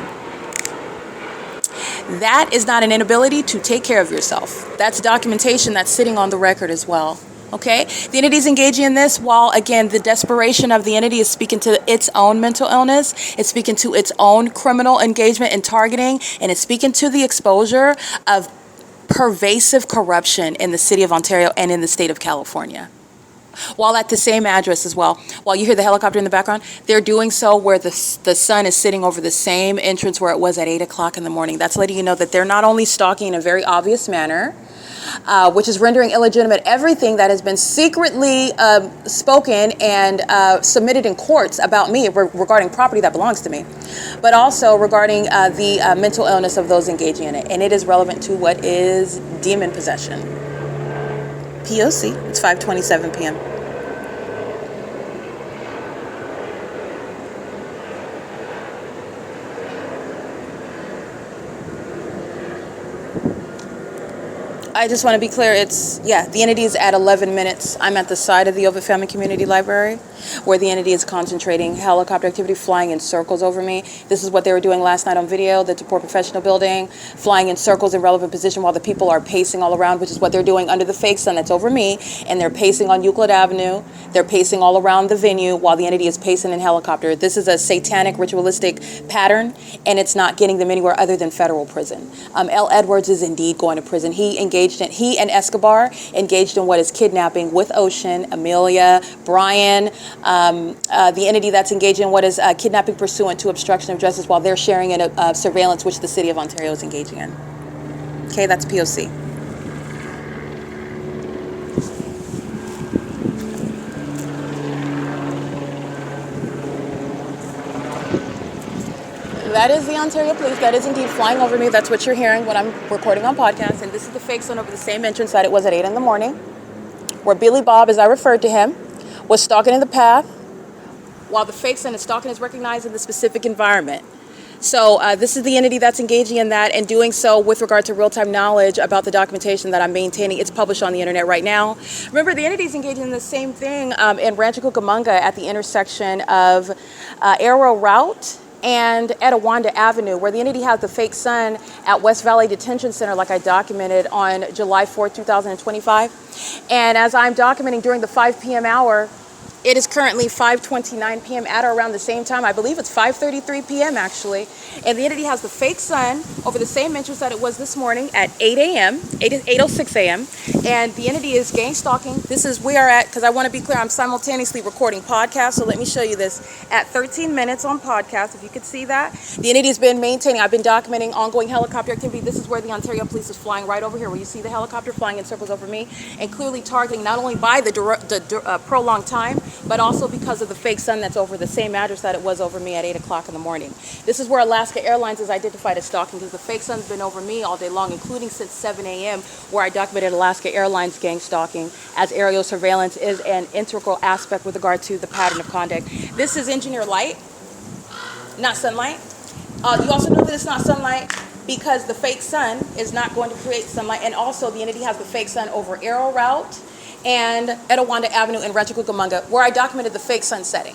That is not an inability to take care of yourself. That's documentation that's sitting on the record as well. Okay, the entity is engaging in this while, again, the desperation of the entity is speaking to its own mental illness. It's speaking to its own criminal engagement and targeting, and it's speaking to the exposure of pervasive corruption in the city of Ontario and in the state of California. While at the same address as well, while you hear the helicopter in the background, they're doing so where the sun is sitting over the same entrance where it was at 8 o'clock in the morning. That's letting you know that they're not only stalking in a very obvious manner, which is rendering illegitimate everything that has been secretly spoken and submitted in courts about me regarding property that belongs to me, but also regarding the mental illness of those engaging in it. And it is relevant to what is demon possession. P.O.C. It's 5:27 p.m. I just want to be clear, the entity is at 11 minutes. I'm at the side of the OVITT Family Community Library where the entity is concentrating helicopter activity, flying in circles over me. This is what they were doing last night on video, the TABOR Professional Building, flying in circles in relevant position while the people are pacing all around, which is what they're doing under the fake sun that's over me, and they're pacing on Euclid Avenue. They're pacing all around the venue while the entity is pacing in helicopter. This is a satanic, ritualistic pattern, and it's not getting them anywhere other than federal prison. L. Edwards is indeed going to prison. He and Escobar engaged in what is kidnapping with Ocean, Amelia, Brian, the entity that's engaged in what is kidnapping pursuant to obstruction of justice while they're sharing in a surveillance which the city of Ontario is engaging in. Okay, that's P.O.C. That is the Ontario Police. That is indeed flying over me. That's what you're hearing when I'm recording on podcast. And this is the fake sun over the same entrance that it was at 8 in the morning, where Billy Bob, as I referred to him, was stalking in the path, while the fake sun is stalking is recognized in the specific environment. So this is the entity that's engaging in that and doing so with regard to real-time knowledge about the documentation that I'm maintaining. It's published on the internet right now. Remember, the entity is engaging in the same thing in Rancho Cucamonga at the intersection of Arrow Route and Etiwanda Avenue, where the entity has the fake sun at West Valley Detention Center, like I documented on July 4th, 2025. And as I'm documenting during the 5 p.m. hour, it is currently 5:29 p.m. at or around the same time. I believe it's 5:33 p.m. actually. And the entity has the fake sun over the same entrance that it was this morning at 8 a.m., 8:06 a.m. And the entity is gang stalking. This is where at, because I want to be clear, I'm simultaneously recording podcasts. So let me show you this at 13 minutes on podcast, if you could see that. The entity has been maintaining, I've been documenting ongoing helicopter activity. This is where the Ontario Police is flying right over here, where you see the helicopter flying in circles over me and clearly targeting not only by the prolonged time, but also because of the fake sun that's over the same address that it was over me at 8 o'clock in the morning. This is where Alaska Airlines is identified as stalking, because the fake sun's been over me all day long, including since 7 a.m., where I documented Alaska Airlines gang stalking, as aerial surveillance is an integral aspect with regard to the pattern of conduct. This is engineer light, not sunlight. You also know that it's not sunlight because the fake sun is not going to create sunlight, and also the entity has the fake sun over Arrow Route and Etiwanda Avenue in Rancho Cucamonga, where I documented the fake sun setting.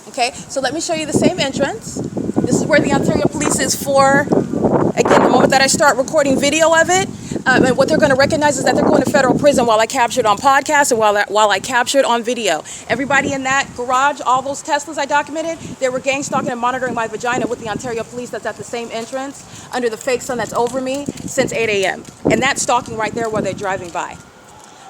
Okay, so let me show you the same entrance. This is where the Ontario Police is for, again, the moment that I start recording video of it, and what they're going to recognize is that they're going to federal prison while I captured on podcast and while I captured on video. Everybody in that garage, all those Teslas I documented, they were gang stalking and monitoring my vagina with the Ontario Police that's at the same entrance under the fake sun that's over me since 8 a.m. And that's stalking right there while they're driving by.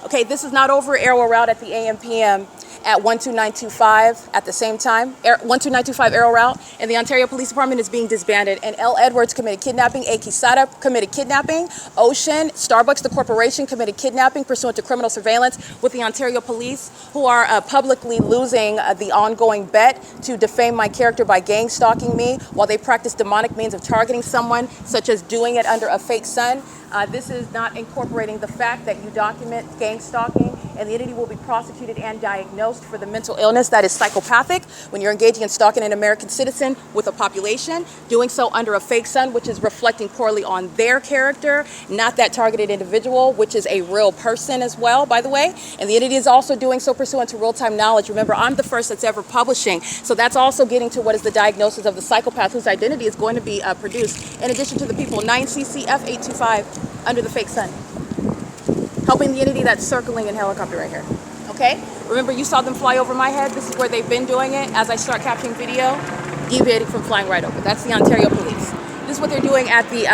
Okay, this is not over Arrow Route at the AM/PM at 12925 at the same time. 12925 Arrow Route, and the Ontario Police Department is being disbanded. And L. Edwards committed kidnapping. A. Quesada committed kidnapping. Ocean, Starbucks, the corporation, committed kidnapping pursuant to criminal surveillance with the Ontario Police, who are publicly losing the ongoing bet to defame my character by gang stalking me while they practice demonic means of targeting someone, such as doing it under a fake sun. This is not incorporating the fact that you document gang stalking, and the entity will be prosecuted and diagnosed for the mental illness that is psychopathic when you're engaging in stalking an American citizen with a population, doing so under a fake sun, which is reflecting poorly on their character, not that targeted individual, which is a real person as well, by the way. And the entity is also doing so pursuant to real-time knowledge. Remember, I'm the first that's ever publishing, so that's also getting to what is the diagnosis of the psychopath whose identity is going to be produced, in addition to the people 9CCF 825 under the fake sun, helping the entity that's circling in helicopter right here. Okay, remember you saw them fly over my head. This is where they've been doing it. As I start capturing video, deviating from flying right over. That's the Ontario Police. This is what they're doing at the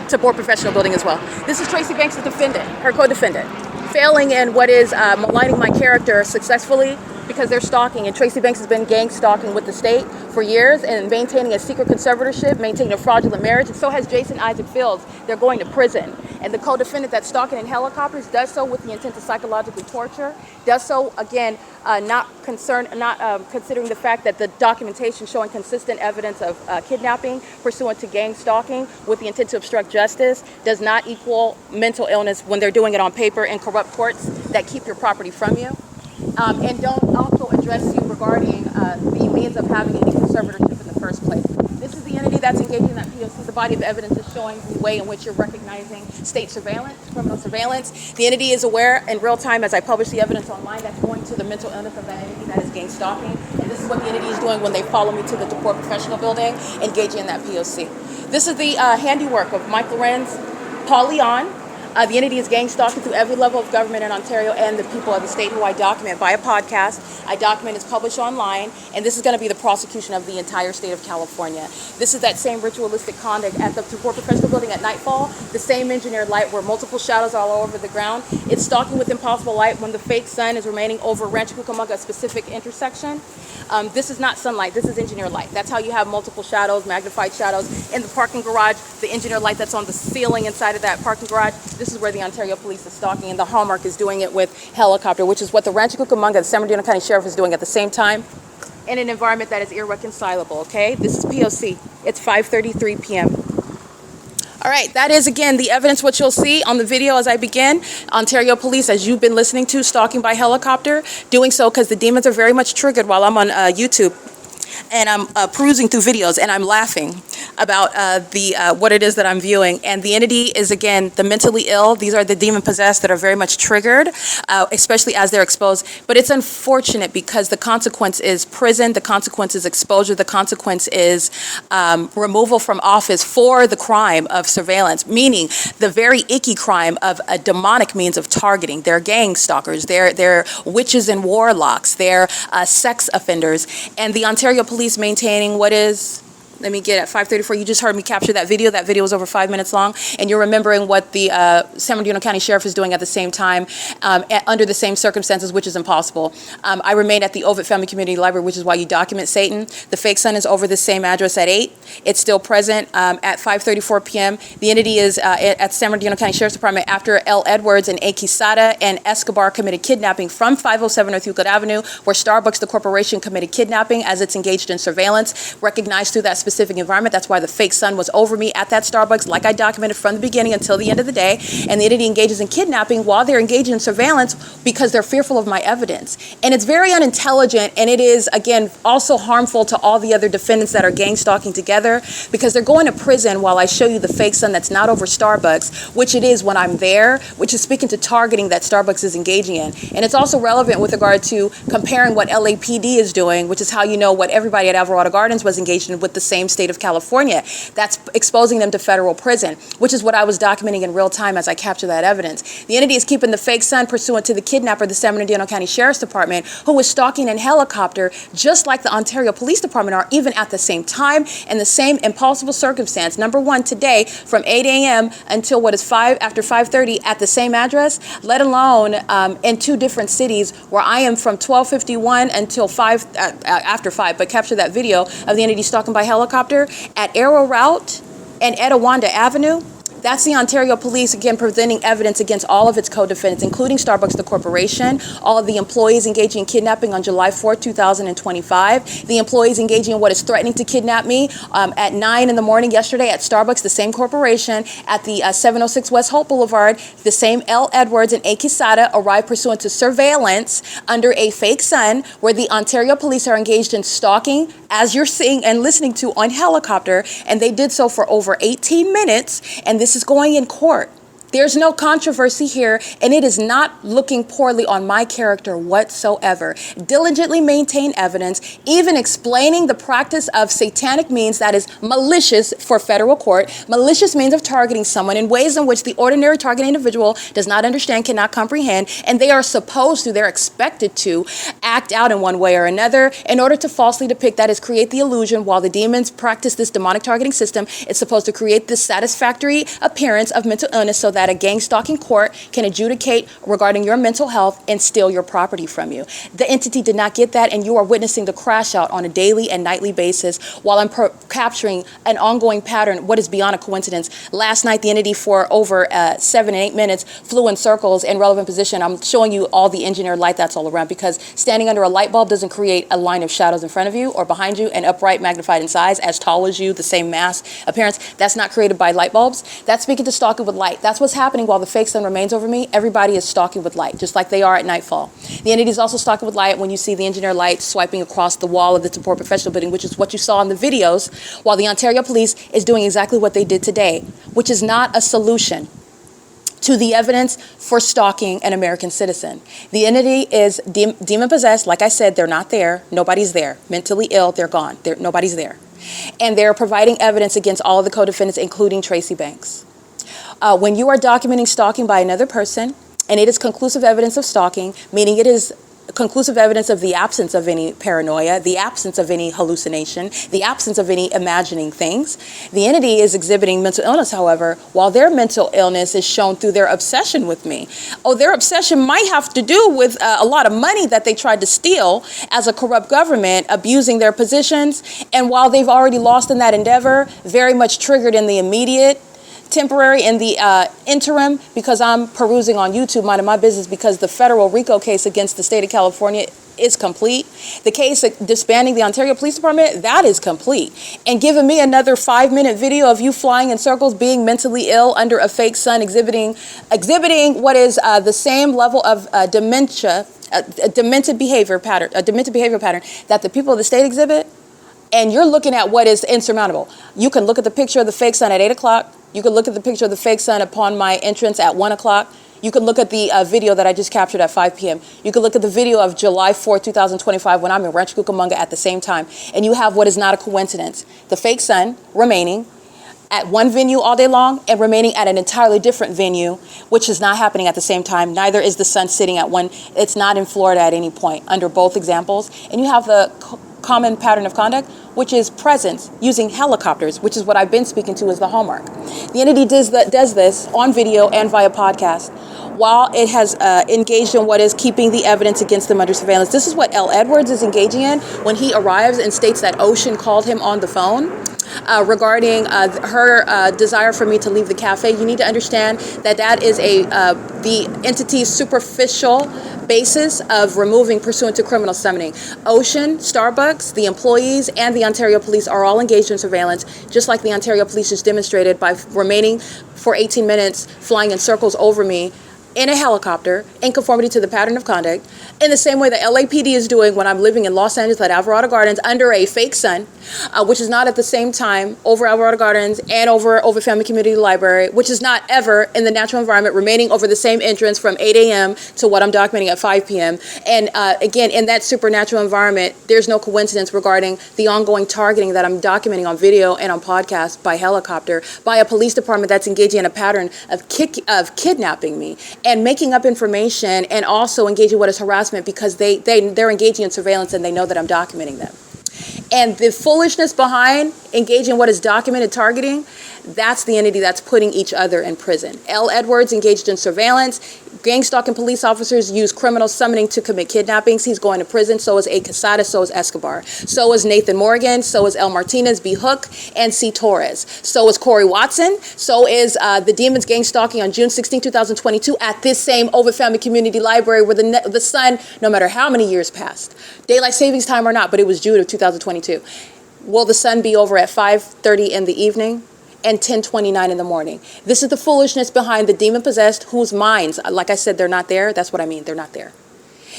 TABOR Professional Building as well. This is Tracy Banks' defendant, her co-defendant, failing in what is maligning my character successfully, because they're stalking, and Tracy Banks has been gang stalking with the state for years and maintaining a secret conservatorship, maintaining a fraudulent marriage, and so has Jason Isaac Fields. They're going to prison. And the co-defendant that's stalking in helicopters does so with the intent to psychologically torture, does so, again, not considering the fact that the documentation showing consistent evidence of kidnapping pursuant to gang stalking with the intent to obstruct justice does not equal mental illness when they're doing it on paper in corrupt courts that keep your property from you. And don't also address you regarding the means of having any conservatorship in the first place. This is the entity that's engaging in that P.O.C. The body of evidence is showing the way in which you're recognizing state surveillance, criminal surveillance. The entity is aware in real time as I publish the evidence online that's going to the mental illness of that entity that is gang stalking. And this is what the entity is doing when they follow me to the TABOR Professional Building, engaging in that P.O.C. This is the handiwork of Mike LORENZ, Paul Leon. The entity is gang stalking through every level of government in Ontario and the people of the state who I document via podcast. I document is published online, and this is going to be the prosecution of the entire state of California. This is that same ritualistic conduct at the TABOR Professional Building at nightfall, the same engineered light where multiple shadows are all over the ground. It's stalking with impossible light when the fake sun is remaining over Rancho Cucamonga, a specific intersection. This is not sunlight, this is engineered light. That's how you have multiple shadows, magnified shadows. In the parking garage, the engineered light that's on the ceiling inside of that parking garage, this is where the Ontario Police is stalking, and the Hallmark is doing it with helicopter, which is what the Rancho Cucamonga, the San Bernardino County Sheriff is doing at the same time in an environment that is irreconcilable, okay? This is P.O.C. It's 5:33 p.m. All right, that is, again, the evidence, what you'll see on the video as I begin. Ontario Police, as you've been listening to, stalking by helicopter, doing so because the demons are very much triggered while I'm on YouTube. And I'm perusing through videos, and I'm laughing. about what it is that I'm viewing. And the entity is, again, the mentally ill. These are the demon-possessed that are very much triggered, especially as they're exposed. But it's unfortunate because the consequence is prison, the consequence is exposure, the consequence is removal from office for the crime of surveillance, meaning the very icky crime of a demonic means of targeting. They're gang stalkers, they're witches and warlocks, they're sex offenders. And the Ontario Police maintaining what is, let me get at 5:34. You just heard me capture that video. That video was over 5 minutes long, and you're remembering what the San Bernardino County Sheriff is doing at the same time, under the same circumstances, which is impossible. I remain at the OVITT Family Community Library, which is why you document Satan. The fake son is over the same address at 8. It's still present at 5:34 p.m. The entity is at San Bernardino County Sheriff's Department after L. Edwards and A. Quesada and Escobar committed kidnapping from 507 North Euclid Avenue, where Starbucks, the corporation, committed kidnapping as it's engaged in surveillance, recognized through that specific environment. That's why the fake son was over me at that Starbucks, like I documented from the beginning until the end of the day. And the entity engages in kidnapping while they're engaged in surveillance because they're fearful of my evidence. And it's very unintelligent, and it is, again, also harmful to all the other defendants that are gang stalking together, because they're going to prison while I show you the fake son that's not over Starbucks, which it is when I'm there, which is speaking to targeting that Starbucks is engaging in. And it's also relevant with regard to comparing what LAPD is doing, which is how you know what everybody at Alvarado Gardens was engaged in with the same state of California. That's exposing them to federal prison, which is what I was documenting in real time as I capture that evidence. The entity is keeping the fake son pursuant to the kidnapper, the San Bernardino County Sheriff's Department, who was stalking in helicopter, just like the Ontario Police Department are, even at the same time and the same impossible circumstance. Number one, today from 8 a.m. until what is after 5:30 at the same address, let alone in two different cities where I am from 12:51 until 5 after 5. But capture that video of the entity stalking by helicopter at Arrow Route and Etowanda Avenue. That's the Ontario Police, again, presenting evidence against all of its co-defendants, including Starbucks, the corporation, all of the employees engaging in kidnapping on July 4, 2025, the employees engaging in what is threatening to kidnap me at 9 in the morning yesterday at Starbucks, the same corporation, at the 706 West Hope Boulevard. The same L. Edwards and A. Quesada arrived pursuant to surveillance under a fake son, where the Ontario Police are engaged in stalking, as you're seeing and listening to on helicopter, and they did so for over 18 minutes, and this is going in court. There's no controversy here, and it is not looking poorly on my character whatsoever. Diligently maintain evidence, even explaining the practice of satanic means that is malicious for federal court, malicious means of targeting someone in ways in which the ordinary targeted individual does not understand, cannot comprehend, and they are supposed to, they're expected to act out in one way or another in order to falsely depict, that is, create the illusion while the demons practice this demonic targeting system. It's supposed to create this satisfactory appearance of mental illness so that a gang stalking court can adjudicate regarding your mental health and steal your property from you. The entity did not get that, and you are witnessing the crash out on a daily and nightly basis while I'm capturing an ongoing pattern, what is beyond a coincidence. Last night, the entity for over 7 and 8 minutes flew in circles in relevant position. I'm showing you all the engineered light that's all around, because standing under a light bulb doesn't create a line of shadows in front of you or behind you and upright, magnified in size, as tall as you, the same mass appearance. That's not created by light bulbs. That's speaking to stalking with light. That's what's happening while the fake sun remains over me. Everybody is stalking with light, just like they are at nightfall. The entity is also stalking with light when you see the engineer light swiping across the wall of the support professional building, which is what you saw in the videos, while the Ontario Police is doing exactly what they did today, which is not a solution to the evidence for stalking an American citizen. The entity is demon-possessed. Like I said, they're not there. Nobody's there. Mentally ill, they're gone. Nobody's there. And they're providing evidence against all of the co-defendants, including Tracy Banks. When you are documenting stalking by another person, and it is conclusive evidence of stalking, meaning it is conclusive evidence of the absence of any paranoia, the absence of any hallucination, the absence of any imagining things. The entity is exhibiting mental illness, however, while their mental illness is shown through their obsession with me. Oh, their obsession might have to do with a lot of money that they tried to steal as a corrupt government, abusing their positions. And while they've already lost in that endeavor, very much triggered in the immediate, temporary, in the interim, because I'm perusing on YouTube, minding my business, because the federal RICO case against the state of California is complete. The case disbanding the Ontario Police Department, that is complete. And giving me another 5-minute video of you flying in circles, being mentally ill under a fake sun, exhibiting what is the same level of dementia, a demented behavior pattern that the people of the state exhibit. and you're looking at what is insurmountable. You can look at the picture of the fake sun at 8 o'clock. You can look at the picture of the fake sun upon my entrance at 1 o'clock. You can look at the video that I just captured at 5 p.m. You can look at the video of July 4th, 2025, when I'm in Rancho Cucamonga at the same time. And you have what is not a coincidence. The fake sun remaining at one venue all day long and remaining at an entirely different venue, which is not happening at the same time. Neither is the sun sitting at one. It's not in Florida at any point under both examples. And you have the common pattern of conduct, which is presence using helicopters, which is what I've been speaking to as the hallmark. The entity does this on video and via podcast while it has engaged in what is keeping the evidence against them under surveillance. This is what L. Edwards is engaging in when he arrives and states that Ocean called him on the phone regarding her desire for me to leave the cafe. You need to understand that that is the entity's superficial basis of removing pursuant to criminal summoning. Ocean, Starbucks, the employees, and the Ontario Police are all engaged in surveillance, just like the Ontario Police just demonstrated by remaining for 18 minutes flying in circles over me in a helicopter in conformity to the pattern of conduct, in the same way that LAPD is doing when I'm living in Los Angeles at Alvarado Gardens under a fake sun, which is not at the same time over Alvarado Gardens and over Family Community Library, which is not ever in the natural environment, remaining over the same entrance from 8 a.m. to what I'm documenting at 5 p.m. And again, in that supernatural environment, there's no coincidence regarding the ongoing targeting that I'm documenting on video and on podcast by helicopter, by a police department that's engaging in a pattern of kidnapping me and making up information, and also engaging what is harassment because they're engaging in surveillance and they know that I'm documenting them. And the foolishness behind engaging in what is documented targeting, that's the entity that's putting each other in prison. L. Edwards engaged in surveillance. Gang stalking police officers use criminal summoning to commit kidnappings. He's going to prison. So is A. Quesada. So is Escobar. So is Nathan Morgan. So is L. Martinez, B. Hook, and C. Torres. So is Corey Watson. So is the Demons gang stalking on June 16, 2022 at this same OVITT Family Community Library where the sun, no matter how many years passed, daylight savings time or not, but it was June of 2022. Will the sun be over at 5:30 in the evening and 10:29 in the morning? This is the foolishness behind the demon-possessed whose minds, like I said, they're not there. That's what I mean. They're not there.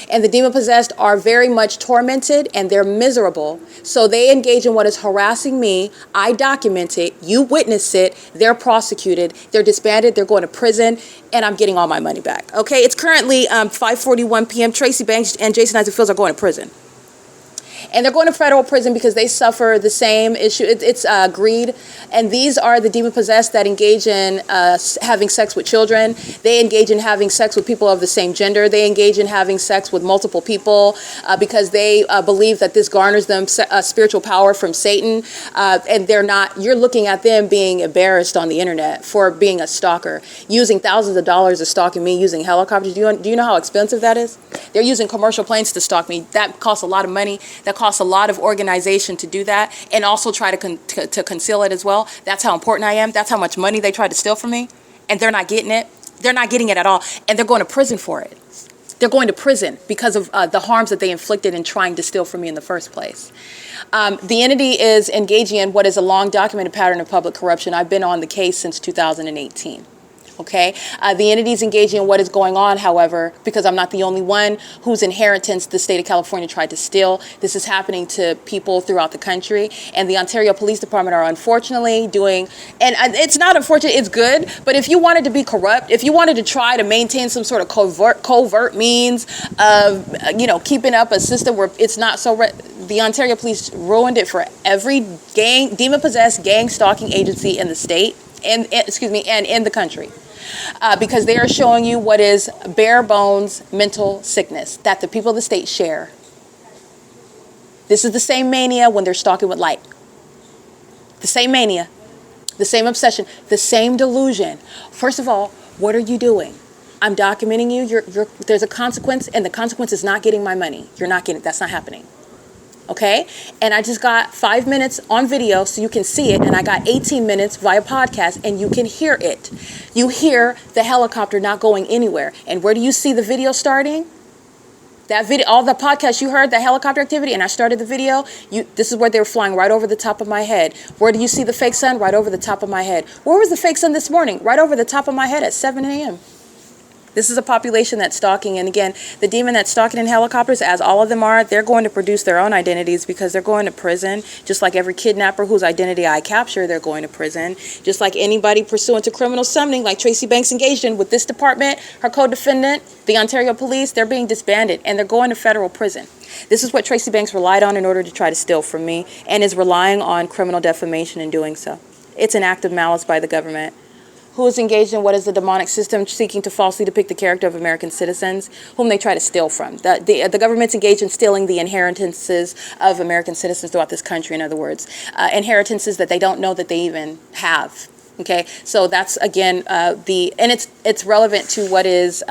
And the demon-possessed are very much tormented and they're miserable. So they engage in what is harassing me. I document it. You witness it. They're prosecuted. They're disbanded. They're going to prison. And I'm getting all my money back. Okay? It's currently 5:41 p.m. Tracy Banks and Jason Isaac Fields are going to prison. And they're going to federal prison because they suffer the same issue. It's greed. And these are the demon-possessed that engage in having sex with children. They engage in having sex with people of the same gender. They engage in having sex with multiple people because they believe that this garners them spiritual power from Satan. And they're not. You're looking at them being embarrassed on the internet for being a stalker, using thousands of dollars to stalking me, using helicopters. Do you know how expensive that is? They're using commercial planes to stalk me. That costs a lot of money. That costs a lot of organization to do that, and also try to conceal it as well. That's how important I am. That's how much money they try to steal from me, and they're not getting it. They're not getting it at all, and they're going to prison for it. They're going to prison because of the harms that they inflicted in trying to steal from me in the first place. The entity is engaging in what is a long documented pattern of public corruption. I've been on the case since 2018. Okay, the entity's engaging in what is going on, however, because I'm not the only one whose inheritance the state of California tried to steal. This is happening to people throughout the country, and the Ontario Police Department are unfortunately doing, and it's not unfortunate, it's good, but if you wanted to be corrupt, if you wanted to try to maintain some sort of covert means of, keeping up a system where it's not so, the Ontario Police ruined it for every demon-possessed gang stalking agency in the state, and in the country. Because they are showing you what is bare bones mental sickness that the people of the state share. This is the same mania when they're stalking with light. The same mania, the same obsession, the same delusion. First of all, what are you doing? I'm documenting you. There's a consequence, and the consequence is not getting my money. You're not getting it. That's not happening. Okay? And I just got 5 minutes on video so you can see it, and I got 18 minutes via podcast and you can hear it. You hear the helicopter not going anywhere. And where do you see the video starting? That video, all the podcasts you heard, the helicopter activity, and I started the video, this is where they were flying right over the top of my head. Where do you see the fake sun? Right over the top of my head. Where was the fake sun this morning? Right over the top of my head at 7 a.m. This is a population that's stalking, and again, the demon that's stalking in helicopters, as all of them are, they're going to produce their own identities because they're going to prison, just like every kidnapper whose identity I capture, they're going to prison, just like anybody pursuant to criminal summoning, like Tracy Banks engaged in with this department, her co-defendant, the Ontario Police, they're being disbanded, and they're going to federal prison. This is what Tracy Banks relied on in order to try to steal from me, and is relying on criminal defamation in doing so. It's an act of malice by the government, who is engaged in what is the demonic system seeking to falsely depict the character of American citizens, whom they try to steal from. The government's engaged in stealing the inheritances of American citizens throughout this country, in other words. Inheritances that they don't know that they even have. Okay, so that's, again, and it's relevant to what is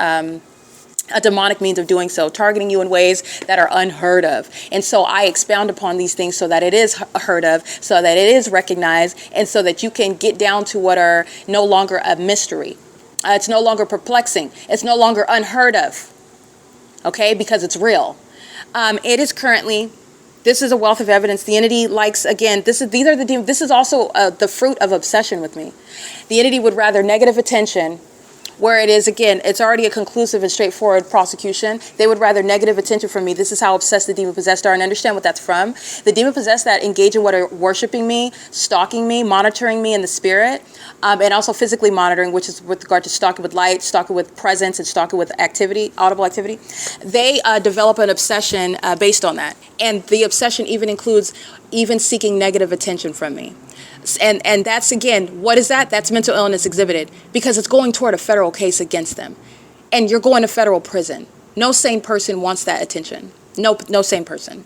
a demonic means of doing so, targeting you in ways that are unheard of. And so I expound upon these things so that it is heard of, so that it is recognized, and so that you can get down to what are no longer a mystery. It's no longer perplexing. It's no longer unheard of, okay, because it's real. It is currently, this is a wealth of evidence. The entity likes, again, this is also the fruit of obsession with me. The entity would rather negative attention, where it is, again, it's already a conclusive and straightforward prosecution. They would rather negative attention from me. This is how obsessed the demon-possessed are, and understand what that's from. The demon-possessed that engage in what are worshiping me, stalking me, monitoring me in the spirit, and also physically monitoring, which is with regard to stalking with light, stalking with presence, and stalking with activity, audible activity. They develop an obsession based on that. And the obsession even includes even seeking negative attention from me. And that's, again, what is that? That's mental illness exhibited, because it's going toward a federal case against them. And you're going to federal prison. No sane person wants that attention. No sane person.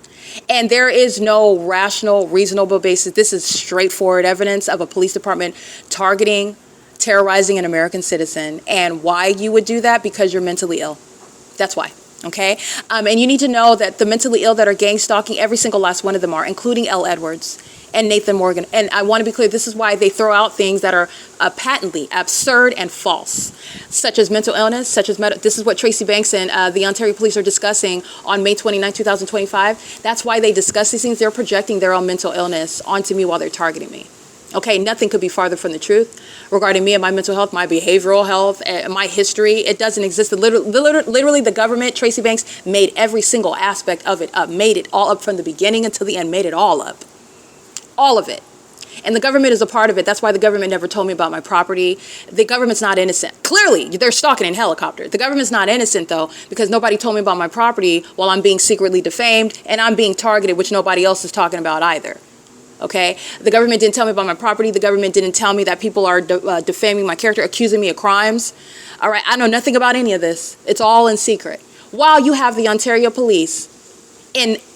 And there is no rational, reasonable basis. This is straightforward evidence of a police department targeting, terrorizing an American citizen. And why you would do that? Because you're mentally ill. That's why. Okay? And you need to know that the mentally ill that are gang stalking, every single last one of them are, including L. Edwards and Nathan Morgan. And I want to be clear, this is why they throw out things that are patently absurd and false, such as mental illness, such as this is what Tracy Banks and the Ontario Police are discussing on May 29, 2025. That's why they discuss these things. They're projecting their own mental illness onto me while they're targeting me. Okay, nothing could be farther from the truth regarding me and my mental health, my behavioral health, my history. It doesn't exist. Literally, the government, Tracy Banks, made every single aspect of it up, made it all up from the beginning until the end, made it all up. All of it. And the government is a part of it. That's why the government never told me about my property. The government's not innocent. Clearly, they're stalking in helicopters. The government's not innocent, though, because nobody told me about my property while I'm being secretly defamed and I'm being targeted, which nobody else is talking about either. Okay? The government didn't tell me about my property. The government didn't tell me that people are defaming my character, accusing me of crimes. All right? I know nothing about any of this. It's all in secret. While you have the Ontario Police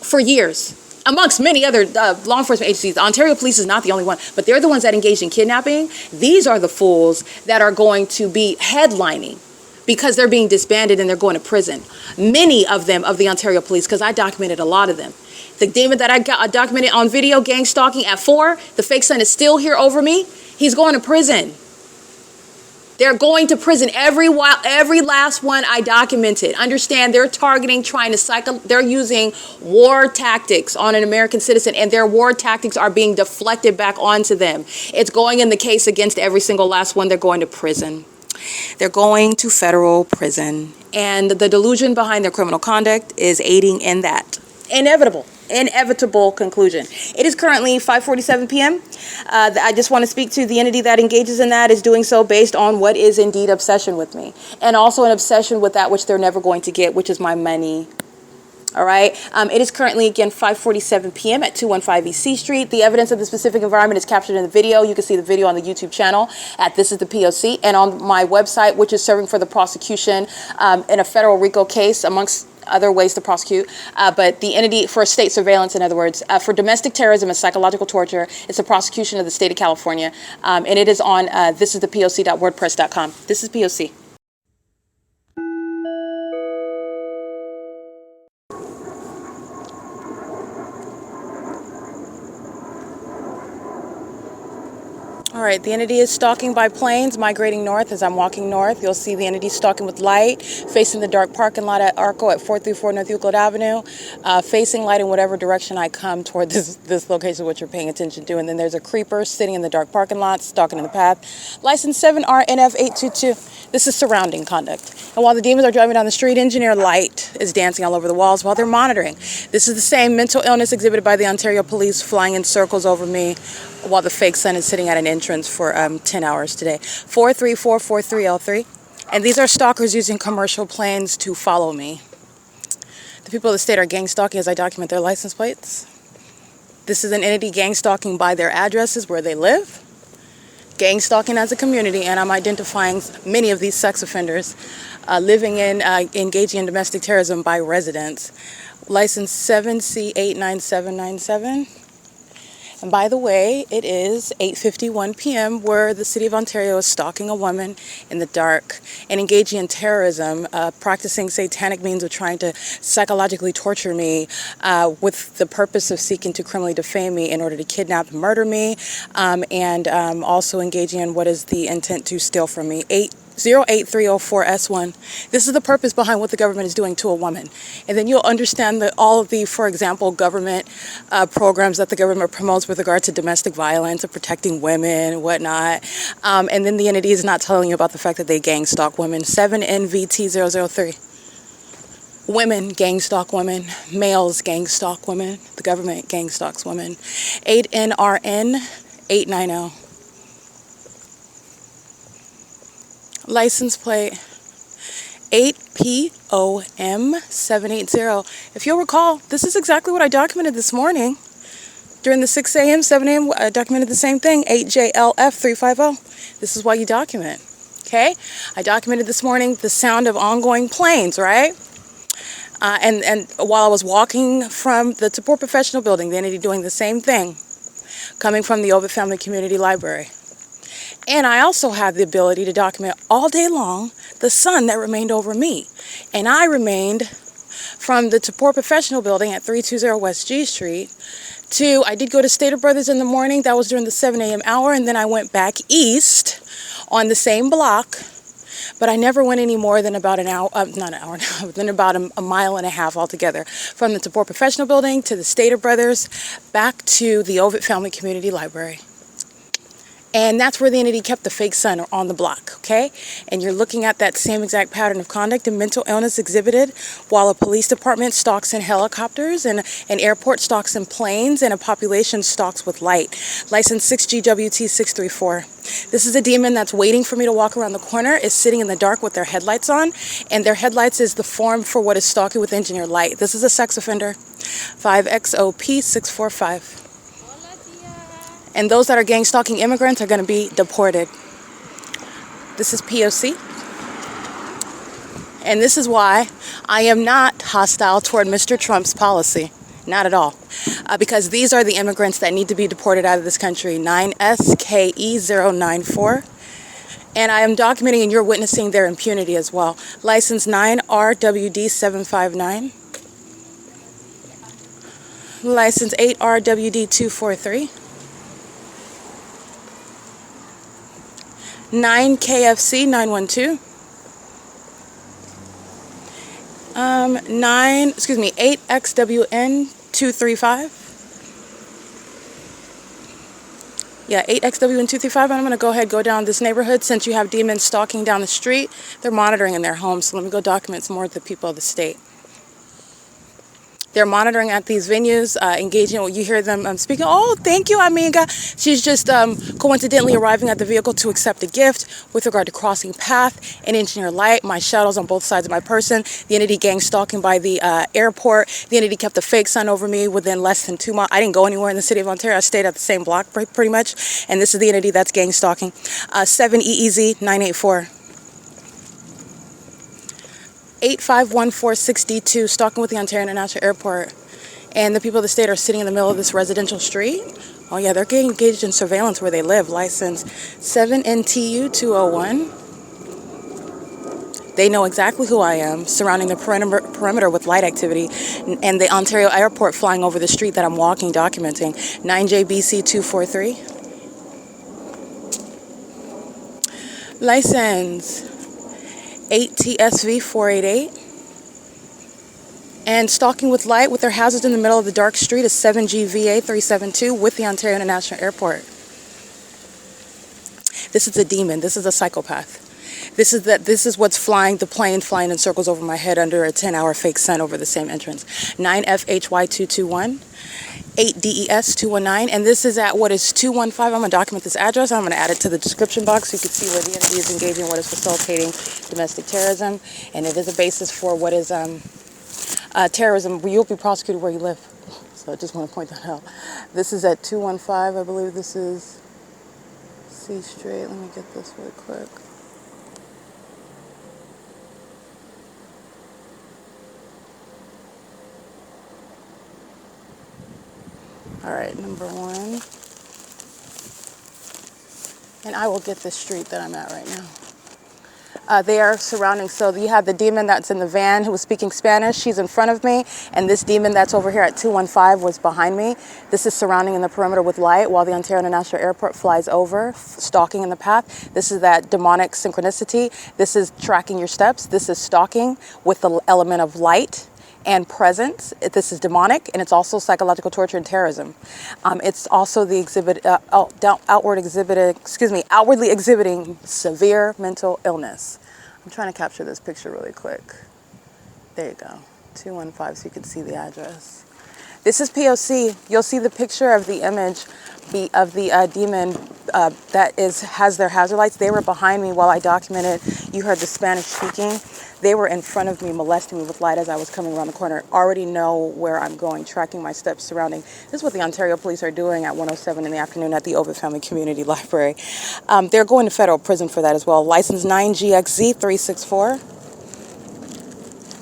for years, amongst many other law enforcement agencies, the Ontario Police is not the only one, but they're the ones that engage in kidnapping. These are the fools that are going to be headlining because they're being disbanded and they're going to prison. Many of them of the Ontario Police, because I documented a lot of them. The demon that I documented on video, gang stalking at 4, the fake son is still here over me. He's going to prison. They're going to prison. Every last one I documented. Understand, they're targeting, they're using war tactics on an American citizen, and their war tactics are being deflected back onto them. It's going in the case against every single last one. They're going to prison. They're going to federal prison. And the delusion behind their criminal conduct is aiding in that. Inevitable conclusion. It is currently 5:47 p.m. I just want to speak to the entity that engages in that is doing so based on what is indeed obsession with me, and also an obsession with that which they're never going to get, which is my money. All right. It is currently, again, 5:47 p.m. at 215 E.C. Street. The evidence of the specific environment is captured in the video. You can see the video on the YouTube channel at This Is the P.O.C. and on my website, which is serving for the prosecution in a federal RICO case, amongst other ways to prosecute, but the entity for state surveillance, in other words, for domestic terrorism and psychological torture, it's a prosecution of the state of California, and it is on thisisthepoc.wordpress.com. This is P.O.C. All right, the entity is stalking by planes, migrating north. As I'm walking north, you'll see the entity stalking with light, facing the dark parking lot at Arco at 434 North Euclid Avenue, facing light in whatever direction I come toward this location, what you're paying attention to. And then there's a creeper sitting in the dark parking lot, stalking in the path. License 7RNF822. This is surrounding conduct. And while the demons are driving down the street, engineer light is dancing all over the walls while they're monitoring. This is the same mental illness exhibited by the Ontario police, flying in circles over me while the fake sun is sitting at an entrance for 10 hours today. 43443L3. And these are stalkers using commercial planes to follow me. The people of the state are gang stalking as I document their license plates. This is an entity gang stalking by their addresses where they live. Gang stalking as a community, and I'm identifying many of these sex offenders living in, engaging in domestic terrorism by residents. License 7C89797. And by the way, it is 8:51 p.m. where the City of Ontario is stalking a woman in the dark and engaging in terrorism, practicing satanic means of trying to psychologically torture me with the purpose of seeking to criminally defame me in order to kidnap and murder me, and also engaging in what is the intent to steal from me. 08304S1. This is the purpose behind what the government is doing to a woman. And then you'll understand that all of the, for example, government programs that the government promotes with regard to domestic violence and protecting women and whatnot. And then the entity is not telling you about the fact that they gang stalk women. 7NVT003. Women gang stalk women. Males gang stalk women. The government gang stalks women. 8NRN890. License plate 8POM780. If you'll recall, this is exactly what I documented this morning. During the 6 a.m., 7 a.m., I documented the same thing, 8JLF350. This is why you document, okay? I documented this morning the sound of ongoing planes, right? And while I was walking from the TABOR Professional Building, the entity doing the same thing, coming from the OVITT Family Community Library. And I also have the ability to document all day long the sun that remained over me. And I remained from the TABOR Professional Building at 320 West G Street to, I did go to Stater Brothers in the morning. That was during the 7 a.m. hour. And then I went back east on the same block. But I never went any more than about an hour, not an hour, than about a mile and a half altogether. From the TABOR Professional Building to the Stater Brothers back to the OVITT Family Community Library. And that's where the entity kept the fake sun on the block, okay? And you're looking at that same exact pattern of conduct and mental illness exhibited while a police department stalks in helicopters and an airport stalks in planes and a population stalks with light. License 6GWT634. This is a demon that's waiting for me to walk around the corner, is sitting in the dark with their headlights on, and their headlights is the form for what is stalking with engineer light. This is a sex offender, 5XOP645. And those that are gang stalking immigrants are going to be deported. This is P.O.C. And this is why I am not hostile toward Mr. Trump's policy. Not at all. Because these are the immigrants that need to be deported out of this country. 9SKE094. And I am documenting and you're witnessing their impunity as well. License 9RWD759. License 8RWD243. 9KFC 912. 8XWN 235. Yeah, 8XWN 235. I'm going to go ahead and go down this neighborhood since you have demons stalking down the street. They're monitoring in their homes. So let me go document some more of the people of the state. They're monitoring at these venues, engaging. You hear them speaking, oh, thank you, amiga. She's just coincidentally arriving at the vehicle to accept a gift with regard to crossing path and engineer light. My shadows on both sides of my person. The entity gang stalking by the airport. The entity kept the fake sun over me within less than 2 miles. I didn't go anywhere in the city of Ontario. I stayed at the same block pretty much. And this is the entity that's gang stalking. 7EEZ 984. 85146D2, stalking with the Ontario International Airport. And the people of the state are sitting in the middle of this residential street. Oh yeah, they're getting engaged in surveillance where they live. License 7NTU201. They know exactly who I am, surrounding the perimeter with light activity. And the Ontario Airport flying over the street that I'm walking, documenting. 9JBC243. License 8TSV488. And stalking with light with their hazards in the middle of the dark street is 7GVA372 with the Ontario International Airport. This is a demon. This is a psychopath. This is what's flying, the plane flying in circles over my head under a 10-hour fake sun over the same entrance. 9FHY221. 8DES 219, and this is at what is 215. I'm going to document this address. I'm going to add it to the description box so you can see where the entity is engaging in what is facilitating domestic terrorism, and it is a basis for what is terrorism. You'll be prosecuted where you live. So I just want to point that out. This is at 215. I believe this is C Street. Let me get this really quick. All right, number 1. And I will get the street that I'm at right now. They are surrounding, so you have the demon that's in the van who was speaking Spanish. She's in front of me, and this demon that's over here at 215 was behind me. This is surrounding in the perimeter with light while the Ontario International Airport flies over, stalking in the path. This is that demonic synchronicity. This is tracking your steps. This is stalking with the element of light and presence. This is demonic, and it's also psychological torture and terrorism. It's also the outwardly exhibiting severe mental illness. I'm trying to capture this picture really quick. There you go, 215, so you can see the address. This is P.O.C. You'll see the picture of the image of the demon that has their hazard lights. They were behind me while I documented. You heard the Spanish speaking. They were in front of me, molesting me with light as I was coming around the corner. Already know where I'm going, tracking my steps surrounding. This is what the Ontario police are doing at 1:07 in the afternoon at the OVITT Family Community Library. They're going to federal prison for that as well. License 9GXZ364.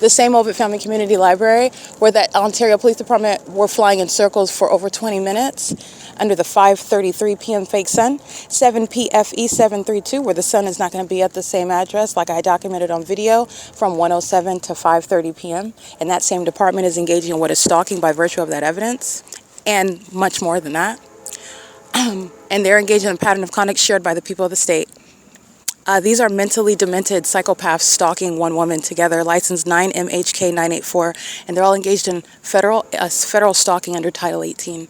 The same OVITT Family Community Library where that Ontario Police Department were flying in circles for over 20 minutes under the 5:33 p.m. fake sun. 7PFE732 where the sun is not going to be at the same address like I documented on video from 1:07 to 5:30 p.m. And that same department is engaging in what is stalking by virtue of that evidence and much more than that. And they're engaged in a pattern of conduct shared by the people of the state. These are mentally demented psychopaths stalking one woman together, license 9MHK984, and they're all engaged in federal stalking under Title 18.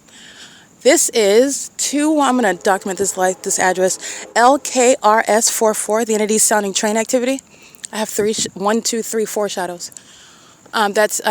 This is I'm going to document this address, LKRS44, the entity sounding train activity. I have 4 shadows. That's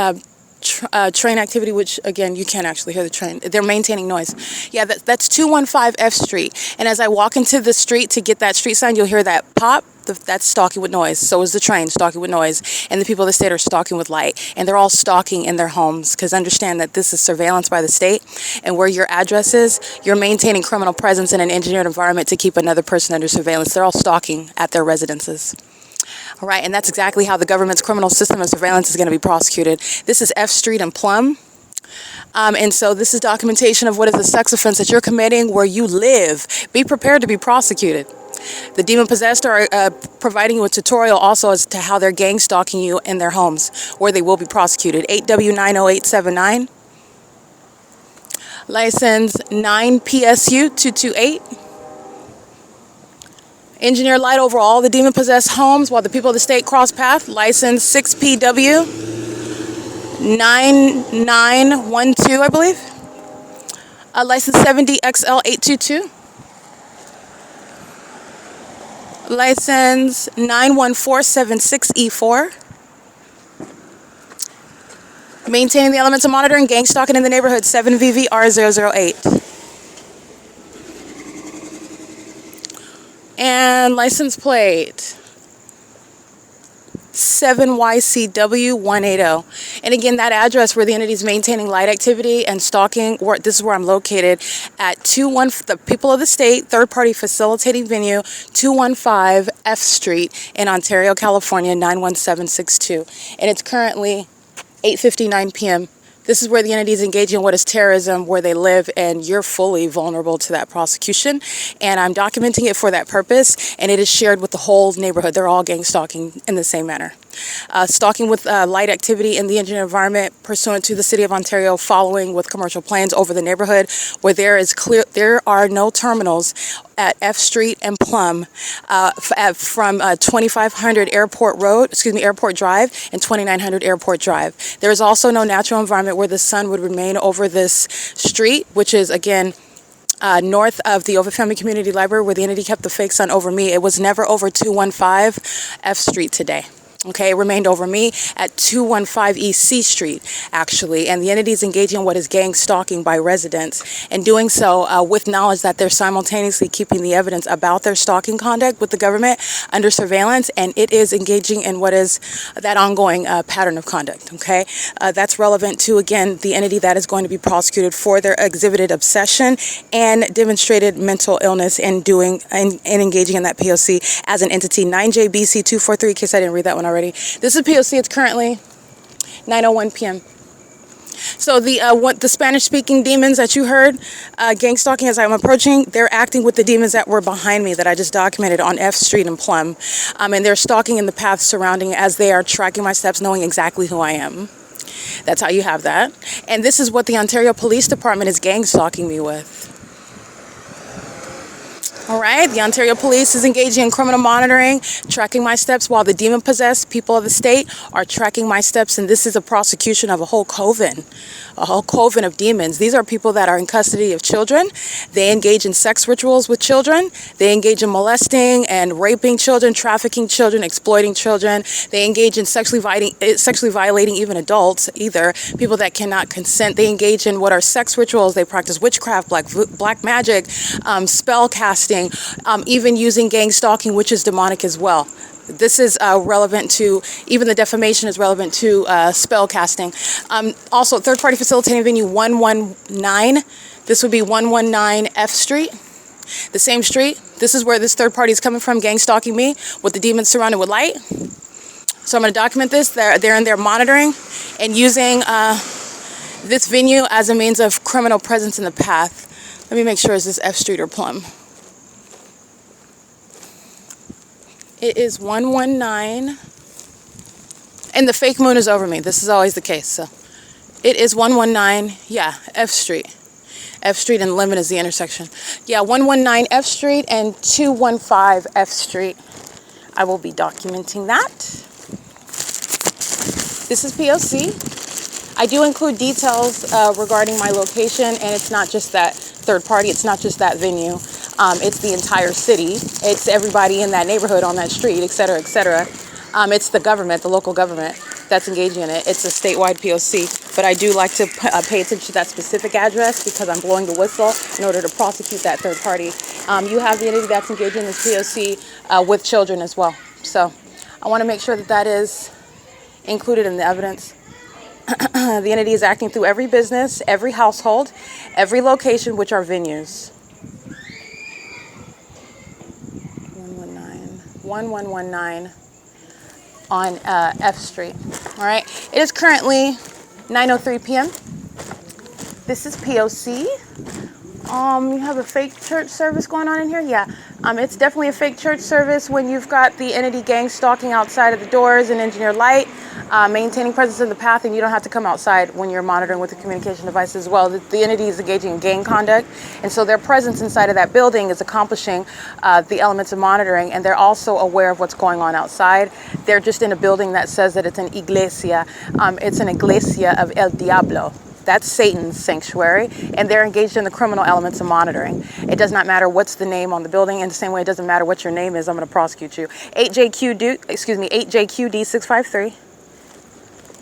train activity, which again you can't actually hear the train. They're maintaining noise. Yeah, that's 215 F Street. And as I walk into the street to get that street sign, you'll hear that pop. That's stalking with noise. So is the train stalking with noise. And the people of the state are stalking with light. And they're all stalking in their homes because understand that this is surveillance by the state. And where your address is, you're maintaining criminal presence in an engineered environment to keep another person under surveillance. They're all stalking at their residences. All right, and that's exactly how the government's criminal system of surveillance is going to be prosecuted. This is F Street and Plum. And so this is documentation of what is the sex offense that you're committing where you live. Be prepared to be prosecuted. The demon-possessed are providing you a tutorial also as to how they're gang stalking you in their homes, where they will be prosecuted. 8W90879. License 9PSU228. Engineer light over all the demon-possessed homes while the people of the state cross path. License 6PW9912, I believe. License 7DXL822. License 91476E4. Maintaining the elements of monitoring, gang stalking in the neighborhood, 7VVR008. And license plate 7YCW180. And again, that address where the entity is maintaining light activity and stalking, this is where I'm located at the people of the state, third party facilitating venue, 215 F Street in Ontario, California, 91762. And it's currently 8:59 p.m. This is where the entity is engaging in what is terrorism, where they live, and you're fully vulnerable to that prosecution. And I'm documenting it for that purpose, and it is shared with the whole neighborhood. They're all gang stalking in the same manner. Stalking with light activity in the engineered environment pursuant to the City of Ontario, following with commercial planes over the neighborhood where there are no terminals at F Street and Plum from 2500 Airport Drive and 2900 Airport Drive. There is also no natural environment where the sun would remain over this street, which is again north of the OVITT Family Community Library, where the entity kept the fake sun over me. It was never over 215 F Street today. Okay, it remained over me at 215 East C Street, actually, and the entity is engaging in what is gang stalking by residents, and doing so with knowledge that they're simultaneously keeping the evidence about their stalking conduct with the government under surveillance, and it is engaging in what is that ongoing pattern of conduct, okay? That's relevant to, again, the entity that is going to be prosecuted for their exhibited obsession and demonstrated mental illness and engaging in that P.O.C. as an entity. 9JBC 243, in case I didn't read that one already. This is P.O.C. It's currently 9:01 p.m. So the Spanish-speaking demons that you heard gang stalking as I'm approaching, they're acting with the demons that were behind me that I just documented on F Street and Plum, and they're stalking in the path surrounding as they are tracking my steps, knowing exactly who I am. That's how you have that. And this is what the Ontario Police Department is gang stalking me with. All right, the Ontario Police is engaging in criminal monitoring, tracking my steps, while the demon-possessed people of the state are tracking my steps, and this is a prosecution of a whole coven of demons. These are people that are in custody of children. They engage in sex rituals with children. They engage in molesting and raping children, trafficking children, exploiting children. They engage in sexually violating even adults, either people that cannot consent. They engage in what are sex rituals. They practice witchcraft, black magic, spell casting, even using gang stalking, which is demonic as well. This is relevant to, even the defamation is relevant to spell casting. Also, third-party facilitating venue 119. This would be 119 F Street, the same street. This is where this third party is coming from, gang stalking me with the demons surrounded with light. So I'm going to document this. They're in there monitoring and using this venue as a means of criminal presence in the path. Let me make sure, is this F Street or Plum? It is 119, and the fake moon is over me. This is always the case. So it is 119, yeah, F Street. F Street and Lemon is the intersection. Yeah, 119 F Street and 215 F Street. I will be documenting that. This is P.O.C. I do include details regarding my location, and it's not just that third party. It's not just that venue. It's the entire city. It's everybody in that neighborhood on that street, et cetera, et cetera. It's the government, the local government that's engaging in it. It's a statewide P.O.C. But I do like to pay attention to that specific address because I'm blowing the whistle in order to prosecute that third party. You have the entity that's engaging in this P.O.C. With children as well. So I want to make sure that that is included in the evidence. The entity is acting through every business, every household, every location, which are venues. 1119 on F Street. All right. It is currently 9:03 p.m. This is P.O.C. You have a fake church service going on in here? Yeah. It's definitely a fake church service when you've got the entity gang stalking outside of the doors and engineer light, maintaining presence in the path, and you don't have to come outside when you're monitoring with the communication device as well. The entity is engaging in gang conduct, and so their presence inside of that building is accomplishing the elements of monitoring, and they're also aware of what's going on outside. They're just in a building that says that it's an iglesia. It's an iglesia of El Diablo. That's Satan's sanctuary, and they're engaged in the criminal elements of monitoring. It does not matter what's the name on the building, in the same way it doesn't matter what your name is, I'm going to prosecute you. 8JQD653.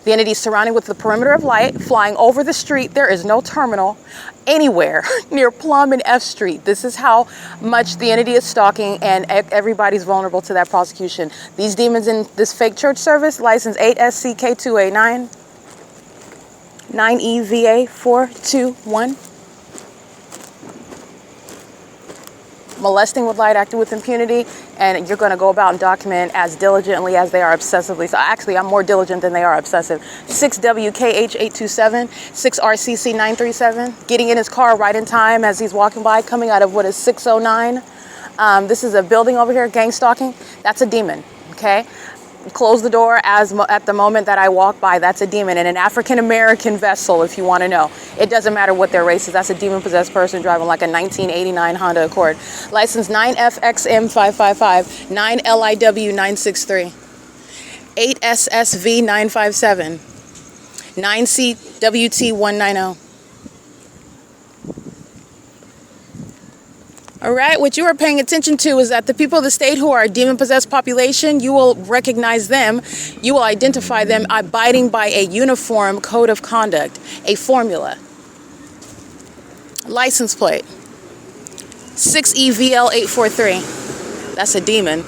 The entity is surrounding with the perimeter of light, flying over the street. There is no terminal anywhere near Plum and F Street. This is how much the entity is stalking, and everybody's vulnerable to that prosecution. These demons in this fake church service, license 8SCK289. 9EVA 421. Molesting with light, acting with impunity, and you're going to go about and document as diligently as they are obsessively. So actually, I'm more diligent than they are obsessive. 6WKH827, 6RCC937, getting in his car right in time as he's walking by, coming out of what is 609. This is a building over here, gang stalking. That's a demon, okay? Close the door at the moment that I walk by. That's a demon in an African-American vessel, if you want to know. It doesn't matter what their race is. That's a demon-possessed person driving like a 1989 Honda Accord. License 9FXM555, 9LIW963, 8SSV957, 9CWT190. All right, what you are paying attention to is that the people of the state who are a demon-possessed population, you will recognize them, you will identify them abiding by a uniform code of conduct, a formula. License plate, 6EVL843. That's a demon.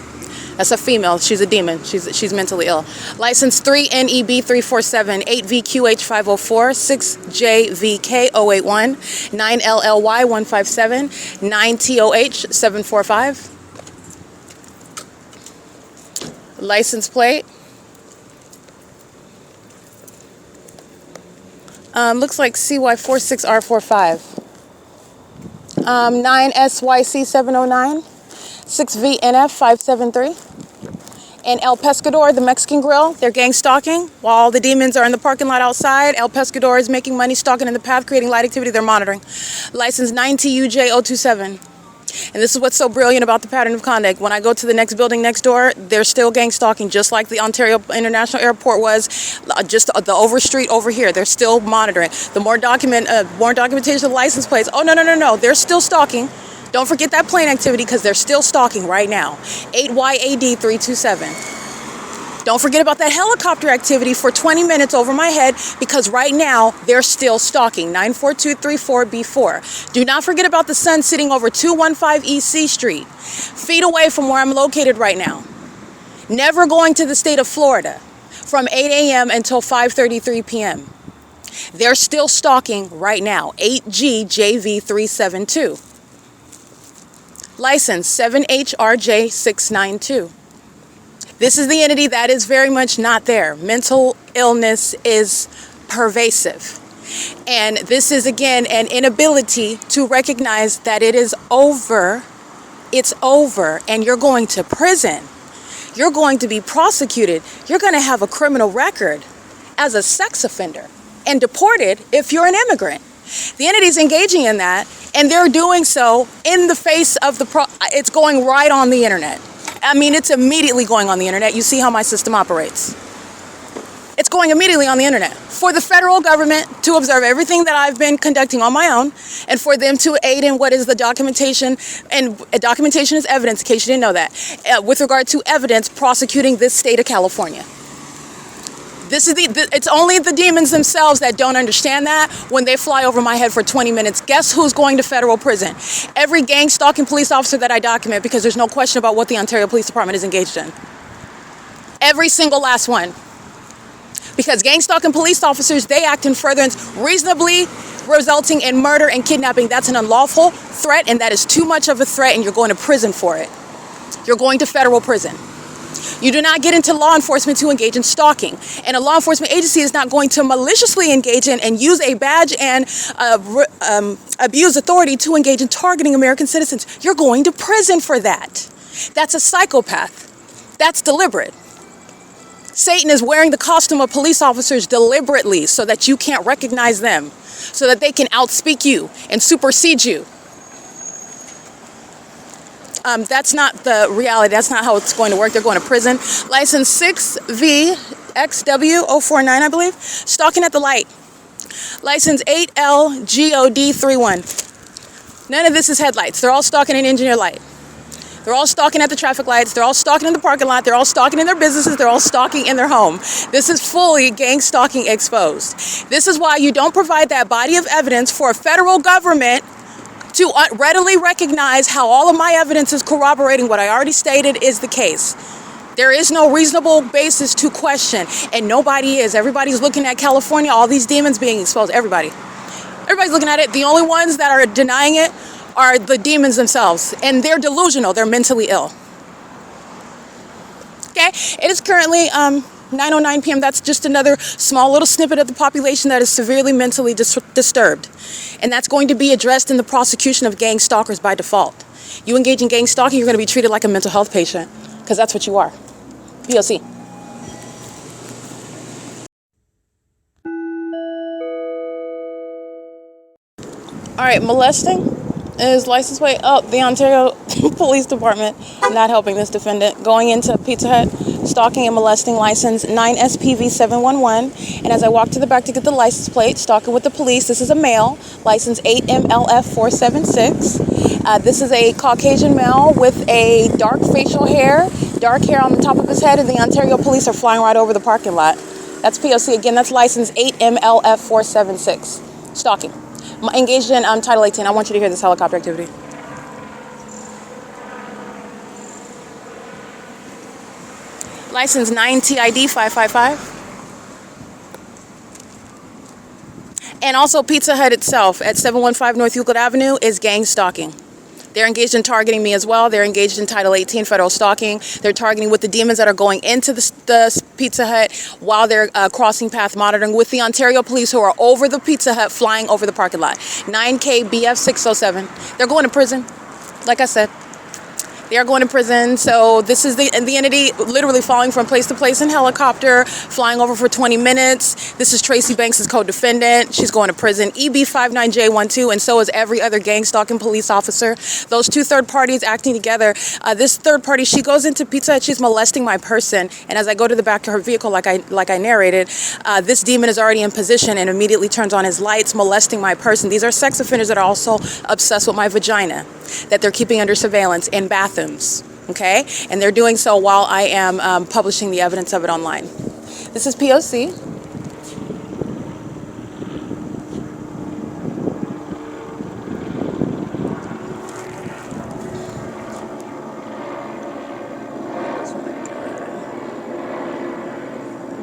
That's a female. She's a demon. She's mentally ill. License 3NEB347, 8VQH504, 6JVK081, 9LLY157, 9TOH745. License plate. Looks like CY46R45. 9SYC709, 6VNF573. And El Pescador, the Mexican grill, they're gang stalking. While the demons are in the parking lot outside, El Pescador is making money, stalking in the path, creating light activity. They're monitoring. License 9TUJ027. And this is what's so brilliant about the pattern of conduct. When I go to the next building next door, they're still gang stalking, just like the Ontario International Airport was, just the overstreet over here. They're still monitoring. The more documentation of license plates. Oh, no. They're still stalking. Don't forget that plane activity, because they're still stalking right now. 8YAD327. Don't forget about that helicopter activity for 20 minutes over my head, because right now they're still stalking. 94234B4. Do not forget about the sun sitting over 215 EC Street, feet away from where I'm located right now. Never going to the state of Florida from 8 a.m. until 5:33 p.m. They're still stalking right now. 8GJV372. License 7HRJ692. This is the entity that is very much not there. Mental illness is pervasive. And this is, again, an inability to recognize that it is over. It's over, and you're going to prison. You're going to be prosecuted. You're going to have a criminal record as a sex offender and deported if you're an immigrant. The entity's engaging in that, and they're doing so in the face of it's going right on the internet. I mean, it's immediately going on the internet. You see how my system operates. It's going immediately on the internet. For the federal government to observe everything that I've been conducting on my own, and for them to aid in what is the documentation, and documentation is evidence, in case you didn't know that, with regard to evidence prosecuting this state of California. It's only the demons themselves that don't understand that when they fly over my head for 20 minutes. Guess who's going to federal prison? Every gang stalking police officer that I document, because there's no question about what the Ontario Police Department is engaged in. Every single last one. Because gang stalking police officers, they act in furtherance, reasonably resulting in murder and kidnapping. That's an unlawful threat, and that is too much of a threat, and you're going to prison for it. You're going to federal prison. You do not get into law enforcement to engage in stalking. And a law enforcement agency is not going to maliciously engage in and use a badge and abuse authority to engage in targeting American citizens. You're going to prison for that. That's a psychopath. That's deliberate. Satan is wearing the costume of police officers deliberately so that you can't recognize them, so that they can outspeak you and supersede you. That's not the reality. That's not how it's going to work. They're going to prison. License 6VXW049, I believe. Stalking at the light. License 8LGOD31. None of this is headlights. They're all stalking an engineer light. They're all stalking at the traffic lights. They're all stalking in the parking lot. They're all stalking in their businesses. They're all stalking in their home. This is fully gang stalking exposed. This is why you don't provide that body of evidence for a federal government to readily recognize how all of my evidence is corroborating what I already stated is the case. There is no reasonable basis to question, and nobody is. Everybody's looking at California, all these demons being exposed. Everybody's looking at it. The only ones that are denying it are the demons themselves, and they're delusional. They're mentally ill. Okay, it is currently 9:09 p.m. That's just another small little snippet of the population that is severely mentally disturbed. And that's going to be addressed in the prosecution of gang stalkers by default. You engage in gang stalking, you're going to be treated like a mental health patient, because that's what you are. P.O.C. All right, molesting is license plate. Oh, the Ontario Police Department not helping this defendant. Going into Pizza Hut, stalking and molesting, license 9SPV711. And as I walk to the back to get the license plate, stalking with the police. This is a male, license 8MLF476. This is a Caucasian male with a dark facial hair, dark hair on the top of his head, and the Ontario police are flying right over the parking lot. That's P.O.C. Again, that's license 8MLF476. Stalking. Engaged in Title 18. I want you to hear this helicopter activity. License 9TID555. And also Pizza Hut itself at 715 North Euclid Avenue is gang stalking. They're engaged in targeting me as well. They're engaged in Title 18 federal stalking. They're targeting with the demons that are going into the Pizza Hut while they're crossing path monitoring with the Ontario police who are over the Pizza Hut flying over the parking lot. 9KBF607. They're going to prison, like I said. They are going to prison. So this is the entity literally falling from place to place in helicopter, flying over for 20 minutes. This is Tracy Banks' co-defendant. She's going to prison. EB59J12, and so is every other gang stalking police officer. Those two third parties acting together. This third party, she goes into Pizza Hut. She's molesting my person. And as I go to the back of her vehicle, like I narrated, this demon is already in position and immediately turns on his lights, molesting my person. These are sex offenders that are also obsessed with my vagina, that they're keeping under surveillance in bathrooms, okay? And they're doing so while I am publishing the evidence of it online. This is P.O.C.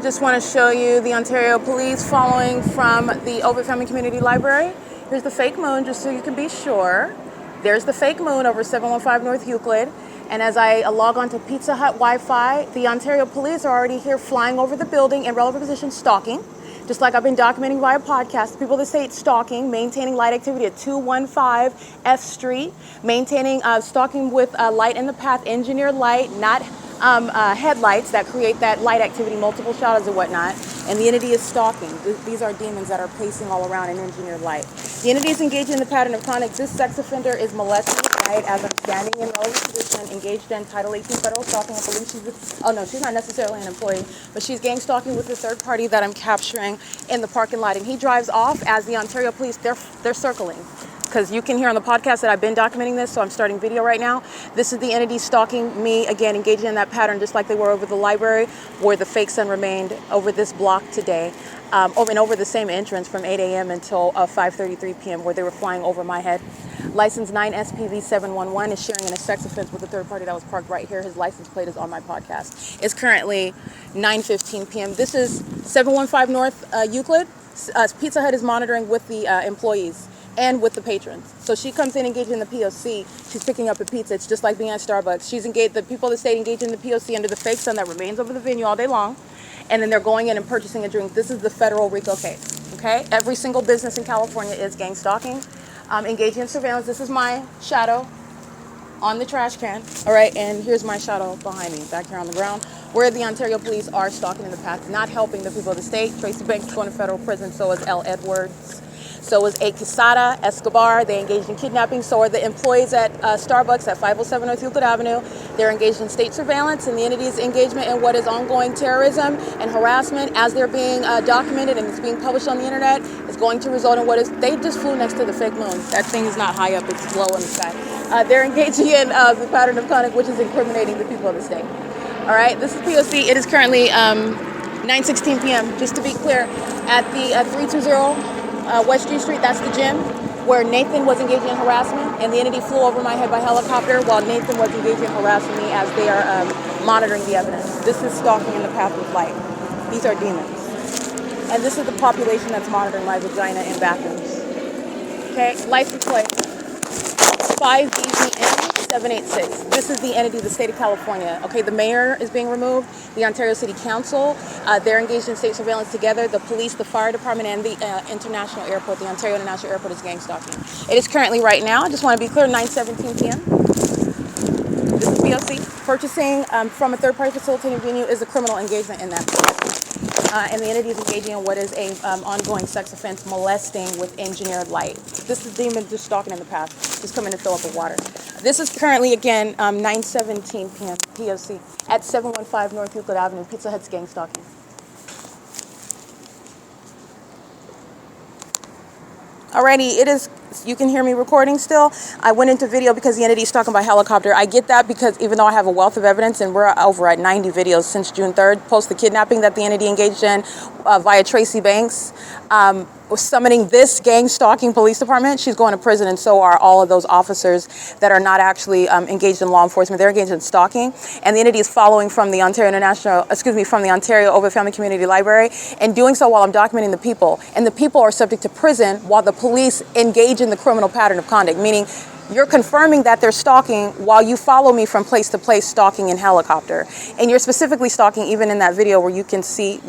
Just want to show you the Ontario police following from the OVITT Family Community Library. Here's the fake moon, just so you can be sure. There's the fake moon over 715 North Euclid. And as I log on to Pizza Hut Wi-Fi, the Ontario police are already here flying over the building in relevant position, stalking. Just like I've been documenting via podcast, people that say it's stalking, maintaining light activity at 215 F Street, maintaining stalking with light in the path, engineered light, not headlights that create that light activity, multiple shadows and whatnot. And the entity is stalking. These are demons that are pacing all around in engineered light. The entity is engaged in the pattern of conduct. This sex offender is molesting right as I'm standing in relevant position, engaged in Title 18 federal stalking. I believe she's not necessarily an employee, but she's gang stalking with the third party that I'm capturing in the parking lot. And he drives off as the Ontario police, they're circling. Because you can hear on the podcast that I've been documenting this, so I'm starting video right now. This is the entity stalking me, again, engaging in that pattern, just like they were over the library, where the fake sun remained over this block today, and over the same entrance from 8 a.m. until 5:33 p.m., where they were flying over my head. License 9SPV711 is sharing in a sex offense with a third party that was parked right here. His license plate is on my podcast. It's currently 9:15 p.m. This is 715 North Euclid. Pizza Hut is monitoring with the employees and with the patrons. So she comes in engaged in the P.O.C. She's picking up a pizza. It's just like being at Starbucks. She's engaged, the people that stayed engaged in the P.O.C. under the fake sun that remains over the venue all day long. And then they're going in and purchasing a drink. This is the federal RICO case, okay? Every single business in California is gang stalking, engaging in surveillance. This is my shadow on the trash can, all right? And here's my shadow behind me, back here on the ground, where the Ontario police are stalking in the path, not helping the people of the state. Tracy Banks is going to federal prison, so is L. Edwards. So is A. Quesada, Escobar. They engaged in kidnapping. So are the employees at Starbucks at 507 North Euclid Avenue. They're engaged in state surveillance, and the entity's engagement in what is ongoing terrorism and harassment as they're being documented and it's being published on the internet is going to result in what is, they just flew next to the fake moon. That thing is not high up, it's low in the sky. They're engaging in the pattern of conduct, which is incriminating the people of the state. All right, this is P.O.C. It is currently 9:16 p.m. Just to be clear, at the 320 West G Street, that's the gym, where Nathan was engaging in harassment, and the entity flew over my head by helicopter while Nathan was engaging in harassing me as they are monitoring the evidence. This is stalking in the path of light. These are demons. And this is the population that's monitoring my vagina in bathrooms. Okay, license plate 5BZN786. This is the entity of the state of California. Okay, the mayor is being removed, the Ontario City Council, they're engaged in state surveillance together, the police, the fire department, and the international airport, the Ontario International Airport is gang stalking. It is currently right now, I just want to be clear, 9:17 p.m. This is P.O.C. Purchasing from a third-party facilitating venue is a criminal engagement in that case. And the entity is engaging in what is a ongoing sex offense, molesting with engineered light. This is demon just stalking in the past, just coming to fill up with water. This is currently, again, 9:17 p.m. P.O.C. at 715 North Euclid Avenue, Pizza Hut's gang stalking. Alrighty, it is you can hear me recording still. I went into video because the entity is talking about helicopter. I get that because even though I have a wealth of evidence, and we're over at 90 videos since June 3rd, post the kidnapping that the entity engaged in via Tracy Banks, summoning this gang stalking police department, she's going to prison, and so are all of those officers that are not actually engaged in law enforcement. They're engaged in stalking, and the entity is following from the Ontario from the Ontario OVITT Family Community Library, and doing so while I'm documenting the people. And the people are subject to prison while the police engage in the criminal pattern of conduct, meaning you're confirming that they're stalking while you follow me from place to place, stalking in helicopter. And you're specifically stalking even in that video where you can see,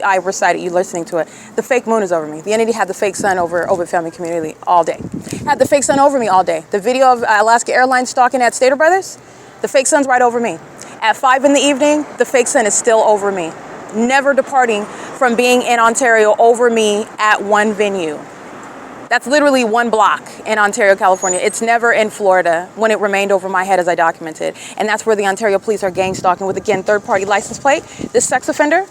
I recited you listening to it. The fake moon is over me. The entity had the fake sun over Family Community all day. Had the fake sun over me all day. The video of Alaska Airlines stalking at Stater Brothers, the fake sun's right over me. At 5 in the evening, the fake sun is still over me. Never departing from being in Ontario over me at one venue. That's literally one block in Ontario, California. It's never in Florida when it remained over my head as I documented. And that's where the Ontario police are gang stalking with, again, third-party license plate. This sex offender,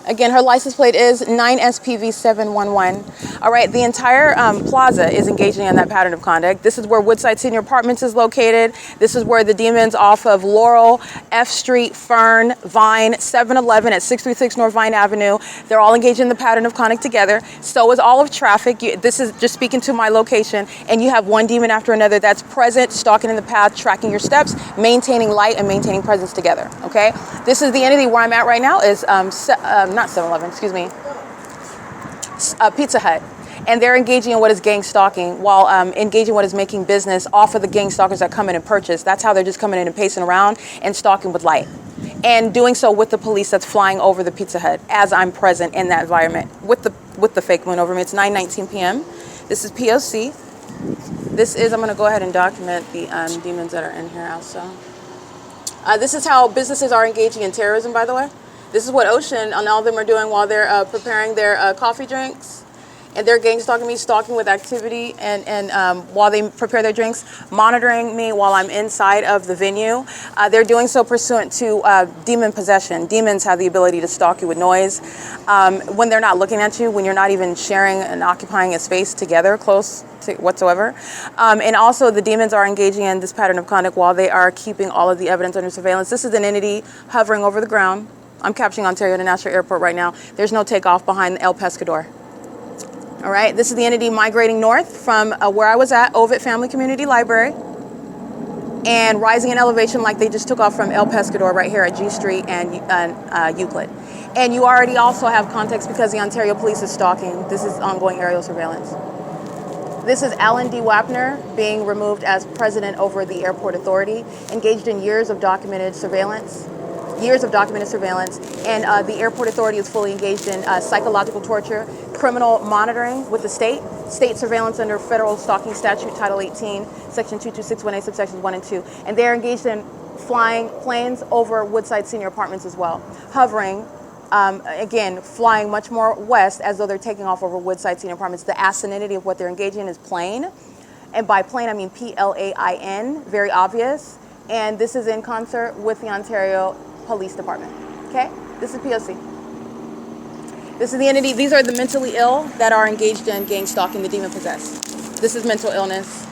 again, her license plate is 9SPV711. All right, the entire plaza is engaging in that pattern of conduct. This is where Woodside Senior Apartments is located. This is where the demons off of Laurel, F Street, Fern, Vine, 7-Eleven at 636 North Vine Avenue. They're all engaged in the pattern of conduct together. So is all of traffic. This is just speaking to my location. And you have one demon after another that's present, stalking in the path, tracking your steps, maintaining light and maintaining presence together, okay? This is the entity where I'm at right now is not 7-Eleven, excuse me, Pizza Hut. And they're engaging in what is gang stalking while engaging in what is making business off of the gang stalkers that come in and purchase. That's how they're just coming in and pacing around and stalking with light. And doing so with the police that's flying over the Pizza Hut as I'm present in that environment with the fake moon over me. It's 9:19 p.m. This is P.O.C. This is, I'm going to go ahead and document the demons that are in here also. This is how businesses are engaging in terrorism, by the way. This is what Ocean and all of them are doing while they're preparing their coffee drinks. And they're gang stalking me, stalking with activity, and while they prepare their drinks, monitoring me while I'm inside of the venue. They're doing so pursuant to demon possession. Demons have the ability to stalk you with noise. When they're not looking at you, when you're not even sharing and occupying a space together, close to whatsoever. And also the demons are engaging in this pattern of conduct while they are keeping all of the evidence under surveillance. This is an entity hovering over the ground. I'm capturing Ontario International Airport right now. There's no takeoff behind El Pescador. All right, this is the entity migrating north from where I was at, OVITT Family Community Library, and rising in elevation like they just took off from El Pescador right here at G Street and Euclid. And you already also have context because the Ontario police is stalking. This is ongoing aerial surveillance. This is Alan D. Wapner being removed as president over the airport authority, engaged in years of documented surveillance. And the airport authority is fully engaged in psychological torture, criminal monitoring with the state surveillance under federal stalking statute, Title 18, Section 22618, subsections 1 and 2. And they're engaged in flying planes over Woodside Senior Apartments as well, hovering, again, flying much more west as though they're taking off over Woodside Senior Apartments. The asininity of what they're engaging in is plain. And by plain, I mean PLAIN, very obvious. And this is in concert with the Ontario Police Department, okay? This is P.O.C. This is the entity. These are the mentally ill that are engaged in gang stalking, the demon possessed. This is mental illness,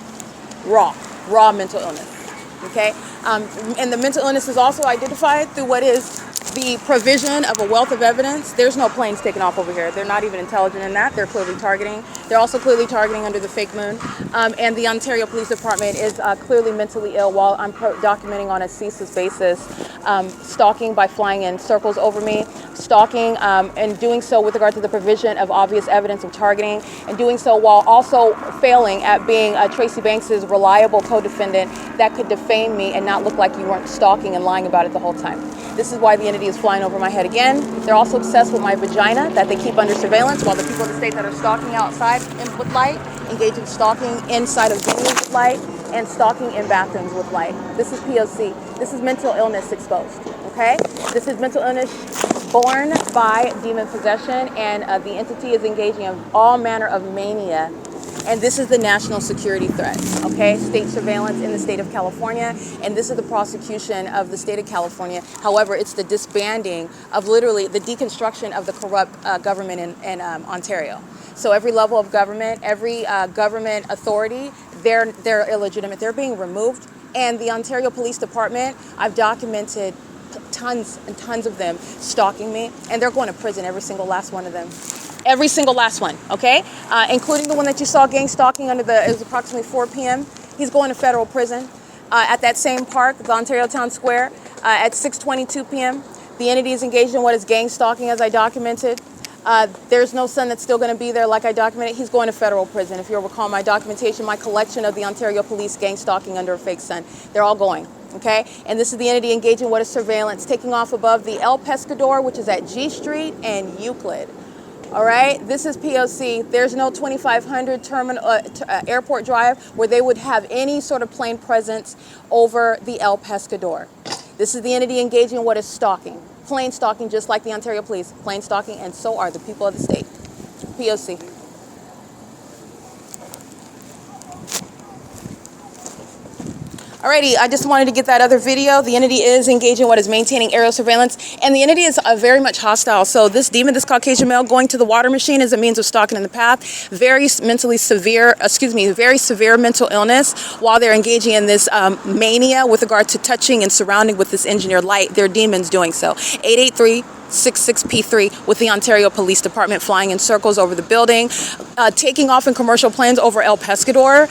raw mental illness, okay? And the mental illness is also identified through what is the provision of a wealth of evidence. There's no planes taking off over here. They're not even intelligent in that. They're clearly targeting. They're also clearly targeting under the fake moon. And the Ontario Police Department is clearly mentally ill while I'm documenting on a ceaseless basis, stalking by flying in circles over me, stalking and doing so with regard to the provision of obvious evidence of targeting, and doing so while also failing at being Tracy Banks's reliable co-defendant that could defame me and not look like you weren't stalking and lying about it the whole time. This is why the entity is flying over my head again. They're also obsessed with my vagina that they keep under surveillance while the people of the state that are stalking outside with light engage in stalking inside of venues with light and stalking in bathrooms with light. This is P.O.C. This is mental illness exposed, okay? This is mental illness born by demon possession, and the entity is engaging in all manner of mania. And this is the national security threat, okay? State surveillance in the state of California, and this is the prosecution of the state of California. However, it's the disbanding of literally the deconstruction of the corrupt government in Ontario. So every level of government, every government authority, they're illegitimate. They're being removed. And the Ontario Police Department, I've documented tons and tons of them stalking me, and they're going to prison, every single last one of them. Every single last one, okay? Including the one that you saw gang stalking it was approximately 4 p.m. He's going to federal prison. At that same park, the Ontario Town Square, at 6:22 p.m. The entity is engaged in what is gang stalking, as I documented. There's no son that's still going to be there, like I documented. He's going to federal prison. If you'll recall my documentation, my collection of the Ontario Police gang stalking under a fake son, they're all going. Okay, and this is the entity engaging what is surveillance, taking off above the El Pescador, which is at G Street and Euclid. All right, this is P.O.C. There's no 2500 terminal airport drive where they would have any sort of plane presence over the El Pescador. This is the entity engaging in what is stalking, plane stalking, just like the Ontario Police, plane stalking, and so are the people of the state. P.O.C. Alrighty, I just wanted to get that other video. The entity is engaging what is maintaining aerial surveillance, and the entity is very much hostile. So this demon, this Caucasian male, going to the water machine is a means of stalking in the path. Very severe mental illness while they're engaging in this mania with regard to touching and surrounding with this engineered light. They're demons doing so. 883-66P3 with the Ontario Police Department flying in circles over the building, taking off in commercial planes over El Pescador.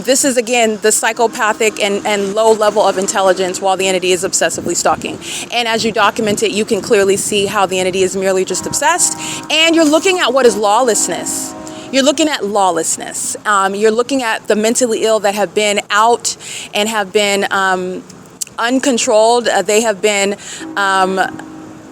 This is, again, the psychopathic and low level of intelligence while the entity is obsessively stalking. And as you document it, you can clearly see how the entity is merely just obsessed. And you're looking at what is lawlessness. You're looking at lawlessness. You're looking at the mentally ill that have been out and have been uncontrolled. They have been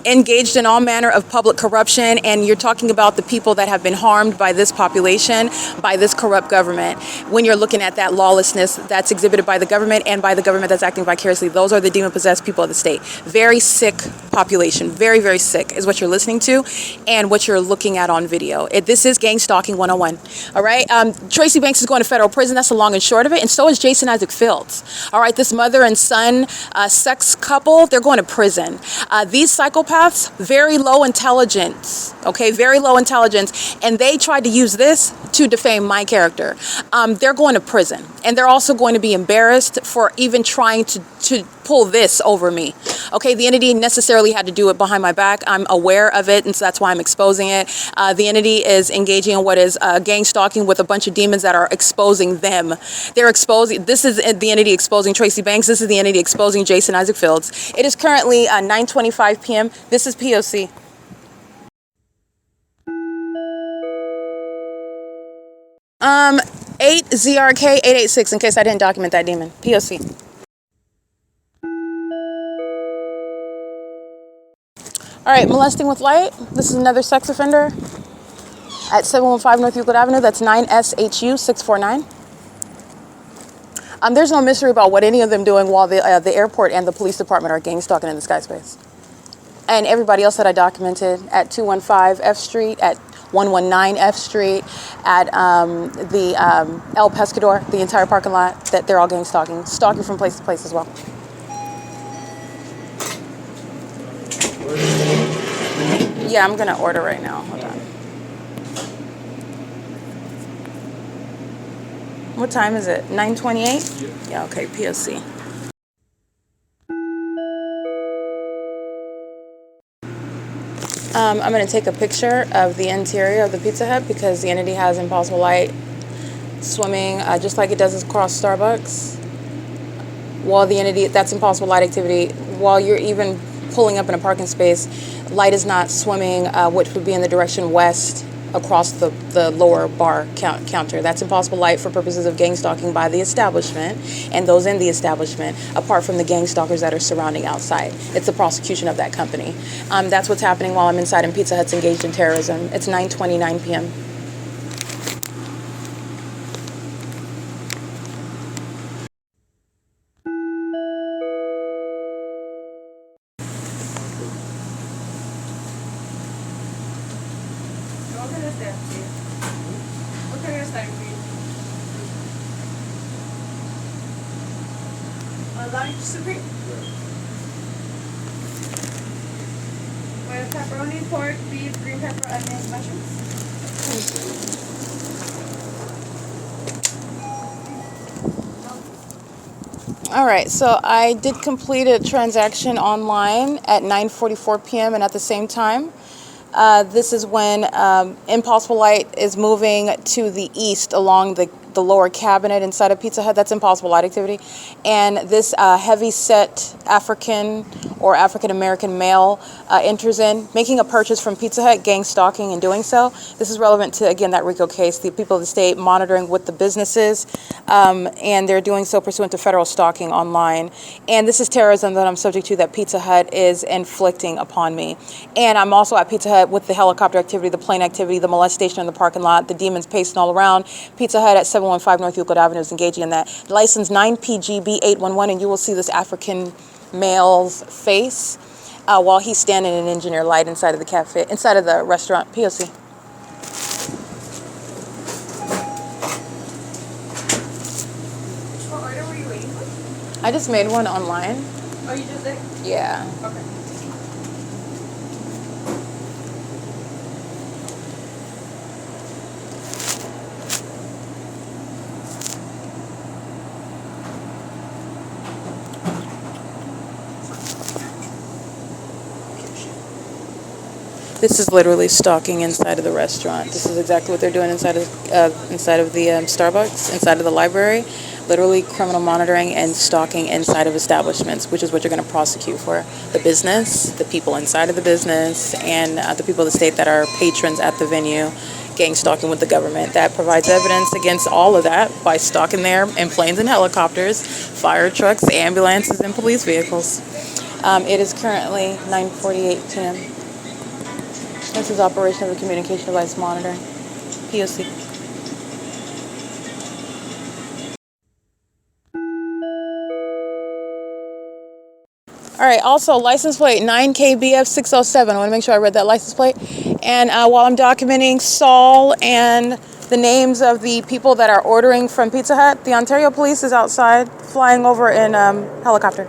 engaged in all manner of public corruption, and you're talking about the people that have been harmed by this population, by this corrupt government. When you're looking at that lawlessness that's exhibited by the government and by the government that's acting vicariously, those are the demon-possessed people of the state. Very sick population, very, very sick is what you're listening to and what you're looking at on video. This is gang stalking 101, all right? Tracy Banks is going to federal prison, that's the long and short of it, and so is Jason Isaac Fields, all right? This mother and son sex couple, they're going to prison. These psychopaths, very low intelligence, okay, very low intelligence, and they tried to use this to defame my character. They're going to prison, and they're also going to be embarrassed for even trying to pull this over me. Okay, the entity necessarily had to do it behind my back. I'm aware of it, and so that's why I'm exposing it. The entity is engaging in what is gang stalking with a bunch of demons that are exposing them. They're exposing, this is the entity exposing Tracy Banks. This is the entity exposing Jason Isaac Fields. It is currently 9:25 p.m. This is P.O.C. 8ZRK886, in case I didn't document that demon. P.O.C. All right, molesting with light. This is another sex offender at 715 North Euclid Avenue. That's 9SHU 649. There's no mystery about what any of them doing while the airport and the police department are gang stalking in the sky space. And everybody else that I documented at 215 F Street, at 119 F Street, at the El Pescador, the entire parking lot, that they're all gang stalking from place to place as well. Yeah, I'm gonna order right now. Hold on. What time is it? 9:28? Yeah, okay, P.O.C. I'm gonna take a picture of the interior of the Pizza Hut because the entity has impossible light swimming just like it does across Starbucks. While the entity, that's impossible light activity, while you're even pulling up in a parking space, light is not swimming, which would be in the direction west across the lower bar counter. That's impossible light for purposes of gang stalking by the establishment and those in the establishment, apart from the gang stalkers that are surrounding outside. It's the prosecution of that company. That's what's happening while I'm inside and Pizza Hut's engaged in terrorism. It's 9:29 p.m. Lunch supreme. With pepperoni, pork, beef, green pepper, onions, mushrooms. All right, so I did complete a transaction online at 9:44 p.m. and at the same time, this is when Impossible Light is moving to the east along the lower cabinet inside of Pizza Hut. That's Impossible Light activity. And this heavy set African or African American male enters in, making a purchase from Pizza Hut, gang stalking in doing so. This is relevant to, again, that RICO case, the people of the state monitoring what the businesses, and they're doing so pursuant to federal stalking online. And this is terrorism that I'm subject to that Pizza Hut is inflicting upon me. And I'm also at Pizza Hut with the helicopter activity, the plane activity, the molestation in the parking lot, the demons pacing all around. Pizza Hut at 715 North Euclid Avenue is engaging in that. License 9PGB811, and you will see this African male's face while he's standing in engineer light inside of the cafe, inside of the restaurant, P.O.C. What order were you waiting for? I just made one online. Oh, you did it? Yeah. Okay. This is literally stalking inside of the restaurant. This is exactly what they're doing inside of the Starbucks, inside of the library. Literally criminal monitoring and stalking inside of establishments, which is what you're going to prosecute for. The business, the people inside of the business, and the people of the state that are patrons at the venue, gang stalking with the government. That provides evidence against all of that by stalking there in planes and helicopters, fire trucks, ambulances, and police vehicles. It is currently 9:48 p.m. This is operation of the communication device monitoring, P.O.C. All right, also license plate 9KBF607. I want to make sure I read that license plate. And while I'm documenting Saul and the names of the people that are ordering from Pizza Hut, the Ontario Police is outside flying over in helicopter.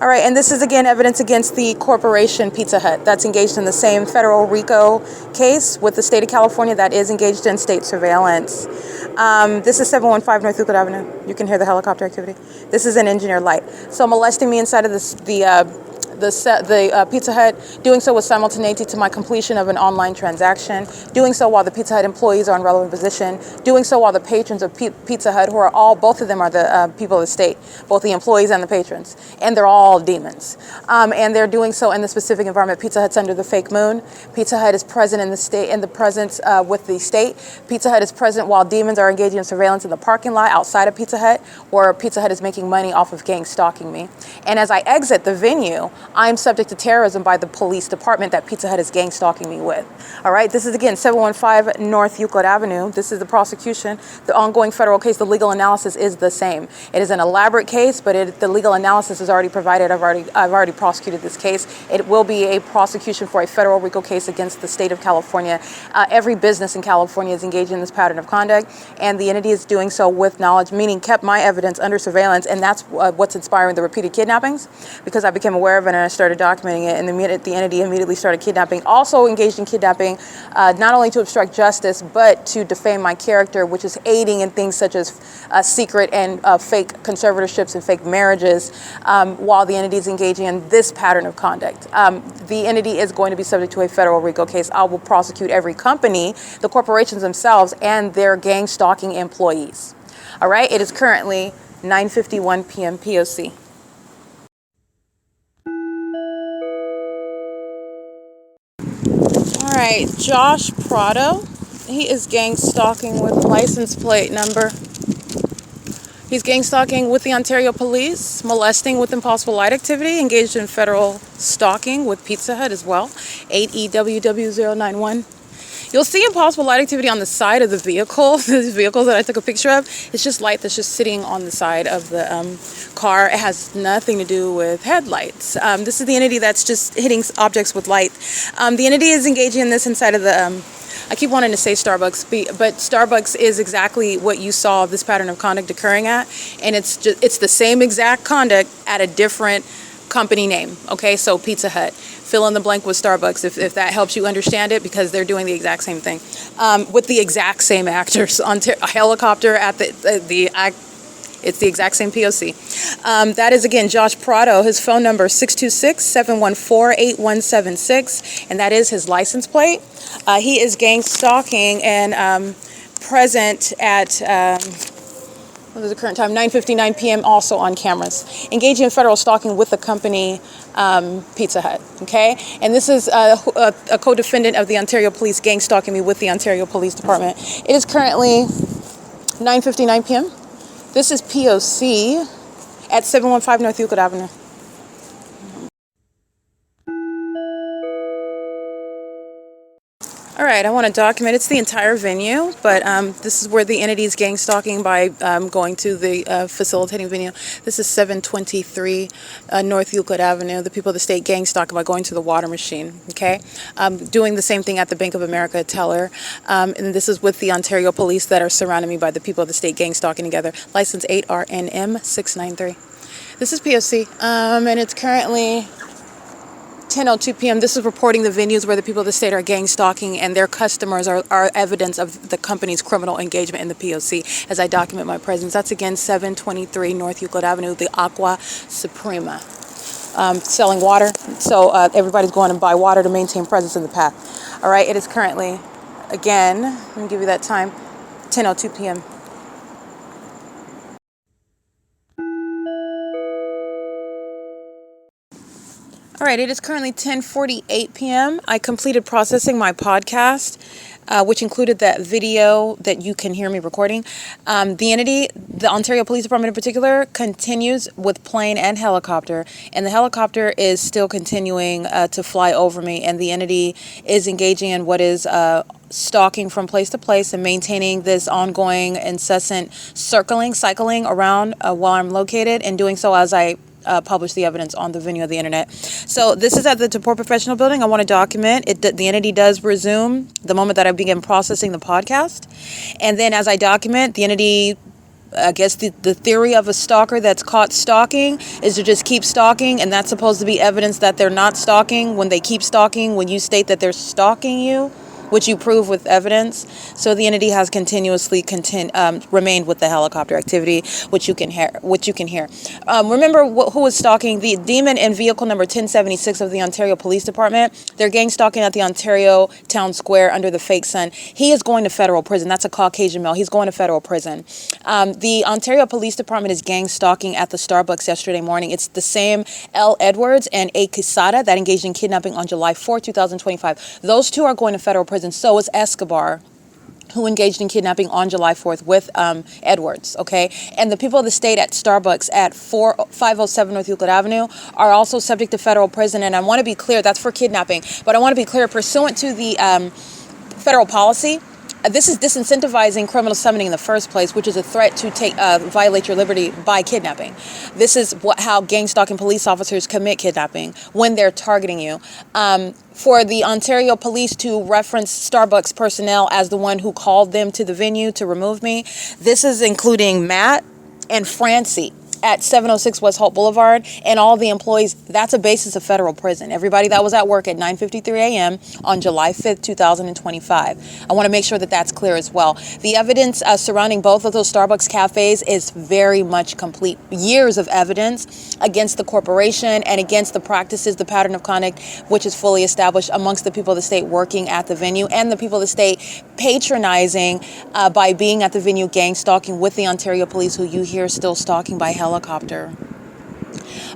All right, and this is again evidence against the corporation Pizza Hut that's engaged in the same federal RICO case with the state of California that is engaged in state surveillance. This is 715 North Euclid Avenue. You can hear the helicopter activity. This is an engineer light. So molesting me inside of the Pizza Hut, doing so with simultaneity to my completion of an online transaction, doing so while the Pizza Hut employees are in relevant position, doing so while the patrons of Pizza Hut, who are all, both of them are the people of the state, both the employees and the patrons, and they're all demons. And they're doing so in the specific environment. Pizza Hut's under the fake moon. Pizza Hut is present in the state, in the presence with the state. Pizza Hut is present while demons are engaging in surveillance in the parking lot outside of Pizza Hut, where Pizza Hut is making money off of gang stalking me. And as I exit the venue, I'm subject to terrorism by the police department that Pizza Hut is gang stalking me with. All right, this is again 715 North Euclid Avenue. This is the prosecution. The ongoing federal case, the legal analysis is the same. It is an elaborate case, but the legal analysis is already provided. I've already prosecuted this case. It will be a prosecution for a federal RICO case against the state of California. Every business in California is engaged in this pattern of conduct, and the entity is doing so with knowledge, meaning kept my evidence under surveillance, and that's what's inspiring the repeated kidnappings, because I became aware of it and I started documenting it, and the entity immediately started kidnapping. Also engaged in kidnapping, not only to obstruct justice, but to defame my character, which is aiding in things such as secret and fake conservatorships and fake marriages, while the entity is engaging in this pattern of conduct. The entity is going to be subject to a federal RICO case. I will prosecute every company, the corporations themselves, and their gang stalking employees. All right, it is currently 9:51 p.m. P.O.C. All right, Josh Prado. He is gang stalking with license plate number. He's gang stalking with the Ontario Police, molesting with impossible light activity, engaged in federal stalking with Pizza Hut as well, 8EWW091. You'll see impossible light activity on the side of the vehicle. These vehicles that I took a picture of, it's just light that's just sitting on the side of the car. It has nothing to do with headlights. This is the entity that's just hitting objects with light. The entity is engaging in this inside of the I keep wanting to say Starbucks, but Starbucks is exactly what you saw this pattern of conduct occurring at, and it's the same exact conduct at a different company name. Okay, so Pizza Hut. Fill in the blank with Starbucks if that helps you understand it, because they're doing the exact same thing with the exact same actors on a helicopter at it's the exact same P.O.C. That is, again, Josh Prado. His phone number is 626-714-8176, and that is his license plate. He is gang stalking and present at, what is the current time? 9:59 p.m. also on cameras. Engaging in federal stalking with the company Pizza Hut, okay? And this is a co-defendant of the Ontario Police gang stalking me with the Ontario Police Department. It is currently 9:59 p.m. This is P.O.C. at 715 North Euclid Avenue. All right, I want to document, it's the entire venue, but this is where the entity's gang stalking by going to the facilitating venue. This is 723 North Euclid Avenue. The people of the state gang stalking by going to the water machine, okay? Doing the same thing at the Bank of America teller. And this is with the Ontario police that are surrounding me by the people of the state gang stalking together. License 8RNM693. This is P.O.C. And it's currently 10:02 p.m. This is reporting the venues where the people of the state are gang stalking, and their customers are evidence of the company's criminal engagement in the P.O.C. as I document my presence. That's, again, 723 North Euclid Avenue, the Aqua Suprema. Selling water. So everybody's going to buy water to maintain presence in the path. All right, it is currently, again, let me give you that time, 10:02 p.m. All right, it is currently 10:48 p.m. I completed processing my podcast, which included that video that you can hear me recording. The entity, the Ontario Police Department in particular, continues with plane and helicopter, and the helicopter is still continuing to fly over me, and the entity is engaging in what is stalking from place to place and maintaining this ongoing, incessant cycling around while I'm located, and doing so as I publish the evidence on the venue of the internet. So this is at the TABOR Professional Building. I want to document it. The entity does resume the moment that I begin processing the podcast. And then as I document, the entity, I guess the theory of a stalker that's caught stalking is to just keep stalking, and that's supposed to be evidence that they're not stalking when they keep stalking, when you state that they're stalking you, which you prove with evidence. So the entity has continuously remained with the helicopter activity, which you can hear. Remember who was stalking? The demon in vehicle number 1076 of the Ontario Police Department. They're gang stalking at the Ontario Town Square under the fake sun. He is going to federal prison. That's a Caucasian male. He's going to federal prison. The Ontario Police Department is gang stalking at the Starbucks yesterday morning. It's the same L. Edwards and A. Quesada that engaged in kidnapping on July 4, 2025. Those two are going to federal prison. So is Escobar, who engaged in kidnapping on July 4th with Edwards, okay? And the people of the state at Starbucks at 507 North Euclid Avenue are also subject to federal prison. And I want to be clear, that's for kidnapping. But I want to be clear, pursuant to the federal policy, this is disincentivizing criminal summoning in the first place, which is a threat to violate your liberty by kidnapping. This is how gang stalking police officers commit kidnapping when they're targeting you. For the Ontario police to reference Starbucks personnel as the one who called them to the venue to remove me, this is including Matt and Francie at 706 West Holt Boulevard, and all the employees. That's a basis of federal prison. Everybody that was at work at 9:53 a.m. on July 5th, 2025. I want to make sure that that's clear as well. The evidence surrounding both of those Starbucks cafes is very much complete. Years of evidence against the corporation and against the practices, the pattern of conduct, which is fully established amongst the people of the state working at the venue, and the people of the state patronizing by being at the venue, gang stalking with the Ontario police, who you hear still stalking by helicopter.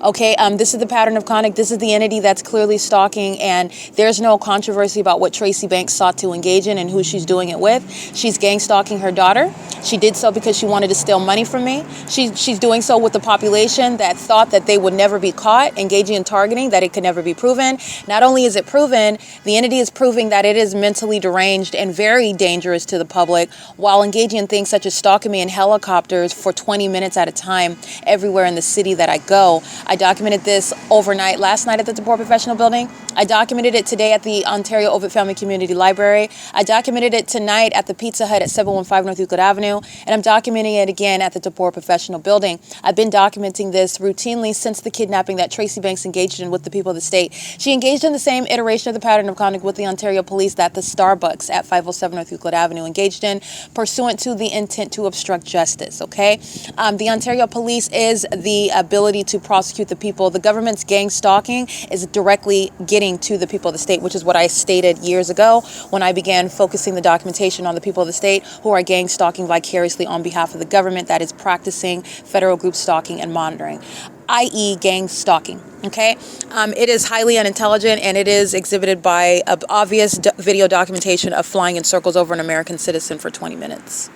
Okay, this is the pattern of conduct. This is the entity that's clearly stalking, and there's no controversy about what Tracy Banks sought to engage in and who she's doing it with. She's gang stalking her daughter. She did so because she wanted to steal money from me. She's doing so with the population that thought that they would never be caught, engaging in targeting, that it could never be proven. Not only is it proven, the entity is proving that it is mentally deranged and very dangerous to the public while engaging in things such as stalking me in helicopters for 20 minutes at a time everywhere in the city that I go. I documented this overnight last night at the TABOR Professional Building. I documented it today at the Ontario OVITT Family Community Library. I documented it tonight at the Pizza Hut at 715 North Euclid Avenue, and I'm documenting it again at the TABOR Professional Building. I've been documenting this routinely since the kidnapping that Tracy Banks engaged in with the people of the state. She engaged in the same iteration of the pattern of conduct with the Ontario Police that the Starbucks at 507 North Euclid Avenue engaged in, pursuant to the intent to obstruct justice, okay? The Ontario Police is the ability to prosecute the people. The government's gang stalking is directly getting to the people of the state, which is what I stated years ago when I began focusing the documentation on the people of the state who are gang stalking vicariously on behalf of the government that is practicing federal group stalking and monitoring, i.e. gang stalking. Okay, it is highly unintelligent, and it is exhibited by obvious video documentation of flying in circles over an American citizen for 20 minutes.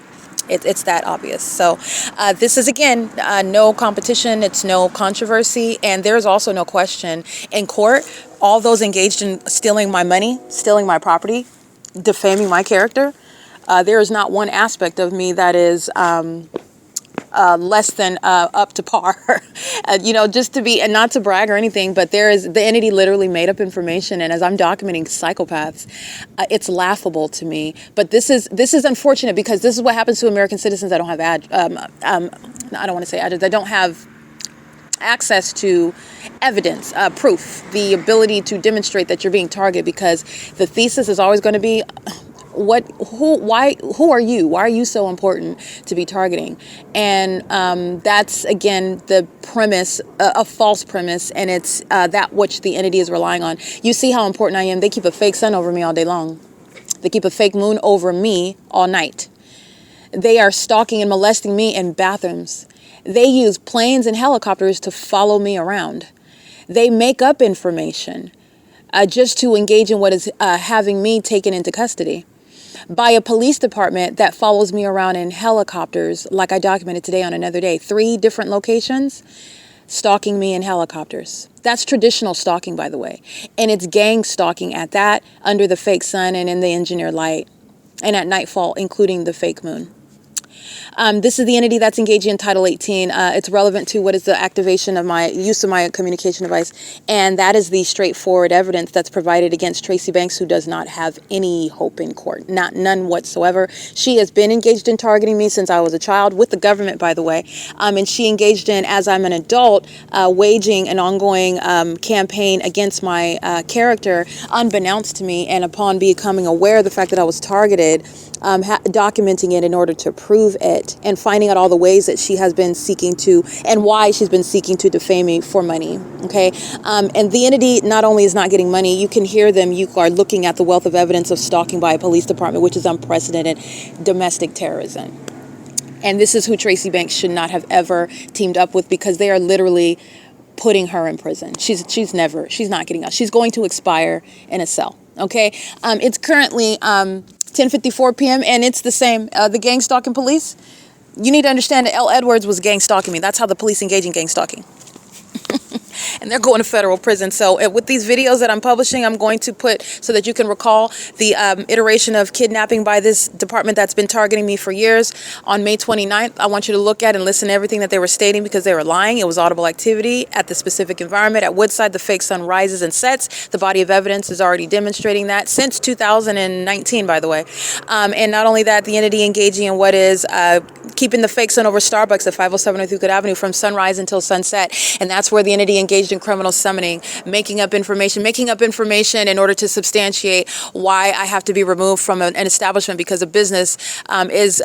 It's that obvious. So this is, again, no competition. It's no controversy. And there's also no question in court. All those engaged in stealing my money, stealing my property, defaming my character, there is not one aspect of me that is less than up to par. Just to be, and not to brag or anything, but the entity literally made up information, and as I'm documenting psychopaths, it's laughable to me. But this is unfortunate, because this is what happens to American citizens that don't have I don't want to say address, that don't have access to evidence, proof, the ability to demonstrate that you're being targeted, because the thesis is always going to be, who are you? Why are you so important to be targeting? And that's, again, the premise, a false premise, and it's that which the entity is relying on. You see how important I am. They keep a fake sun over me all day long. They keep a fake moon over me all night. They are stalking and molesting me in bathrooms. They use planes and helicopters to follow me around. They make up information just to engage in what is having me taken into custody by a police department that follows me around in helicopters, like I documented today on another day. 3 different locations, stalking me in helicopters. That's traditional stalking, by the way. And it's gang stalking at that, under the fake sun and in the engineered light, and at nightfall, including the fake moon. This is the entity that's engaging in Title 18. It's relevant to what is the activation of my use of my communication device, and that is the straightforward evidence that's provided against Tracy Banks, who does not have any hope in court, none whatsoever. She has been engaged in targeting me since I was a child, with the government, by the way, and she engaged in, as I'm an adult, waging an ongoing campaign against my character, unbeknownst to me, and upon becoming aware of the fact that I was targeted, documenting it in order to prove it, and finding out all the ways that she has been seeking to, and why she's been seeking to defame me for money. Okay, and the entity not only is not getting money, you can hear them. You are looking at the wealth of evidence of stalking by a police department, which is unprecedented domestic terrorism. And this is who Tracy Banks should not have ever teamed up with, because they are literally putting her in prison. She's not getting out. She's going to expire in a cell. Okay, it's currently 10:54 p.m. and it's the same. The gang stalking police, you need to understand that L. Edwards was gang stalking me. That's how the police engage in gang stalking. And they're going to federal prison. So with these videos that I'm publishing, I'm going to put, so that you can recall the iteration of kidnapping by this department that's been targeting me for years. On May 29th, I want you to look at and listen to everything that they were stating, because they were lying. It was audible activity at the specific environment. At Woodside, the fake sun rises and sets. The body of evidence is already demonstrating that since 2019, by the way. And not only that, the entity engaging in what is keeping the fake sun over Starbucks at 507 North Euclid Avenue from sunrise until sunset. And that's where the entity engaged in criminal summoning, making up information in order to substantiate why I have to be removed from an establishment, because a business is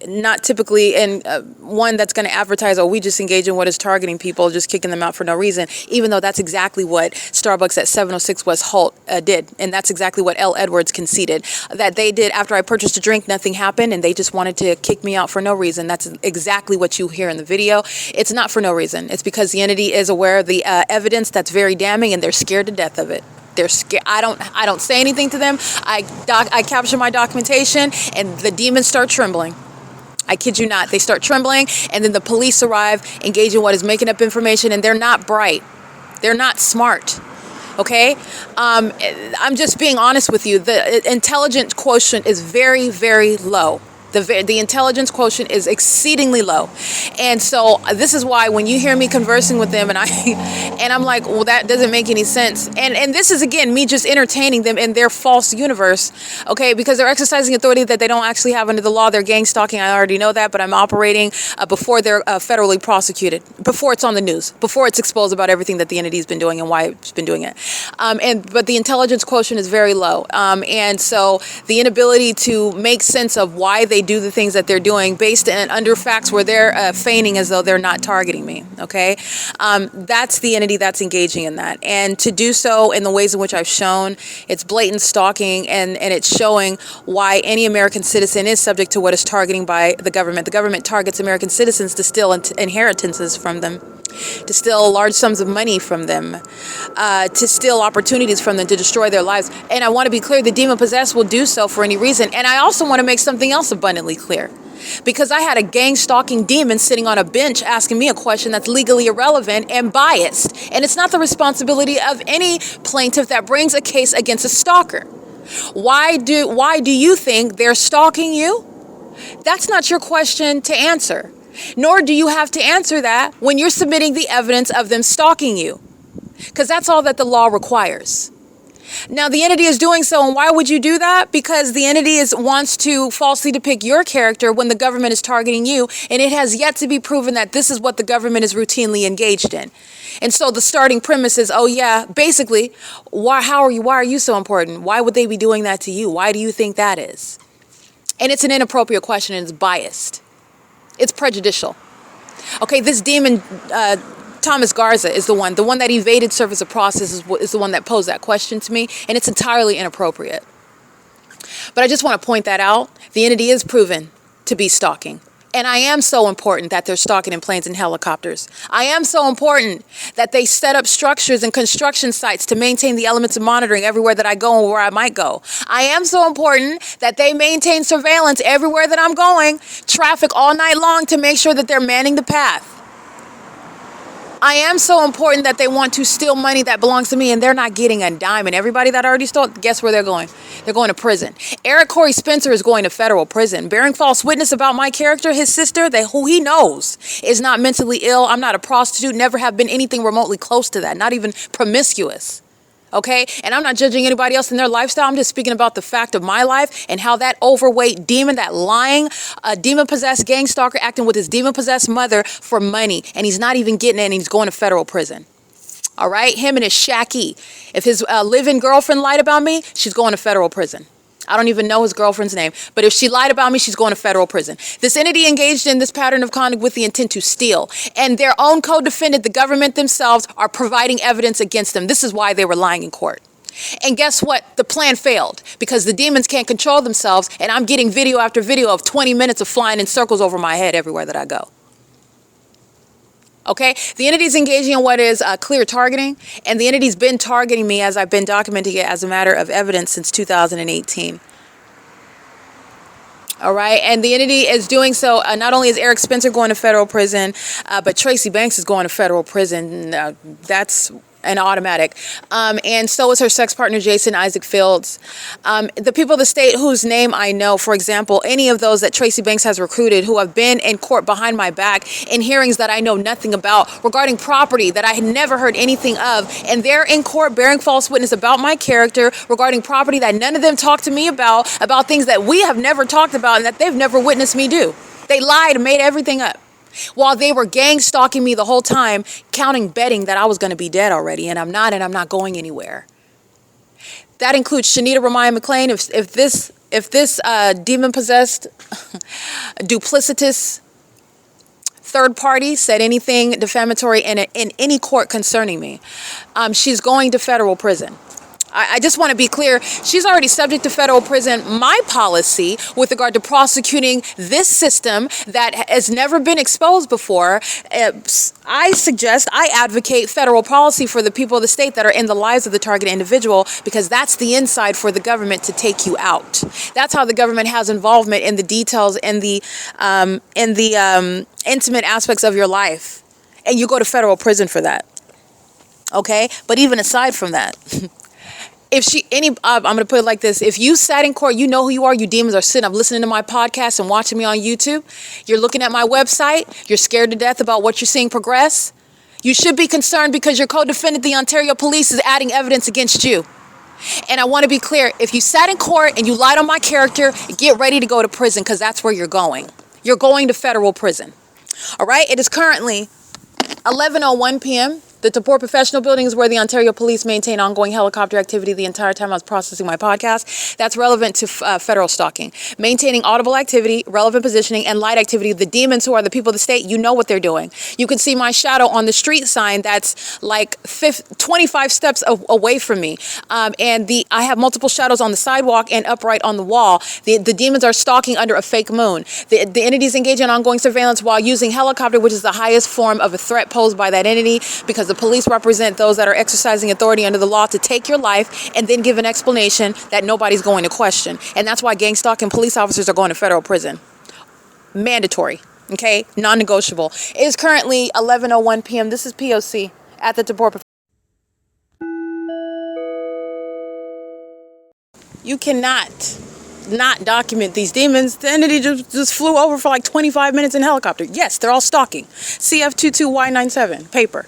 not typically in one that's going to advertise, oh, we just engage in what is targeting people, just kicking them out for no reason, even though that's exactly what Starbucks at 706 West Holt did. And that's exactly what L. Edwards conceded, that they did. After I purchased a drink, nothing happened, and they just wanted to kick me out for no reason. That's exactly what you hear in the video. It's not for no reason. It's because the entity is aware of the evidence that's very damning, and they're scared to death of it. They're scared. I don't say anything to them. I capture my documentation, and the demons start trembling. I kid you not. They start trembling, and then the police arrive, engage in what is making up information, and they're not bright. They're not smart. Okay? I'm just being honest with you. The intelligence quotient is very, very low. The intelligence quotient is exceedingly low. And so this is why when you hear me conversing with them and I'm like, well, that doesn't make any sense. And this is, again, me just entertaining them in their false universe, okay, because they're exercising authority that they don't actually have under the law. They're gang stalking. I already know that, but I'm operating before they're federally prosecuted, before it's on the news, before it's exposed about everything that the entity's been doing and why it's been doing it. But the intelligence quotient is very low. And so the inability to make sense of why they do the things that they're doing based on under facts where they're feigning as though they're not targeting me, okay? That's the entity that's engaging in that. And to do so in the ways in which I've shown, it's blatant stalking, and it's showing why any American citizen is subject to what is targeting by the government. The government targets American citizens to steal inheritances from them, to steal large sums of money from them, to steal opportunities from them, to destroy their lives. And I want to be clear, the demon-possessed will do so for any reason. And I also want to make something else abundantly clear. Because I had a gang-stalking demon sitting on a bench asking me a question that's legally irrelevant and biased. And it's not the responsibility of any plaintiff that brings a case against a stalker. Why do you think they're stalking you? That's not your question to answer. Nor do you have to answer that when you're submitting the evidence of them stalking you. Because that's all that the law requires. Now, the entity is doing so, and why would you do that? Because the entity wants to falsely depict your character when the government is targeting you, and it has yet to be proven that this is what the government is routinely engaged in. And so the starting premise is, oh yeah, basically, why are you so important? Why would they be doing that to you? Why do you think that is? And it's an inappropriate question, and it's biased. It's prejudicial. Okay, this demon, Thomas Garza is the one that evaded service of process is the one that posed that question to me, and it's entirely inappropriate. But I just want to point that out. The entity is proven to be stalking. And I am so important that they're stalking in planes and helicopters. I am so important that they set up structures and construction sites to maintain the elements of monitoring everywhere that I go and where I might go. I am so important that they maintain surveillance everywhere that I'm going, traffic all night long to make sure that they're manning the path. I am so important that they want to steal money that belongs to me, and they're not getting a dime. And everybody that already stole, guess where they're going? They're going to prison. Eric Corey Spencer is going to federal prison. Bearing false witness about my character, his sister, who he knows is not mentally ill. I'm not a prostitute, never have been anything remotely close to that, not even promiscuous. Okay? And I'm not judging anybody else in their lifestyle. I'm just speaking about the fact of my life and how that overweight demon, that lying, demon-possessed gang stalker acting with his demon-possessed mother for money. And he's not even getting it, and he's going to federal prison. All right? Him and his Shacky. If his live-in girlfriend lied about me, she's going to federal prison. I don't even know his girlfriend's name. But if she lied about me, she's going to federal prison. This entity engaged in this pattern of conduct with the intent to steal. And their own co-defendant, the government themselves, are providing evidence against them. This is why they were lying in court. And guess what? The plan failed because the demons can't control themselves. And I'm getting video after video of 20 minutes of flying in circles over my head everywhere that I go. Okay, the entity is engaging in what is clear targeting, and the entity's been targeting me as I've been documenting it as a matter of evidence since 2018. All right, and the entity is doing so. Not only is Eric Spencer going to federal prison, but Tracy Banks is going to federal prison. That's an automatic. And so is her sex partner, Jason Isaac Fields. The people of the state whose name I know, for example, any of those that Tracy Banks has recruited who have been in court behind my back in hearings that I know nothing about regarding property that I had never heard anything of. And they're in court bearing false witness about my character regarding property that none of them talked to me about things that we have never talked about and that they've never witnessed me do. They lied and made everything up. While they were gang stalking me the whole time, betting that I was going to be dead already, and I'm not going anywhere. That includes Shanita Ramiah McClain. If this demon-possessed, duplicitous third party said anything defamatory in any court concerning me, she's going to federal prison. I just want to be clear, she's already subject to federal prison. My policy with regard to prosecuting this system that has never been exposed before, I advocate federal policy for the people of the state that are in the lives of the target individual, because that's the inside for the government to take you out. That's how the government has involvement in the details and the intimate aspects of your life. And you go to federal prison for that. Okay? But even aside from that, if I'm going to put it like this. If you sat in court, you know who you are. You demons are sitting up listening to my podcast and watching me on YouTube. You're looking at my website. You're scared to death about what you're seeing progress. You should be concerned because your co-defendant, the Ontario Police, is adding evidence against you. And I want to be clear. If you sat in court and you lied on my character, get ready to go to prison because that's where you're going. You're going to federal prison. All right? It is currently 11:01 p.m. The TABOR Professional Building is where the Ontario Police maintain ongoing helicopter activity the entire time I was processing my podcast. That's relevant to federal stalking. Maintaining audible activity, relevant positioning, and light activity. The demons who are the people of the state, you know what they're doing. You can see my shadow on the street sign that's like 25 steps away from me. And I have multiple shadows on the sidewalk and upright on the wall. The demons are stalking under a fake moon. The entities engage in ongoing surveillance while using helicopter, which is the highest form of a threat posed by that entity, because the police represent those that are exercising authority under the law to take your life and then give an explanation that nobody's going to question. And that's why gang stalking police officers are going to federal prison. Mandatory, okay? Non-negotiable. It is currently 11:01 p.m. This is P.O.C. at the TABOR. You cannot not document these demons. The entity just flew over for like 25 minutes in a helicopter. Yes, they're all stalking. CF22Y97, paper.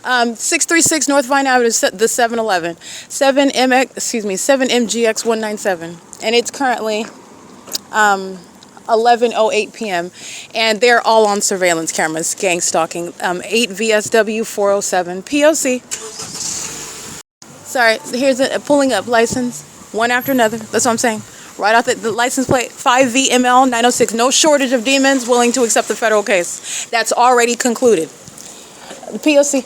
636 North Vine Avenue, the 711, 7MGX197, and it's currently 11:08 p.m. and they're all on surveillance cameras, gang stalking. 8 VSW 407 P.O.C. Sorry, here's a pulling up license, one after another. That's what I'm saying. Right out the license plate, 5VML 906. No shortage of demons willing to accept the federal case. That's already concluded. The P.O.C.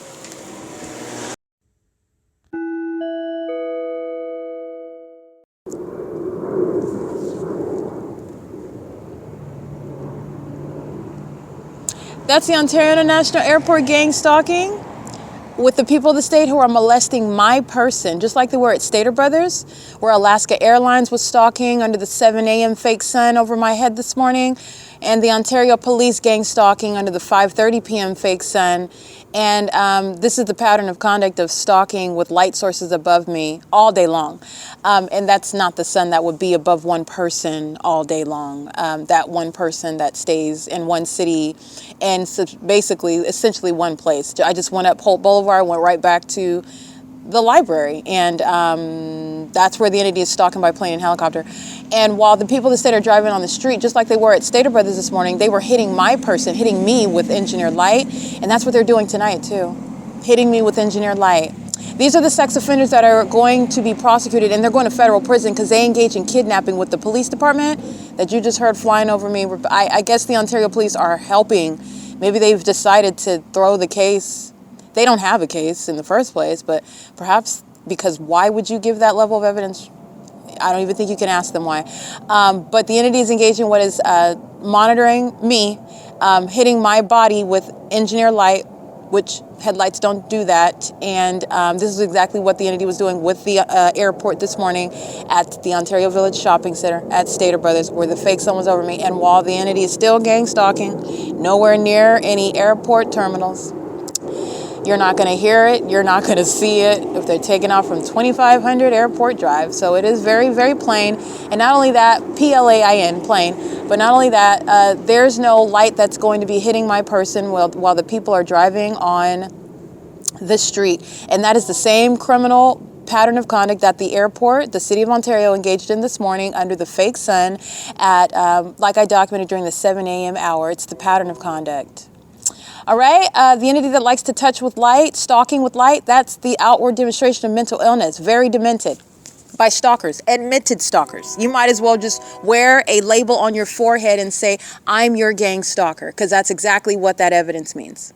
That's the Ontario International Airport gang stalking with the people of the state who are molesting my person, just like they were at Stater Brothers, where Alaska Airlines was stalking under the 7 a.m. fake sun over my head this morning, and the Ontario Police gang stalking under the 5:30 p.m. fake sun. And this is the pattern of conduct of stalking with light sources above me all day long. And that's not the sun that would be above one person all day long. That one person that stays in one city and basically, essentially one place. I just went up Holt Boulevard, went right back to the library, and that's where the entity is stalking by plane and helicopter. And while the people of the state are driving on the street, just like they were at Stater Brothers this morning, they were hitting my person, hitting me with engineered light, and that's what they're doing tonight too, hitting me with engineered light. These are the sex offenders that are going to be prosecuted, and they're going to federal prison because they engage in kidnapping with the police department that you just heard flying over me. I guess the Ontario police are helping. Maybe they've decided to throw the case. They don't have a case in the first place, but perhaps because why would you give that level of evidence? I don't even think you can ask them why. But the entity is engaged in what is monitoring me, hitting my body with engineer light, which headlights don't do that. And this is exactly what the entity was doing with the airport this morning at the Ontario Village Shopping Center at Stater Brothers, where the fake sun was over me. And while the entity is still gang stalking, nowhere near any airport terminals. You're not going to hear it. You're not going to see it if they're taking off from 2500 Airport Drive. So it is very, very plain. And not only that, PLAIN, plain, but not only that, there's no light that's going to be hitting my person while the people are driving on the street. And that is the same criminal pattern of conduct that the airport, the City of Ontario, engaged in this morning under the fake sun at, like I documented, during the 7 a.m. hour. It's the pattern of conduct. All right, the entity that likes to touch with light, stalking with light, that's the outward demonstration of mental illness, very demented by stalkers, admitted stalkers. You might as well just wear a label on your forehead and say, I'm your gang stalker, because that's exactly what that evidence means.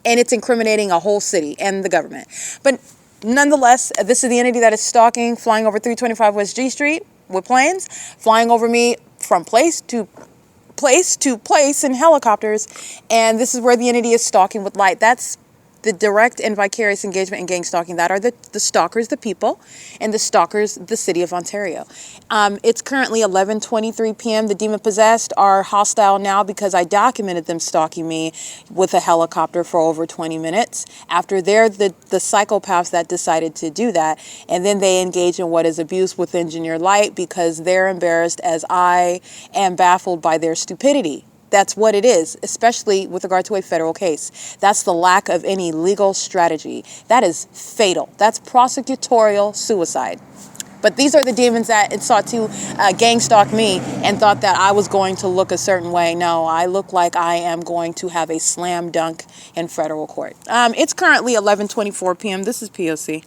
And it's incriminating a whole city and the government. But nonetheless, this is the entity that is stalking, flying over 325 West G Street with planes, flying over me from place to place in helicopters, and this is where the entity is stalking with light. That's the direct and vicarious engagement in gang stalking, that are the stalkers, the people, and the stalkers, the city of Ontario. It's currently 11:23 p.m. The demon-possessed are hostile now because I documented them stalking me with a helicopter for over 20 minutes. After they're the psychopaths that decided to do that, and then they engage in what is abuse with engineered light because they're embarrassed as I am baffled by their stupidity. That's what it is, especially with regard to a federal case. That's the lack of any legal strategy. That is fatal. That's prosecutorial suicide. But these are the demons that sought to gang stalk me and thought that I was going to look a certain way. No, I look like I am going to have a slam dunk in federal court. It's currently 11:24 p.m. This is P.O.C.